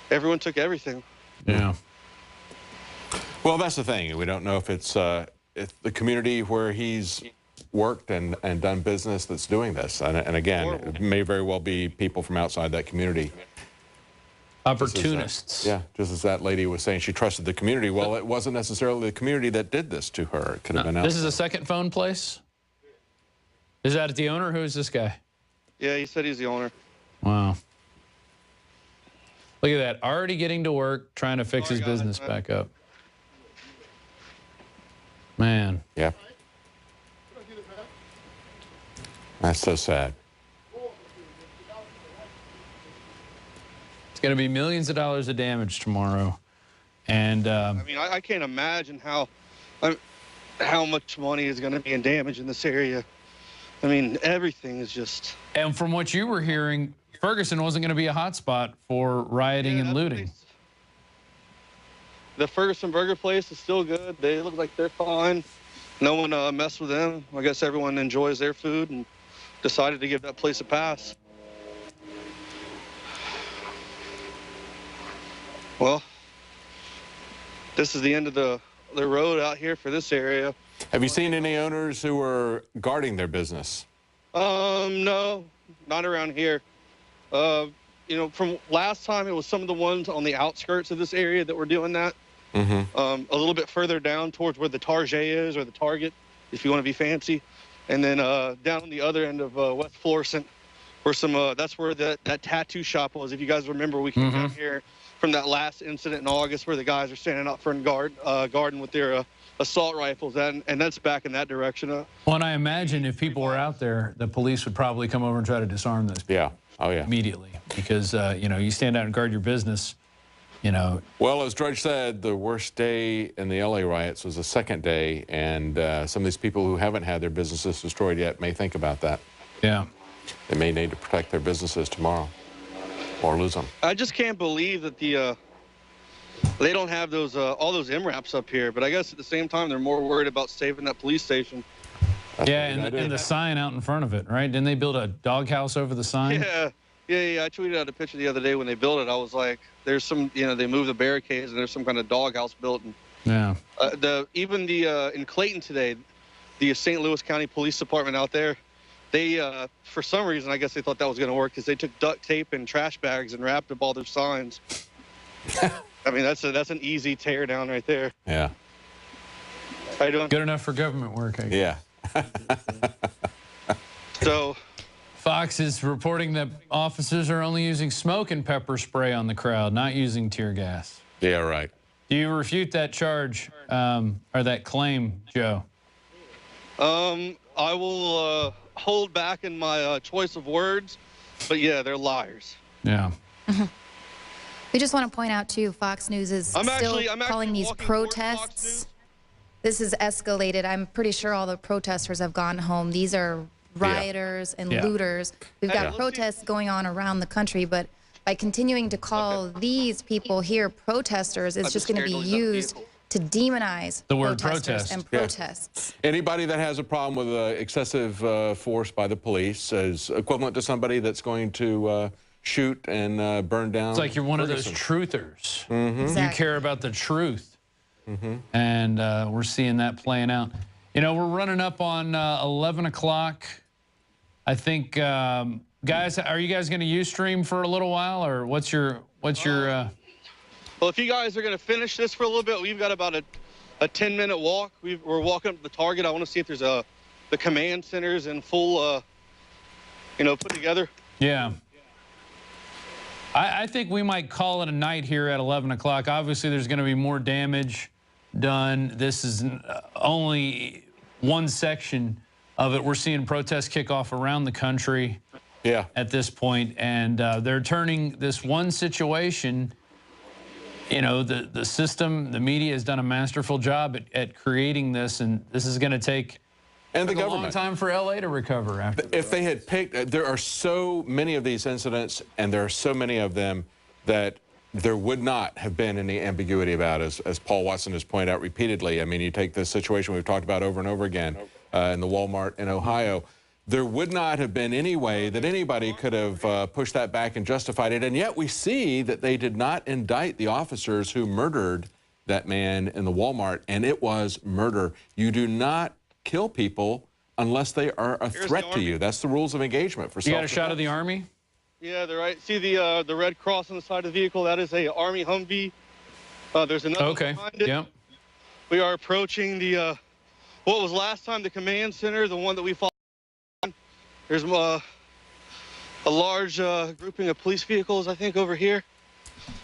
everyone took everything. Yeah. Well, that's the thing. We don't know if it's the community where he's worked and done business that's doing this. And again, it may very well be people from outside that community. Opportunists. Yeah, just as that lady was saying, she trusted the community. Well, it wasn't necessarily the community that did this to her. It could have been outside. This is a second phone place? Is that the owner? Who is this guy? Yeah, he said he's the owner. Wow. Look at that. Already getting to work, trying to fix his business back up. Man. Yeah. That's so sad. It's going to be millions of dollars of damage tomorrow. And I mean, I can't imagine how much money is going to be in damage in this area. I mean, everything is just... And from what you were hearing, Ferguson wasn't going to be a hot spot for rioting and looting. The Ferguson Burger place is still good. They look like they're fine. No one messed with them. I guess everyone enjoys their food and decided to give that place a pass. Well, this is the end of the road out here for this area. Have you seen any owners who are guarding their business? No, not around here. You know, from last time, it was some of the ones on the outskirts of this area that were doing that. A little bit further down towards where the Target is, or the Target, if you want to be fancy. And then down on the other end of West Florissant, where some, that's where that tattoo shop was. If you guys remember, we came down here from that last incident in August where the guys are standing out front garden with their assault rifles, and that's back in that direction. Well, and I imagine if people were out there, the police would probably come over and try to disarm those people. Yeah. Oh, yeah. Immediately, because, you know, you stand out and guard your business, you know. Well, as Drudge said, the worst day in the L.A. riots was the second day, and some of these people who haven't had their businesses destroyed yet may think about that. Yeah. They may need to protect their businesses tomorrow or lose them. I just can't believe that they don't have those all those MRAPs up here, but I guess at the same time, they're more worried about saving that police station. Yeah, and the sign out in front of it, right? Didn't they build a doghouse over the sign? Yeah, Yeah, I tweeted out a picture the other day when they built it. I was like, there's some, they moved the barricades and there's some kind of doghouse built. And Yeah. In Clayton today, the St. Louis County Police Department out there, they, for some reason, I guess they thought that was going to work because they took duct tape and trash bags and wrapped up all their signs. I mean, that's an easy tear down right there. Yeah. How you doing? Good enough for government work, I guess. Yeah. So, Fox is reporting that officers are only using smoke and pepper spray on the crowd, not using tear gas. Yeah, right. Do you refute that charge or that claim, Joe? I will hold back in my choice of words, but yeah, they're liars. Yeah. We just want to point out, too, Fox News is I'm calling these protests. This has escalated. I'm pretty sure all the protesters have gone home. These are rioters and looters. We've got protests going on around the country, but by continuing to call these people here protesters, it's just going to be used to demonize the word protesters protest and protests. Anybody that has a problem with excessive force by the police is equivalent to somebody that's going to shoot and burn down. It's like you're one Ferguson. of those truthers. Exactly. You care about the truth. And we're seeing that playing out. We're running up on 11 o'clock. I think, guys, are you guys going to Ustream for a little while, or what's your? Well, if you guys are going to finish this for a little bit, we've got about a 10-minute walk. We're walking up to the target. I want to see if there's the command centers in full, put together. Yeah. I think we might call it a night here at 11 o'clock. Obviously, there's going to be more damage done. This is only one section of it. We're seeing protests kick off around the country at this point, and they're turning this one situation, the system, the media has done a masterful job at creating this, and this is going to take a long time for LA to recover after. If they had picked, there are so many of these incidents, and there are so many of them that there would not have been any ambiguity about, as Paul Watson has pointed out repeatedly. I mean, you take this situation we've talked about over and over again in the Walmart in Ohio. There would not have been any way that anybody could have pushed that back and justified it, and yet we see that they did not indict the officers who murdered that man in the Walmart, and it was murder. You do not kill people unless they are a threat to you. That's the rules of engagement for You got a shot of the Army? Yeah, they're right. See the red cross on the side of the vehicle? That is a Army Humvee. There's another one behind it. Yeah. We are approaching the what was last time the command center, the one that we fought on. There's a large grouping of police vehicles, I think, over here.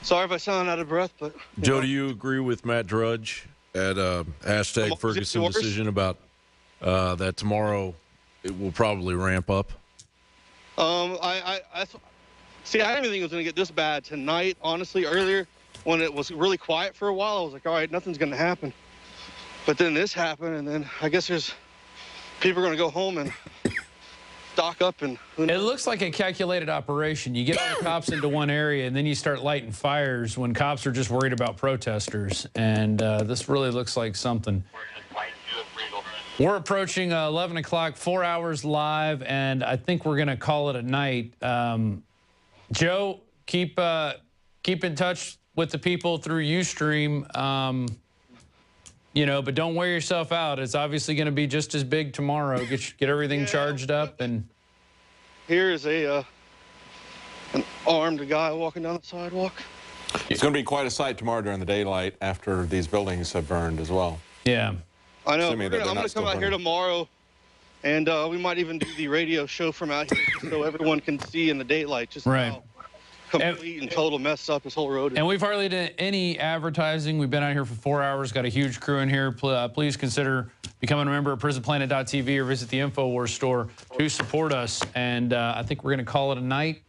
Sorry if I sound out of breath, but Joe, do you agree with Matt Drudge at hashtag Ferguson decision about that tomorrow it will probably ramp up? I didn't even think it was going to get this bad tonight, honestly. Earlier, when it was really quiet for a while, I was like, all right, nothing's going to happen. But then this happened, and then I guess there's people are going to go home and stock up. And it looks like a calculated operation. You get all the cops into one area, and then you start lighting fires when cops are just worried about protesters. And this really looks like something. We're approaching 11 o'clock, 4 hours live, and I think we're going to call it a night. Joe, keep in touch with the people through Ustream, but don't wear yourself out. It's obviously going to be just as big tomorrow. Get everything charged up. And here is an armed guy walking down the sidewalk. It's going to be quite a sight tomorrow during the daylight after these buildings have burned as well. Yeah. I know. I'm going to come out here tomorrow, and we might even do the radio show from out here just so everyone can see in the daylight just how complete and total messed up this whole road is. And we've hardly done any advertising. We've been out here for 4 hours, got a huge crew in here. Please consider becoming a member of prisonplanet.tv or visit the Infowars store to support us. And I think we're going to call it a night.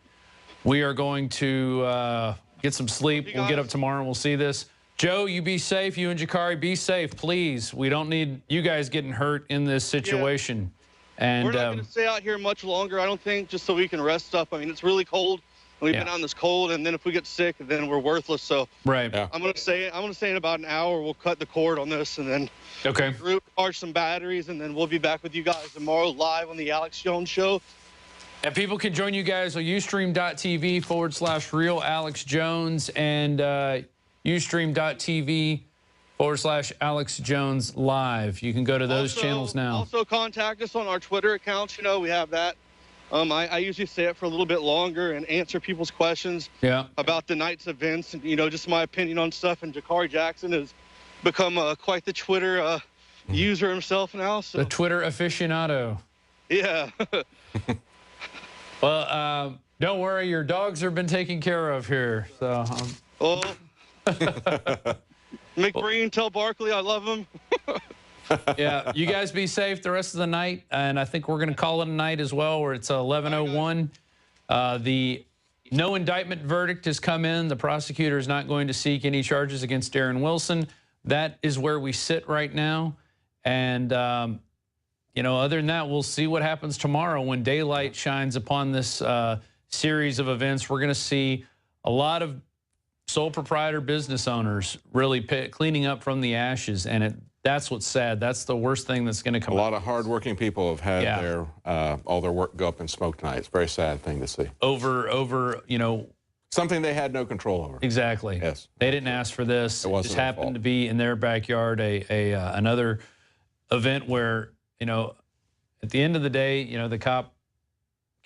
We are going to get some sleep. We'll get up tomorrow and we'll see this. Joe, you be safe. You and Jakari, be safe, please. We don't need you guys getting hurt in this situation. And we're not going to stay out here much longer, I don't think, just so we can rest up. I mean, it's really cold. We've been out in this cold, and then if we get sick, then we're worthless. So I'm going to say in about an hour we'll cut the cord on this, and then charge some batteries, and then we'll be back with you guys tomorrow live on the Alex Jones Show. And people can join you guys on ustream.tv/real Alex Jones and ustream.tv/Alex Jones Live. You can go to those channels now. Also contact us on our Twitter accounts. You know, we have that. I usually say it for a little bit longer and answer people's questions about the night's events and, you know, just my opinion on stuff. And Jakari Jackson has become quite the Twitter user himself now. So. The Twitter aficionado. Yeah. Well, don't worry. Your dogs have been taken care of here. So. McBreen, tell Barkley I love him. Yeah, you guys be safe the rest of the night, and I think we're going to call it a night as well, where it's 11:01. The no indictment verdict has come in. The prosecutor is not going to seek any charges against Darren Wilson. That is where we sit right now, and you know, other than that, we'll see what happens tomorrow when daylight shines upon this series of events. We're going to see a lot of sole proprietor business owners really cleaning up from the ashes, and that's what's sad. That's the worst thing that's going to come. A lot of hardworking people have had their all their work go up in smoke tonight. It's a very sad thing to see. Over, you know, something they had no control over. Exactly. Yes. They didn't ask for this. It just happened to be in their backyard. Another event where, you know, at the end of the day, you know, the cop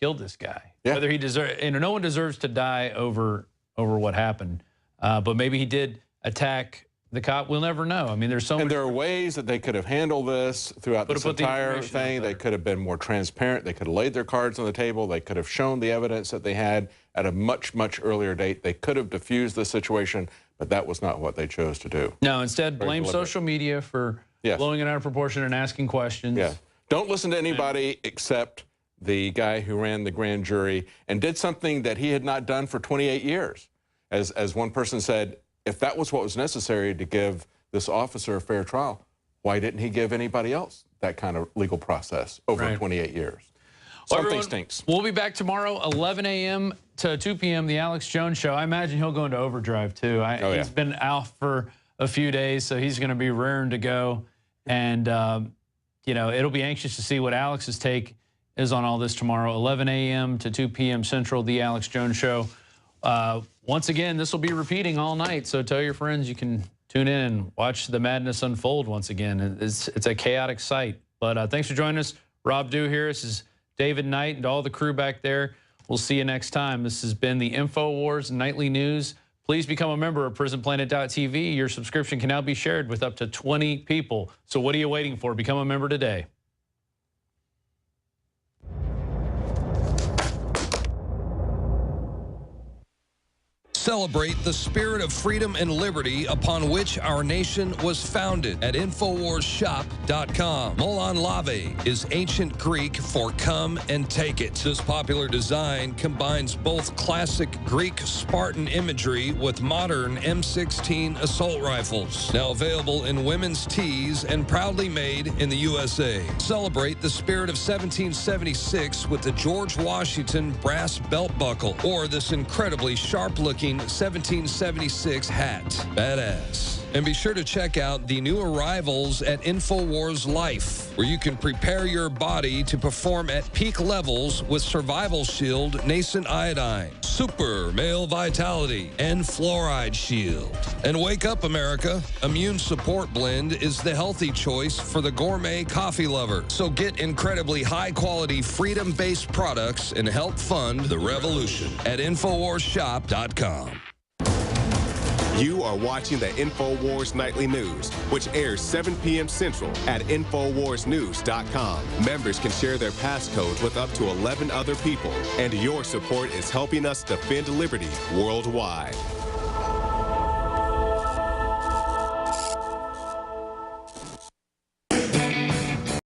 killed this guy. Yeah. Whether he deserves, you know, no one deserves to die over what happened. But maybe he did attack the cop. We'll never know. I mean, there's so many. And there are ways that they could have handled this throughout this entire thing. They could have been more transparent. They could have laid their cards on the table. They could have shown the evidence that they had at a much, much earlier date. They could have diffused the situation, but that was not what they chose to do. No, instead, blame social media for blowing it out of proportion and asking questions. Yeah. Don't listen to anybody except the guy who ran the grand jury and did something that he had not done for 28 years. As one person said, if that was what was necessary to give this officer a fair trial, why didn't he give anybody else that kind of legal process over 28 years? Something stinks. We'll be back tomorrow, 11 a.m. to 2 p.m., the Alex Jones Show. I imagine he'll go into overdrive, too. He's been out for a few days, so he's going to be raring to go. And, you know, it'll be anxious to see what Alex's take is on all this tomorrow, 11 a.m. to 2 p.m. Central, the Alex Jones Show. Once again, this will be repeating all night, so tell your friends you can tune in and watch the madness unfold once again. It's a chaotic sight. But thanks for joining us. Rob Dew here. This is David Knight and all the crew back there. We'll see you next time. This has been the Infowars Nightly News. Please become a member of PrisonPlanet.tv. Your subscription can now be shared with up to 20 people. So what are you waiting for? Become a member today. Celebrate the spirit of freedom and liberty upon which our nation was founded at InfoWarsShop.com. Molon Lave is ancient Greek for come and take it. This popular design combines both classic Greek Spartan imagery with modern M16 assault rifles. Now available in women's tees and proudly made in the USA. Celebrate the spirit of 1776 with the George Washington brass belt buckle or this incredibly sharp-looking 1776 hat. Badass. And be sure to check out the new arrivals at Infowars Life, where you can prepare your body to perform at peak levels with Survival Shield, Nascent Iodine, Super Male Vitality, and Fluoride Shield. And wake up, America. Immune Support Blend is the healthy choice for the gourmet coffee lover. So get incredibly high-quality, freedom-based products and help fund the revolution at InfoWarsShop.com. You are watching the Infowars Nightly News, which airs 7 p.m. Central at InfoWarsNews.com. Members can share their passcodes with up to 11 other people, and your support is helping us defend liberty worldwide.